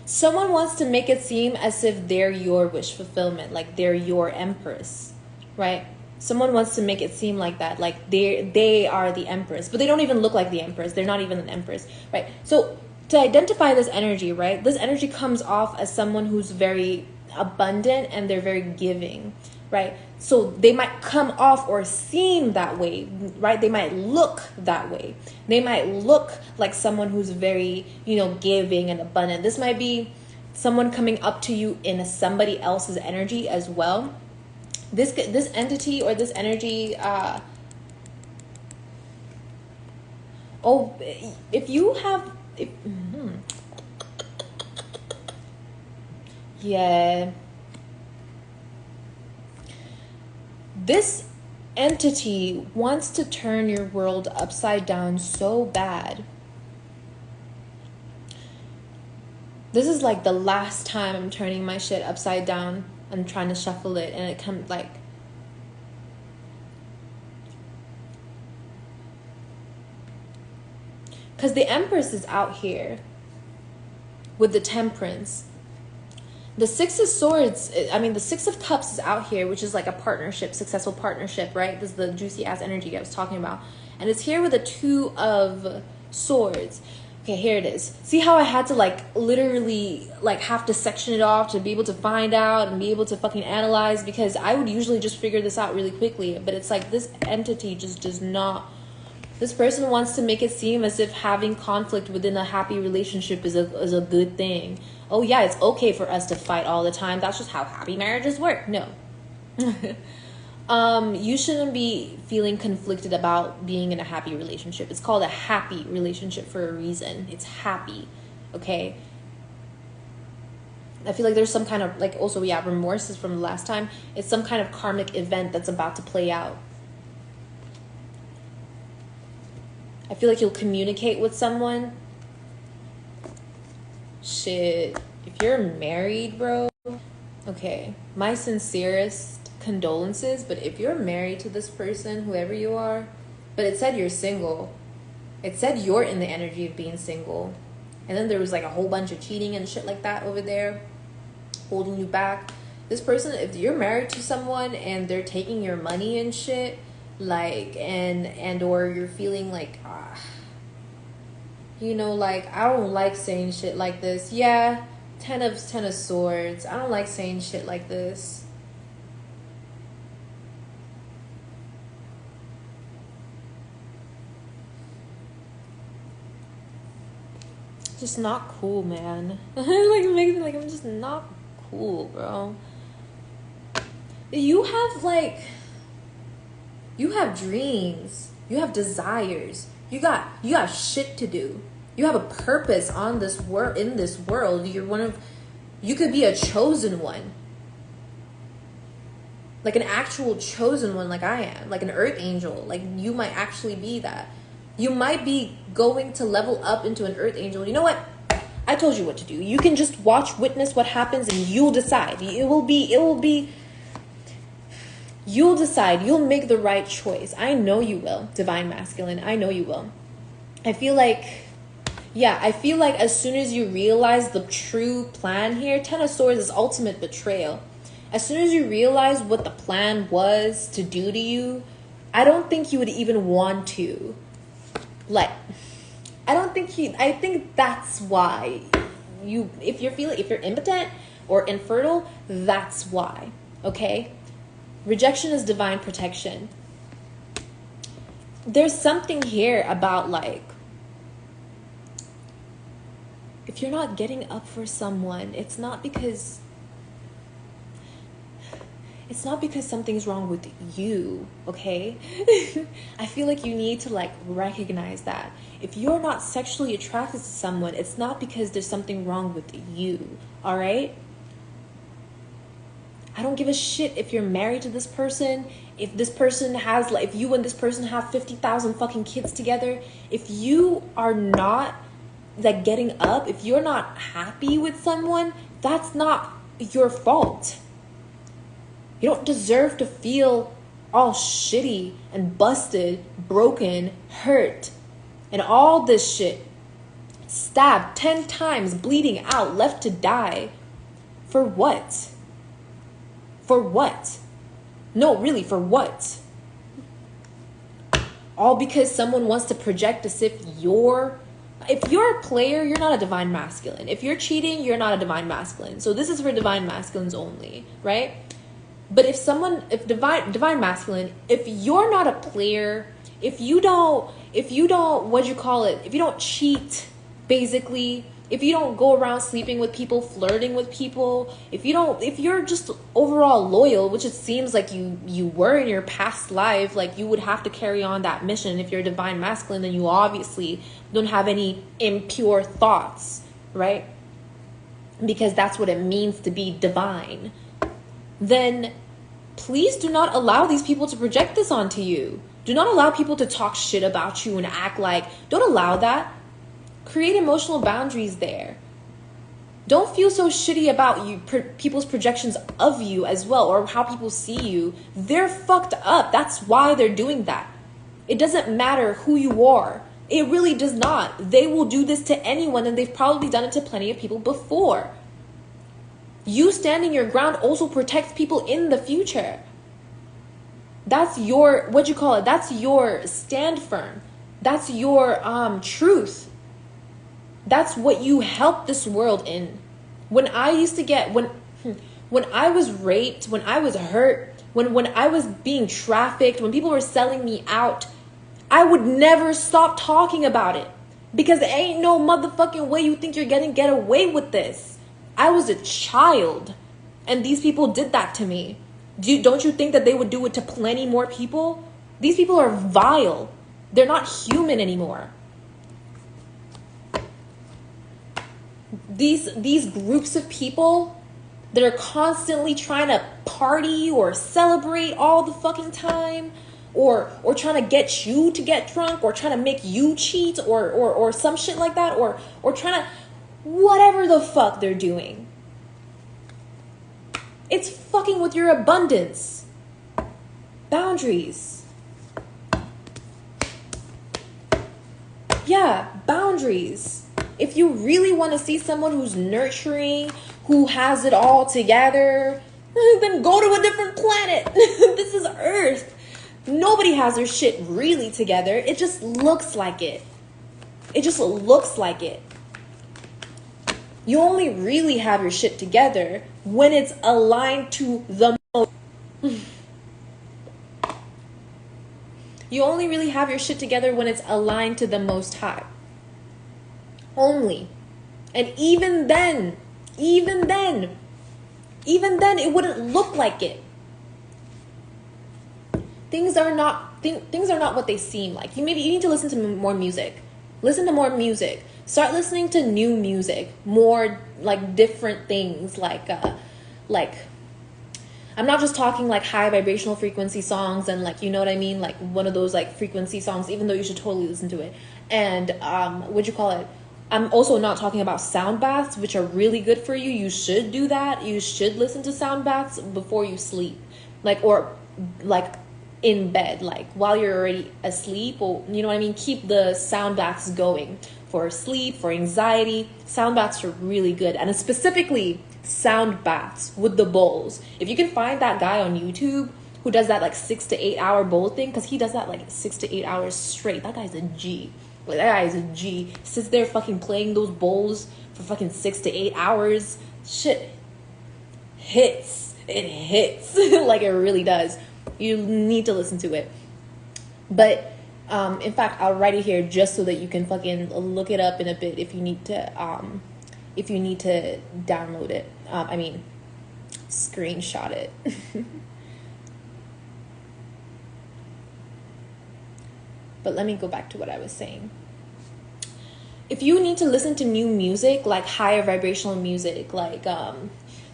someone wants to make it seem as if they're your wish fulfillment, like they're your empress, right? Someone wants to make it seem like that, like they are the empress, but they don't even look like the empress. They're not even an empress, right? So to identify this energy, right? This energy comes off as someone who's very abundant and they're very giving, right? So they might come off or seem that way, right? They might look that way. They might look like someone who's very, giving and abundant. This might be someone coming up to you in somebody else's energy as well. This entity or this energy, if you have, yeah, this entity wants to turn your world upside down so bad. This is like the last time I'm turning my shit upside down. I'm trying to shuffle it, and it comes like, because the Empress is out here with the Temperance. The Six of Swords, the Six of Cups is out here, which is like a partnership, successful partnership, right? This is the juicy ass energy I was talking about. And it's here with the Two of Swords. Okay, here it is. See how I had to literally have to section it off to be able to find out and be able to fucking analyze, because I would usually just figure this out really quickly. But it's like this entity just does not. This person wants to make it seem as if having conflict within a happy relationship is a good thing. Oh yeah, it's okay for us to fight all the time. That's just how happy marriages work. No. You shouldn't be feeling conflicted about being in a happy relationship. It's called a happy relationship for a reason. It's happy, okay? I feel like there's some kind of, remorse is from the last time. It's some kind of karmic event that's about to play out. I feel like you'll communicate with someone. Shit. If you're married, bro, okay, my sincerest condolences, but if you're married to this person, whoever you are, but it said you're single, it said you're in the energy of being single, and then there was a whole bunch of cheating and shit like that over there holding you back. This person, if you're married to someone and they're taking your money and shit, and or you're feeling I don't like saying shit like this. Yeah, Ten of Swords. I don't like saying shit like this. Just not cool, man. It makes me I'm just not cool, bro. You have dreams. You have desires. You got shit to do. You have a purpose on this world, in this world. You could be a chosen one. Like an actual chosen one, like I am. Like an earth angel. Like you might actually be that. You might be going to level up into an earth angel. You know what? I told you what to do. You can just watch, witness what happens, and you'll decide. You'll decide. You'll make the right choice. I know you will, Divine Masculine. I know you will. I feel like as soon as you realize the true plan here, Ten of Swords is ultimate betrayal. As soon as you realize what the plan was to do to you, I don't think you would even want to. Like, I think that's why if you're impotent or infertile, that's why, okay? Rejection is divine protection. There's something here about, like, if you're not getting up for someone, it's not because something's wrong with you, okay? I feel like you need to, like, recognize that. If you're not sexually attracted to someone, it's not because there's something wrong with you, all right? I don't give a shit if you're married to this person, if this person has, like, if you and this person have 50,000 fucking kids together. If you are not, like, getting up, if you're not happy with someone, that's not your fault. You don't deserve to feel all shitty and busted, broken, hurt, and all this shit. Stabbed 10 times, bleeding out, left to die. For what? For what? No, really, for what? All because someone wants to project as if you're a player, you're not a divine masculine. If you're cheating, you're not a divine masculine. So this is for divine masculines only, right? But if divine masculine, if you're not a player, if you don't, if you don't cheat, basically, if you don't go around sleeping with people, flirting with people, if you're just overall loyal, which it seems like you were in your past life, like you would have to carry on that mission. If you're a divine masculine, then you obviously don't have any impure thoughts, right? Because that's what it means to be divine. Then please do not allow these people to project this onto you. Do not allow people to talk shit about you and act like, don't allow that. Create emotional boundaries there. Don't feel so shitty about people's projections of you as well, or how people see you. They're fucked up. That's why they're doing that. It doesn't matter who you are. It really does not. They will do this to anyone, and they've probably done it to plenty of people before. You standing your ground also protects people in the future. That's your, that's your stand firm. That's your truth. That's what you help this world in. When I was raped, when I was hurt, when I was being trafficked, when people were selling me out, I would never stop talking about it. Because there ain't no motherfucking way you think you're gonna get away with this. I was a child, and these people did that to me. Don't you think that they would do it to plenty more people? These people are vile. They're not human anymore. These groups of people that are constantly trying to party or celebrate all the fucking time, or trying to get you to get drunk, or trying to make you cheat, or some shit like that, or trying to, whatever the fuck they're doing. It's fucking with your abundance. Boundaries. Yeah, boundaries. If you really want to see someone who's nurturing, who has it all together, then go to a different planet. This is Earth. Nobody has their shit really together. It just looks like it. It just looks like it. You only really have your shit together when it's aligned to the most. You only really have your shit together when it's aligned to the Most High. Only. And even then, it wouldn't look like it. Things are not what they seem like. You need to listen to more music. Listen to more music. Start listening to new music, more like different things, like I'm not just talking like high vibrational frequency songs and like, you know what I mean, like one of those like frequency songs, even though you should totally listen to it. And what'd you call it? I'm also not talking about sound baths, which are really good for you. You should do that. You should listen to sound baths before you sleep, or in bed, like while you're already asleep, or you know what I mean. Keep the sound baths going for sleep, for anxiety. Sound baths are really good, and specifically sound baths with the bowls. If you can find that guy on YouTube who does that like 6 to 8 hour bowl thing, because he does that like 6 to 8 hours straight. That guy's a G. Like, that guy is a G. Sits there fucking playing those bowls for fucking 6 to 8 hours. Shit hits. It hits. Like it really does. You need to listen to it. But in fact, I'll write it here just so that you can fucking look it up in a bit if you need to download it. Screenshot it. But let me go back to what I was saying. If you need to listen to new music, like higher vibrational music, like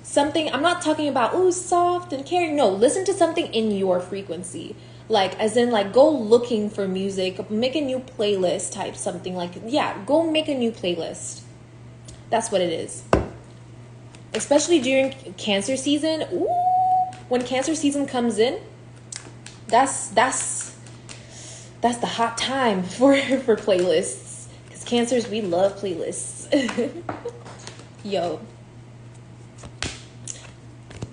something, I'm not talking about, ooh, soft and caring. No, listen to something in your frequency. Like, as in, like, go looking for music, make a new playlist type something. Like, yeah, go make a new playlist. That's what it is. Especially during Cancer season. Ooh, when Cancer season comes in, that's the hot time for playlists. Because Cancers, we love playlists. Yo.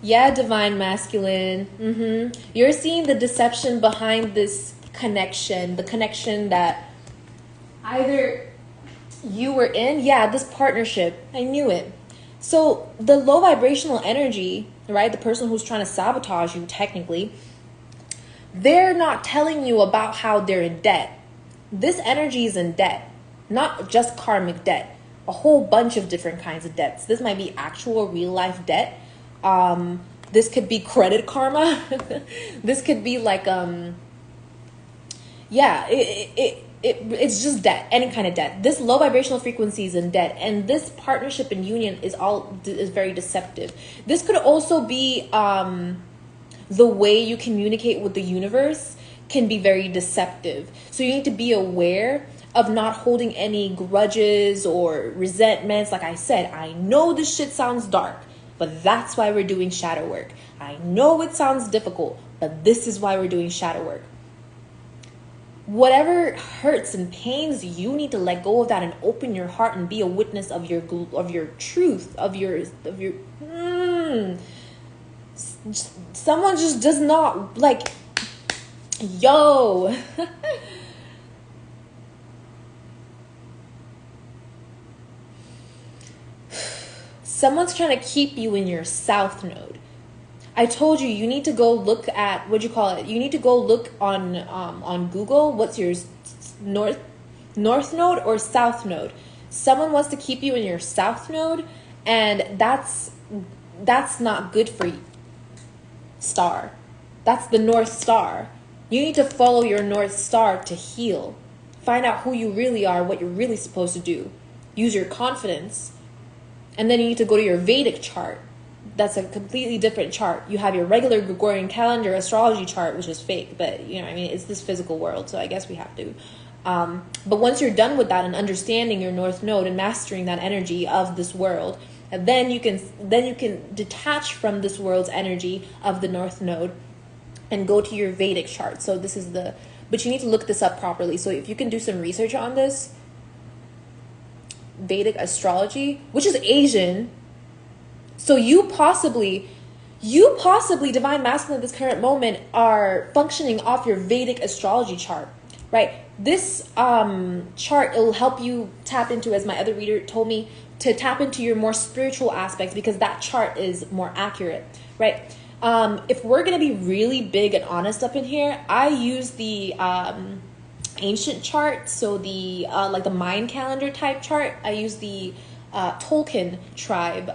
Yeah, Devine Mascule. You're seeing the deception behind this connection. The connection that either you were in. Yeah, this partnership. I knew it. So the low vibrational energy, right? The person who's trying to sabotage you, technically, they're not telling you about how they're in debt. This energy is in debt. Not just karmic debt. A whole bunch of different kinds of debts. This might be actual real life debt. This could be credit karma. This could be like, it's just debt, any kind of debt. This low vibrational frequency is in debt, and this partnership and union is very deceptive. This could also be, the way you communicate with the universe can be very deceptive. So you need to be aware of not holding any grudges or resentments. Like I said, I know this shit sounds dark, but that's why we're doing shadow work. I know it sounds difficult, but this is why we're doing shadow work. Whatever hurts and pains, you need to let go of that and open your heart and be a witness of your truth, of your. Someone just does not like. Yo. Someone's trying to keep you in your south node. I told you, you need to go look at, you need to go look on Google. What's yours? North node or south node? Someone wants to keep you in your south node, and that's not good for you. Star. That's the North Star. You need to follow your North Star to heal. Find out who you really are, what you're really supposed to do. Use your confidence. And then you need to go to your Vedic chart. That's a completely different chart. You have your regular Gregorian calendar astrology chart, which is fake, but you know, I mean, it's this physical world, so I guess we have to. But once you're done with that and understanding your North Node and mastering that energy of this world, and then you can detach from this world's energy of the North Node and go to your Vedic chart. So this is but you need to look this up properly. So if you can do some research on this, Vedic astrology, which is Asian. So you possibly, Divine Masculine at this current moment, are functioning off your Vedic astrology chart, right? This chart, it'll help you tap into, as my other reader told me, to tap into your more spiritual aspects, because that chart is more accurate, right? If we're going to be really big and honest up in here, I use the ancient chart, so the like the Mayan calendar type chart. I use the Tolkien tribe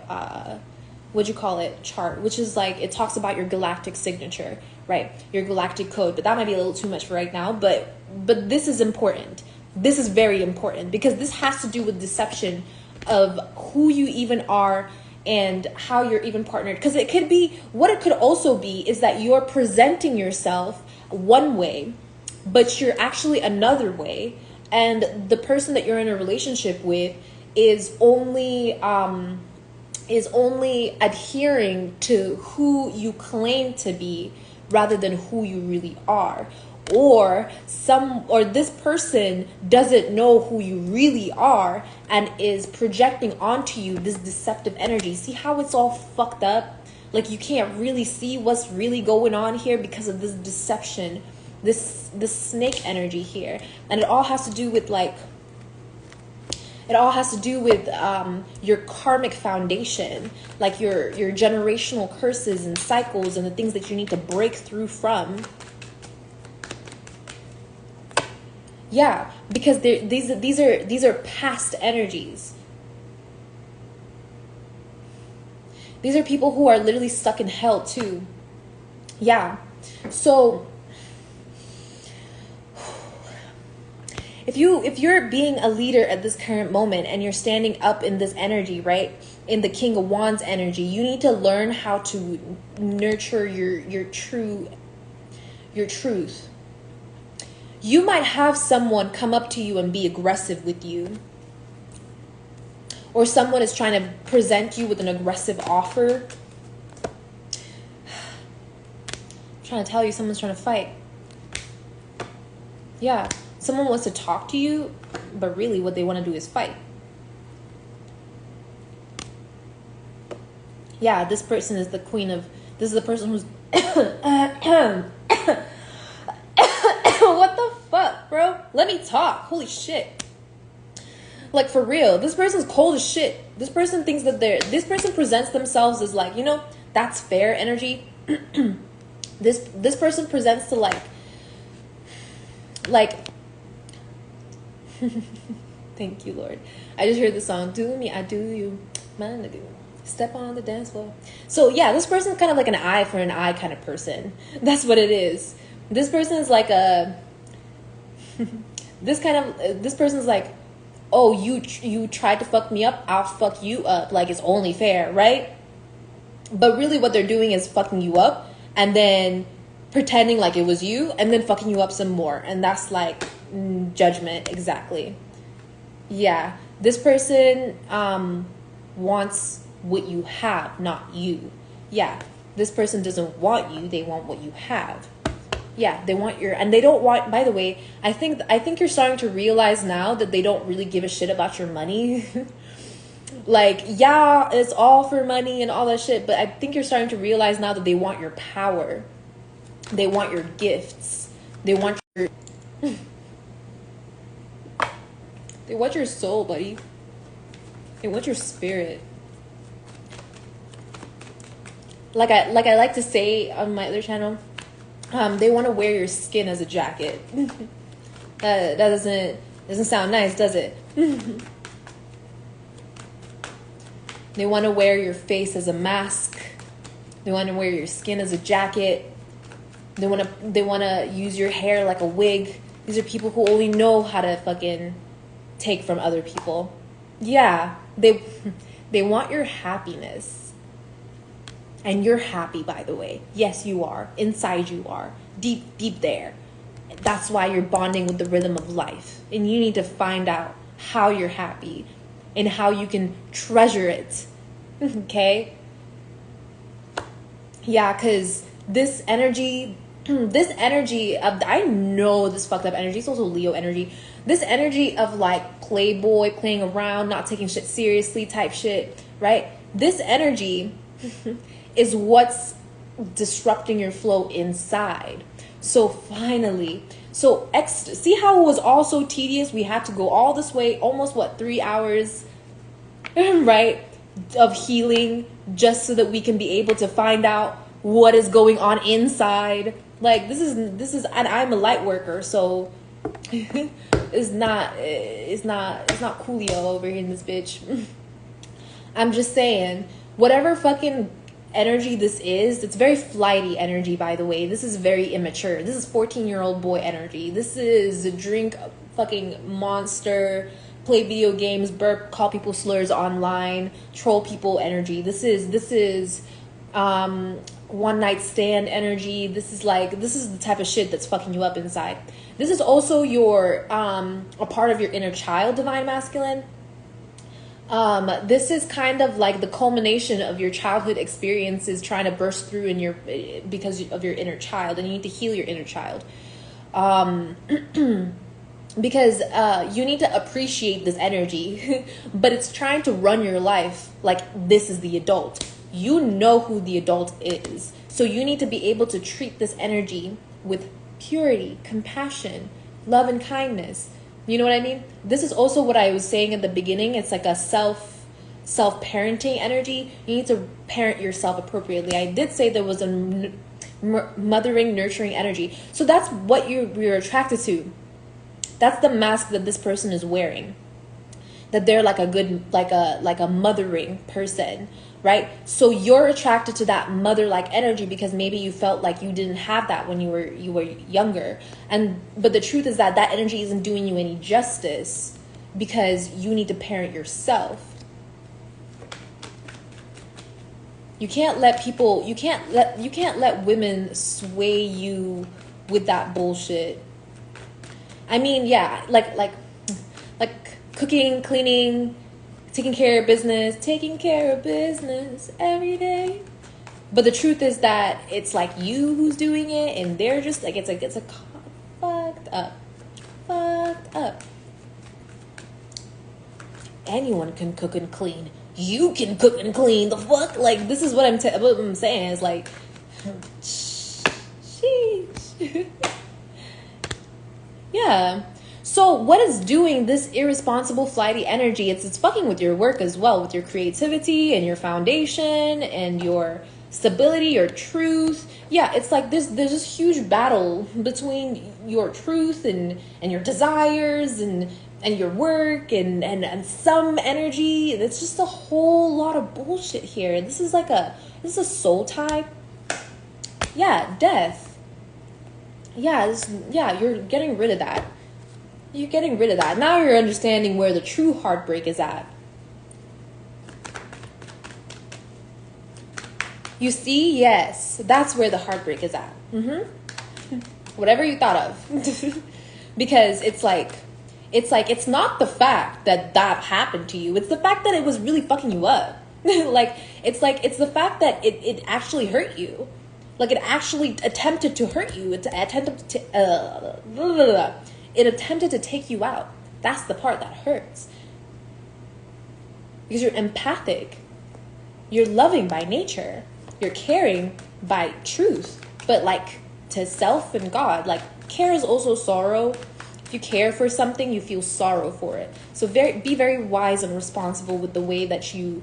chart, which is like, it talks about your galactic signature, right? Your galactic code. But that might be a little too much for right now, but this is important. This is very important because this has to do with deception of who you even are and how you're even partnered. Because it could be, what it could also be is that you're presenting yourself one way, but you're actually another way. And the person that you're in a relationship with is only adhering to who you claim to be rather than who you really are. Or this person doesn't know who you really are and is projecting onto you this deceptive energy. See how it's all fucked up? Like you can't really see what's really going on here because of this deception, this snake energy here. And it all has to do with your karmic foundation, like your generational curses and cycles and the things that you need to break through from. Yeah, because these are past energies. These are people who are literally stuck in hell too. Yeah. So if you're being a leader at this current moment and you're standing up in this energy, right? In the King of Wands energy, you need to learn how to nurture your truth. You might have someone come up to you and be aggressive with you. Or someone is trying to present you with an aggressive offer. I'm trying to tell you, someone's trying to fight. Yeah. Someone wants to talk to you, but really what they want to do is fight. Yeah, this person is the queen of... This is the person who's... What the fuck, bro? Let me talk. Holy shit. Like, for real. This person's cold as shit. This person thinks that this person presents themselves as like, that's fair energy. This person presents to like thank you, Lord. I just heard the song, do me, I do you, man, I do. Step on the dance floor. So yeah, this person's kind of like an eye for an eye kind of person. That's what it is. This person is like this person's like, oh, you tried to fuck me up, I'll fuck you up. Like, it's only fair, right? But really what they're doing is fucking you up and then pretending like it was you and then fucking you up some more. And that's like judgment. Exactly. Yeah. This person wants what you have, not you. Yeah. This person doesn't want you. They want what you have. Yeah, they want and they don't want, by the way, I think you're starting to realize now that they don't really give a shit about your money. Like, yeah, it's all for money and all that shit, but I think you're starting to realize now that they want your power. They want your gifts. They want your soul, buddy. They want your spirit. Like I like to say on my other channel, they want to wear your skin as a jacket. That doesn't sound nice, does it? They want to wear your face as a mask. They want to wear your skin as a jacket. They want to use your hair like a wig. These are people who only know how to fucking take from other people. Yeah, they want your happiness. And you're happy, by the way. Yes, you are. Inside you are. Deep there. That's why you're bonding with the rhythm of life. And you need to find out how you're happy and how you can treasure it. Okay? Yeah, because this energy of, I know this fucked up energy, it's also Leo energy. This energy of like playboy, playing around, not taking shit seriously type shit, right? This energy is what's disrupting your flow inside. So finally, see how it was all so tedious? We had to go all this way, almost 3 hours, right, of healing just so that we can be able to find out what is going on inside. Like, this is, and I'm a light worker, so it's not coolio over here in this bitch. I'm just saying, whatever fucking energy this is, it's very flighty energy, by the way. This is very immature. This is 14-year-old boy energy. This is drink fucking monster, play video games, burp, call people slurs online, troll people energy. This is one night stand energy. This is the type of shit that's fucking you up inside. This is also your a part of your inner child, divine masculine. This is kind of like the culmination of your childhood experiences trying to burst through in your because of your inner child, and you need to heal your inner child. Because you need to appreciate this energy, but it's trying to run your life like this is the adult. You know who the adult is. So you need to be able to treat this energy with purity, compassion, love, and kindness. You know what I mean? This is also what I was saying at the beginning. It's like a self-parenting energy. You need to parent yourself appropriately. I did say there was a mothering, nurturing energy. So that's what you're attracted to. That's the mask that this person is wearing. That they're like a good, like a mothering person, right? So you're attracted to that mother-like energy because maybe you felt like you didn't have that when you were younger. But the truth is that energy isn't doing you any justice because you need to parent yourself. You can't let women sway you with that bullshit. I mean, yeah, like cooking, cleaning, taking care of business every day. But the truth is that it's like you who's doing it, and they're just like it's a fucked up. Anyone can cook and clean. You can cook and clean. The fuck, like this is what I'm saying. It's like, sheesh. Yeah. So what is doing this irresponsible flighty energy? It's fucking with your work as well, with your creativity and your foundation and your stability, your truth. Yeah, it's like there's this huge battle between your truth and your desires and your work and some energy. It's just a whole lot of bullshit here. This is a soul tie. Yeah, death. Yeah, you're getting rid of that. You're getting rid of that. Now you're understanding where the true heartbreak is at. You see? Yes. That's where the heartbreak is at. Whatever you thought of. Because it's not the fact that happened to you. It's the fact that it was really fucking you up. It's the fact that it actually hurt you. Like it actually attempted to hurt you. It attempted to take you out. That's the part that hurts. Because you're empathic. You're loving by nature. You're caring by truth. But like to self and God, like care is also sorrow. If you care for something, you feel sorrow for it. So be very wise and responsible with the way that you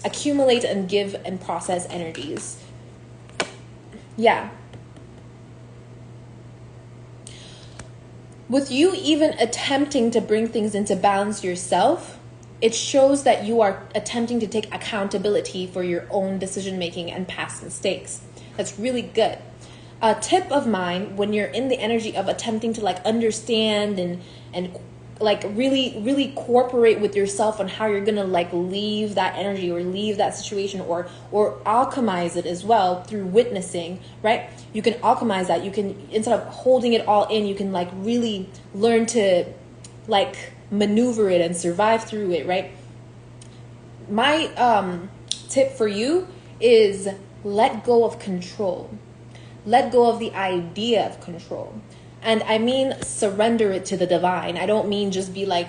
accumulate and give and process energies. Yeah. With you even attempting to bring things into balance yourself, it shows that you are attempting to take accountability for your own decision making and past mistakes. That's really good. A tip of mine when you're in the energy of attempting to like understand and like really cooperate with yourself on how you're gonna like leave that energy or leave that situation or alchemize it as well through witnessing, right? You can alchemize that. You can, instead of holding it all in, you can like really learn to like maneuver it and survive through it, right? My tip for you is let go of control. Let go of the idea of control. And I mean surrender it to the divine. I don't mean just be like,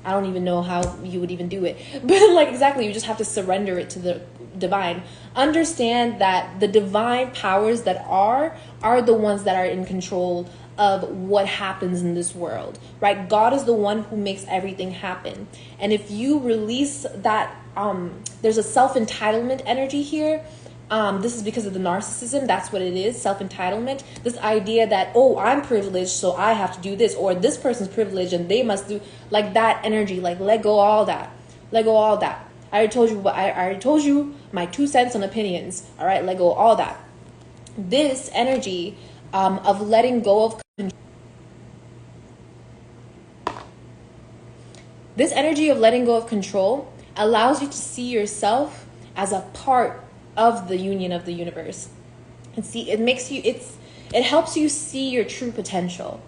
I don't even know how you would even do it. But like exactly, you just have to surrender it to the divine. Understand that the divine powers that are the ones that are in control of what happens in this world, right? God is the one who makes everything happen. And if you release that, there's a self-entitlement energy here. This is because of the narcissism. That's what it is, self-entitlement. This idea that, oh, I'm privileged, so I have to do this, or this person's privileged and they must do, like that energy. Like let go of all that. Let go of all that. I already told you my 2 cents on opinions. All right, let go of all that. This energy of letting go of control. This energy of letting go of control allows you to see yourself as a part of the union of the universe. And see, it helps you see your true potential.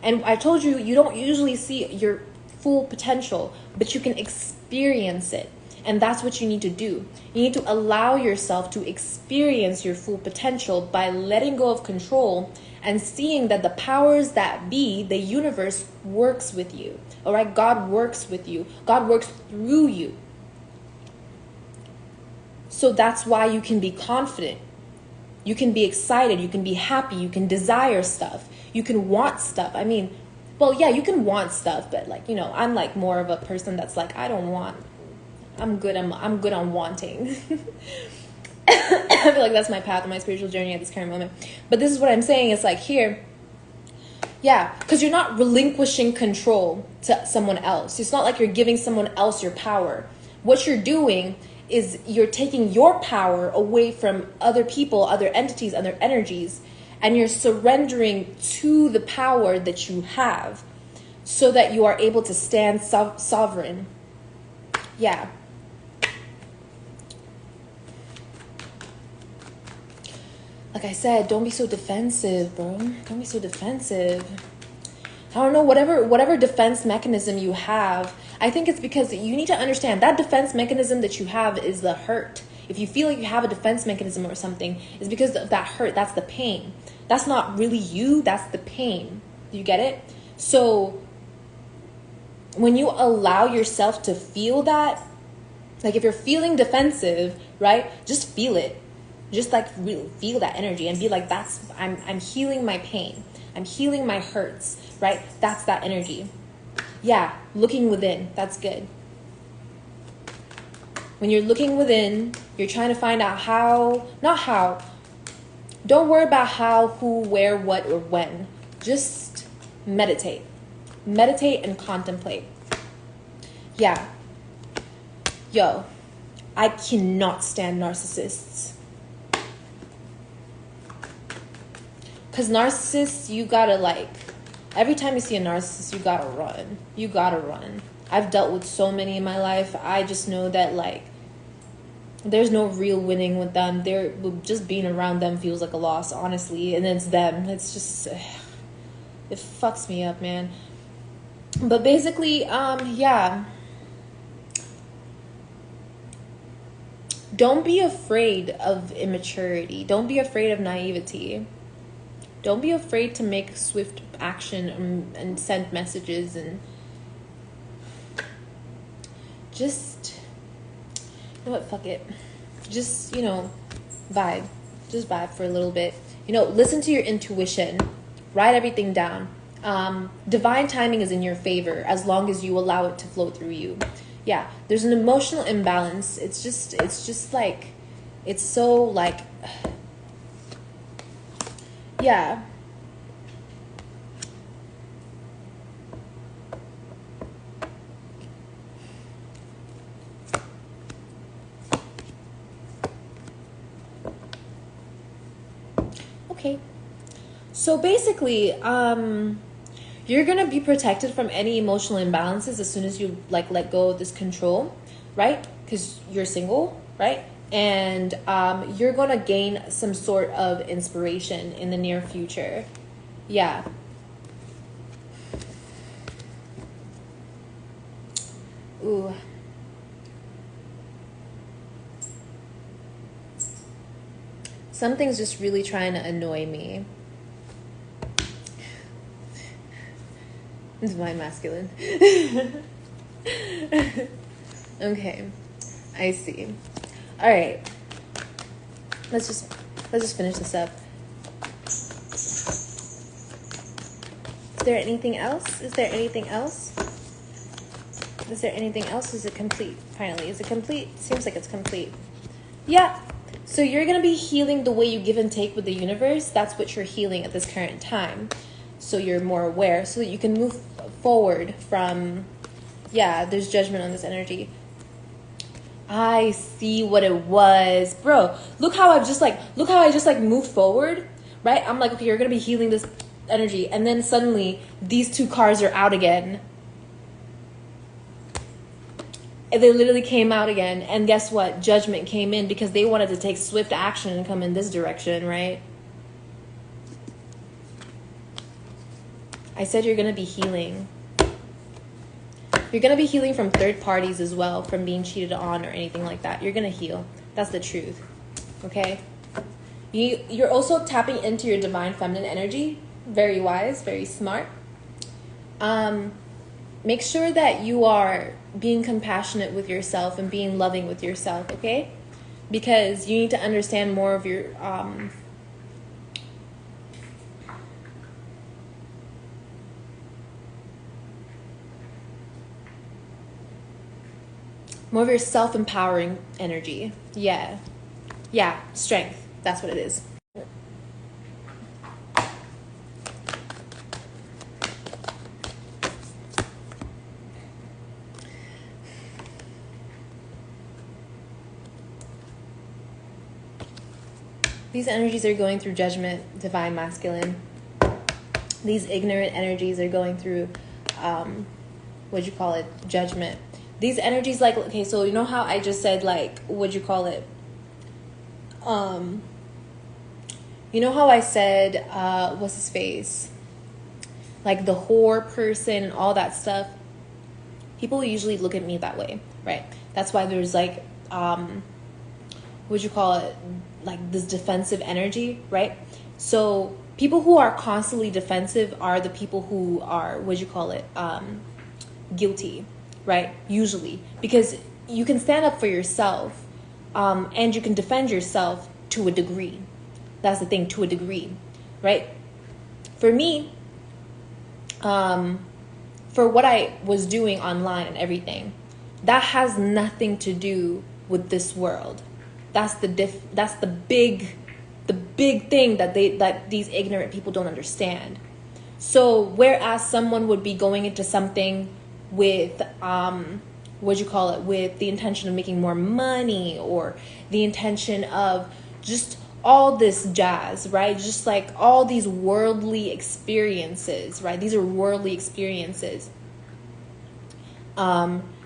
And I told you, you don't usually see your full potential, but you can experience it. And that's what you need to do. You need to allow yourself to experience your full potential by letting go of control and seeing that the powers that be, the universe, works with you. All right? God works with you. God works through you. So that's why you can be confident. You can be excited. You can be happy. You can desire stuff. You can want stuff. I mean, well, yeah, you can want stuff, but like, you know, I'm like more of a person that's like, I don't want. I'm good on wanting. I feel like that's my path on my spiritual journey at this current moment. But this is what I'm saying. It's like here, yeah, because you're not relinquishing control to someone else. It's not like you're giving someone else your power. What you're doing is you're taking your power away from other people, other entities, other energies, and you're surrendering to the power that you have so that you are able to stand sovereign. Yeah. Like I said, don't be so defensive, bro. Don't be so defensive. I don't know, whatever defense mechanism you have, I think it's because you need to understand that defense mechanism that you have is the hurt. If you feel like you have a defense mechanism or something, it's because of that hurt. That's the pain. That's not really you. That's the pain. You get it? So when you allow yourself to feel that, like if you're feeling defensive, right? Just feel it. Just like really feel that energy and be like, I'm healing my pain. I'm healing my hurts, right? That's that energy. Yeah, looking within. That's good. When you're looking within, you're trying to find out not how. Don't worry about how, who, where, what, or when. Just meditate. Meditate and contemplate. Yeah. Yo, I cannot stand narcissists. Because narcissists, you gotta like, every time you see a narcissist, you gotta run. You gotta run. I've dealt with so many in my life. I just know that like, there's no real winning with them. They're just being around them feels like a loss, honestly. And it's them. It's just, it fucks me up, man. But basically, yeah. Don't be afraid of immaturity. Don't be afraid of naivety. Don't be afraid to make swift action and send messages and just, you know what, fuck it. Just, you know, vibe. Just vibe for a little bit. You know, listen to your intuition. Write everything down. Divine timing is in your favor as long as you allow it to flow through you. Yeah, there's an emotional imbalance. It's just like, it's so like, yeah. Okay. So basically, you're going to be protected from any emotional imbalances as soon as you like let go of this control, right? Because you're single, right? And you're going to gain some sort of inspiration in the near future. Yeah. Ooh. Something's just really trying to annoy me. Devine Mascule. Okay. I see. All right. Let's just finish this up. Is there anything else? Is there anything else? Is there anything else? Is it complete? Finally, is it complete? Seems like it's complete. Yeah. So you're going to be healing the way you give and take with the universe. That's what you're healing at this current time. So you're more aware so that you can move forward from, yeah, there's judgment on this energy. I see what it was. Bro, look how I just moved forward, right? I'm like, okay, you're going to be healing this energy. And then suddenly these two cards are out again. And they literally came out again. And guess what? Judgment came in because they wanted to take swift action and come in this direction, right? I said you're going to be healing. You're going to be healing from third parties as well, from being cheated on or anything like that. You're going to heal. That's the truth. Okay? You're also tapping into your divine feminine energy. Very wise, very smart. Make sure that you are being compassionate with yourself and being loving with yourself, okay? Because you need to understand more of your self-empowering energy. Yeah, strength. That's what it is. These energies are going through judgment, divine masculine. These ignorant energies are going through, judgment. These energies, like, okay, so you know how I just said, like, you know how I said, what's his face? Like the whore person and all that stuff. People usually look at me that way, right? That's why there's like, like this defensive energy, right? So people who are constantly defensive are the people who are, guilty, right? Usually, because you can stand up for yourself, and you can defend yourself to a degree. That's the thing, to a degree, right? For me, for what I was doing online and everything, that has nothing to do with this world. That's the big thing that these ignorant people don't understand. So whereas someone would be going into something with with the intention of making more money, or the intention of just all this jazz, right? Just like all these worldly experiences, right? These are worldly experiences.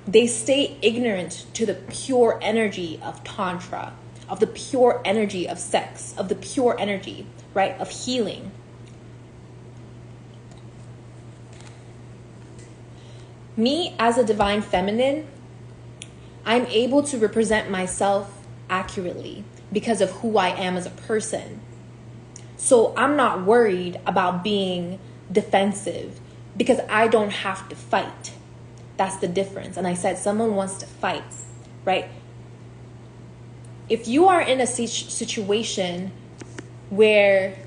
They stay ignorant to the pure energy of Tantra, of the pure energy of sex, of the pure energy, right, of healing. Me, as a divine feminine, I'm able to represent myself accurately because of who I am as a person. So I'm not worried about being defensive because I don't have to fight. That's the difference. And I said someone wants to fight, right? If you are in a situation where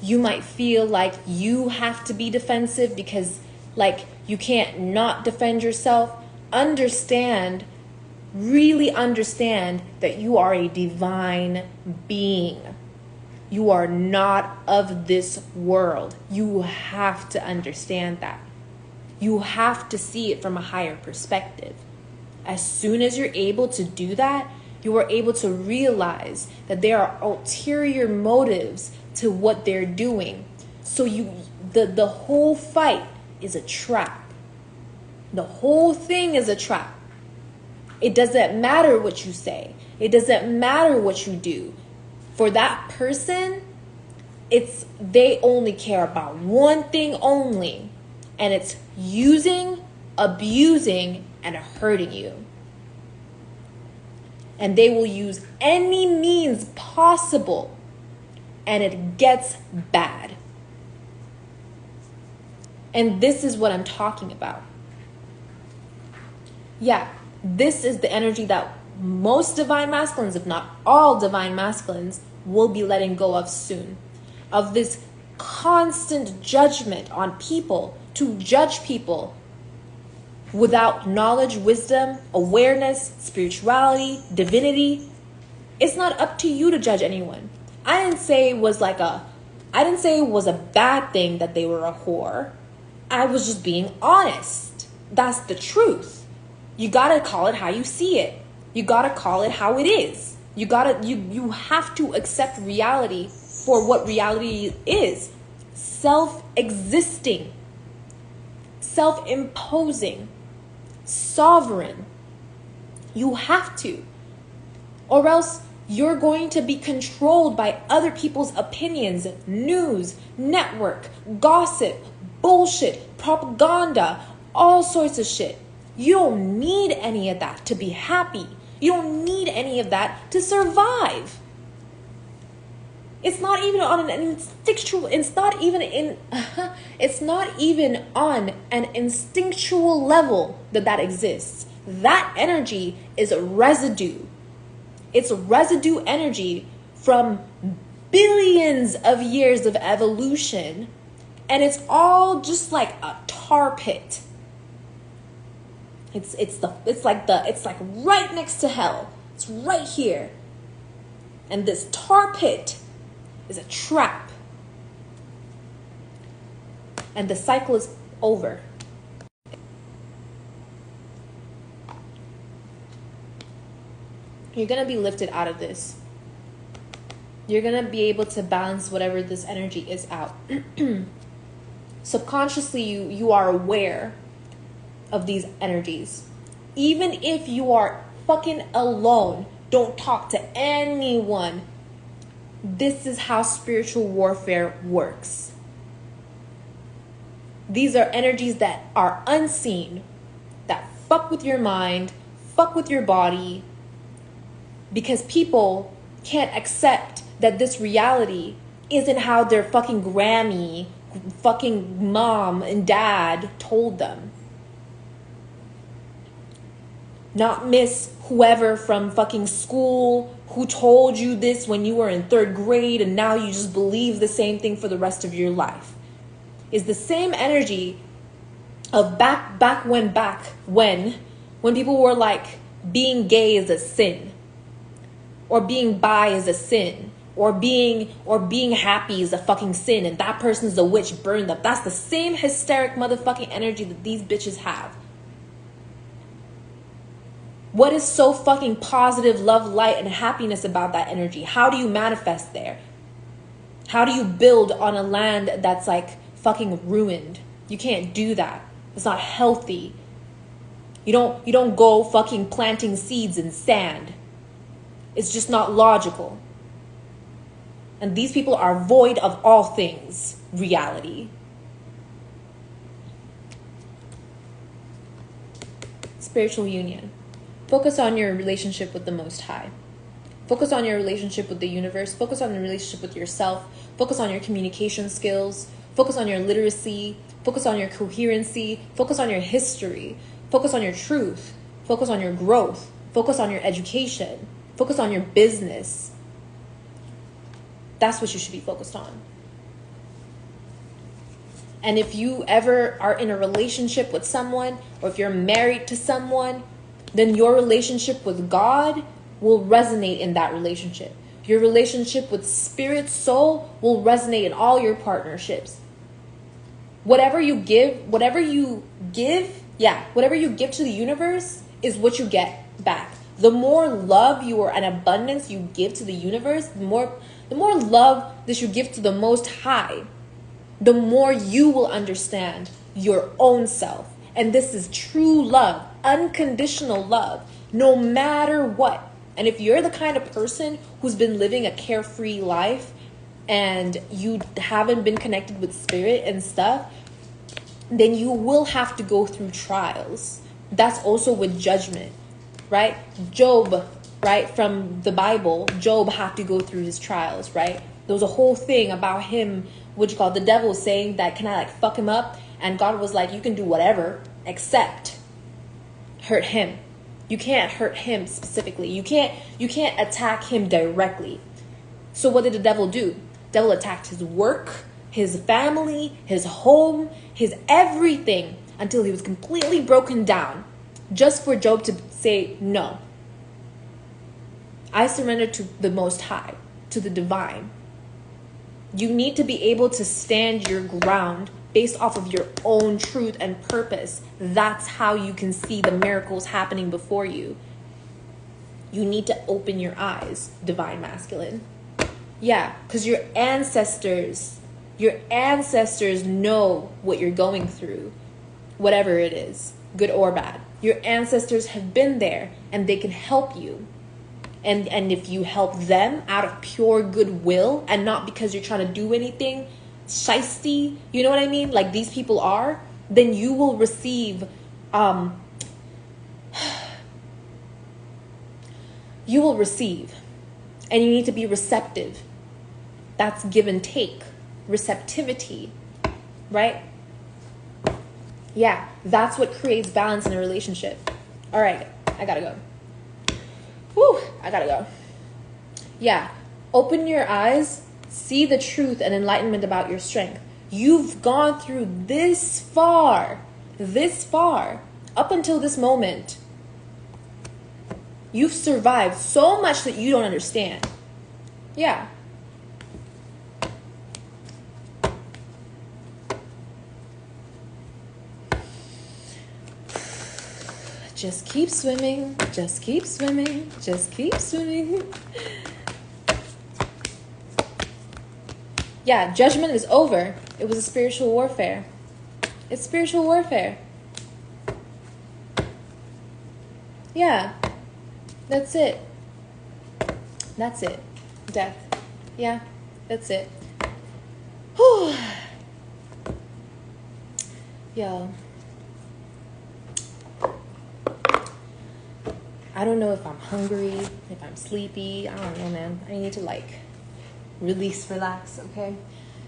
you might feel like you have to be defensive because like you can't not defend yourself, really understand that you are a divine being. You are not of this world. You have to understand that. You have to see it from a higher perspective. As soon as you're able to do that, you are able to realize that there are ulterior motives to what they're doing. So the whole fight is a trap. The whole thing is a trap. It doesn't matter what you say. It doesn't matter what you do. For that person, they only care about one thing only, and it's using, abusing, and hurting you. And they will use any means possible, and it gets bad. And this is what I'm talking about. Yeah, this is the energy that most divine masculines, if not all divine masculines, will be letting go of soon. Of this constant judgment on people, to judge people without knowledge, wisdom, awareness, spirituality, divinity. It's not up to you to judge anyone. I didn't say it was a bad thing that they were a whore. I was just being honest. That's the truth. You gotta call it how you see it. You gotta call it how it is. You have to accept reality for what reality is. Self-existing. Self-imposing. sovereign. You have to. Or else you're going to be controlled by other people's opinions, news, network, gossip, bullshit, propaganda, all sorts of shit. You don't need any of that to be happy. You don't need any of that to survive. It's not even on an instinctual, it's not even on an instinctual level that exists. That energy is a residue. It's residue energy from billions of years of evolution, and it's all just like a tar pit. It's like right next to hell. It's right here. And this tar pit is a trap. And the cycle is over. You're going to be lifted out of this. You're going to be able to balance whatever this energy is out. Subconsciously, you are aware of these energies. Even if you are fucking alone, don't talk to anyone. This is how spiritual warfare works. These are energies that are unseen, that fuck with your mind, fuck with your body, because people can't accept that this reality isn't how their fucking Grammy, fucking mom and dad told them. Not Miss whoever from fucking school who told you this when you were in 3rd grade and now you just believe the same thing for the rest of your life. Is the same energy of back when people were like, being gay is a sin, or being bi is a sin, or being happy is a fucking sin, and that person's a witch burned up. That's the same hysteric motherfucking energy that these bitches have. What is so fucking positive, love, light, and happiness about that energy? How do you manifest there? How do you build on a land that's like fucking ruined? You can't do that. It's not healthy. You don't go fucking planting seeds in sand. It's just not logical. And these people are void of all things reality. Spiritual union. Focus on your relationship with the Most High. Focus on your relationship with the universe. Focus on your relationship with yourself. Focus on your communication skills. Focus on your literacy. Focus on your coherency. Focus on your history. Focus on your truth. Focus on your growth. Focus on your education. Focus on your business. That's what you should be focused on. And if you ever are in a relationship with someone, or if you're married to someone, then your relationship with God will resonate in that relationship. Your relationship with spirit, soul will resonate in all your partnerships. Whatever you give to the universe is what you get back. The more love and abundance you give to the universe, the more love that you give to the Most High, the more you will understand your own self. And this is true love, unconditional love, no matter what. And if you're the kind of person who's been living a carefree life and you haven't been connected with spirit and stuff, then you will have to go through trials. That's also with judgment, right? Job, right, from the Bible, Job had to go through his trials, right? There was a whole thing about him, the devil saying that, can I like fuck him up? And God was like, you can do whatever except hurt him. You can't hurt him specifically. You can't attack him directly. So what did the devil do? The devil attacked his work, his family, his home, his everything, until he was completely broken down, just for Job to say, no, I surrender to the Most High, to the divine. You need to be able to stand your ground based off of your own truth and purpose. That's how you can see the miracles happening before you. You need to open your eyes, Divine Masculine. Yeah, because your ancestors know what you're going through, whatever it is, good or bad. Your ancestors have been there and they can help you. And if you help them out of pure goodwill and not because you're trying to do anything shiesty, you know what I mean? Like these people are, then you will receive, you will receive. And you need to be receptive. That's give and take. Receptivity, right? Yeah, that's what creates balance in a relationship. All right, I gotta go. Whew, I gotta go. Yeah, open your eyes, see the truth and enlightenment about your strength. You've gone through this far, up until this moment. You've survived so much that you don't understand. Yeah. Just keep swimming, just keep swimming, just keep swimming. Yeah, judgment is over. It was a spiritual warfare. It's spiritual warfare. Yeah, that's it. That's it. Death. Yeah, that's it. Whew. Yo. I don't know if I'm hungry, if I'm sleepy. I don't know, man. I need to release, relax, okay?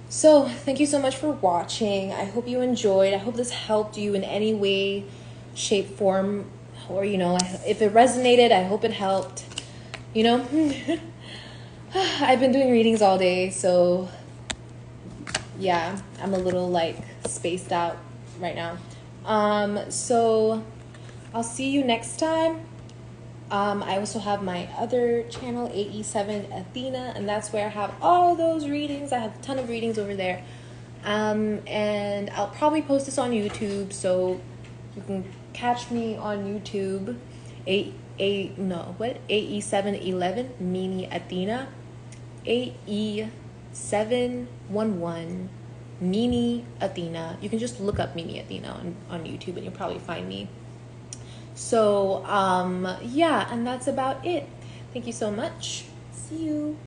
So thank you so much for watching. I hope you enjoyed. I hope this helped you in any way, shape, form, or, if it resonated, I hope it helped. I've been doing readings all day, so yeah, I'm a little spaced out right now. So I'll see you next time. I also have my other channel, AE7 Athena, and that's where I have all those readings. I have a ton of readings over there. And I'll probably post this on YouTube, so you can catch me on YouTube. AE711 Mini Athena. AE711 Mini Athena. You can just look up Mini Athena on YouTube and you'll probably find me. So, yeah, and that's about it. Thank you so much. See you.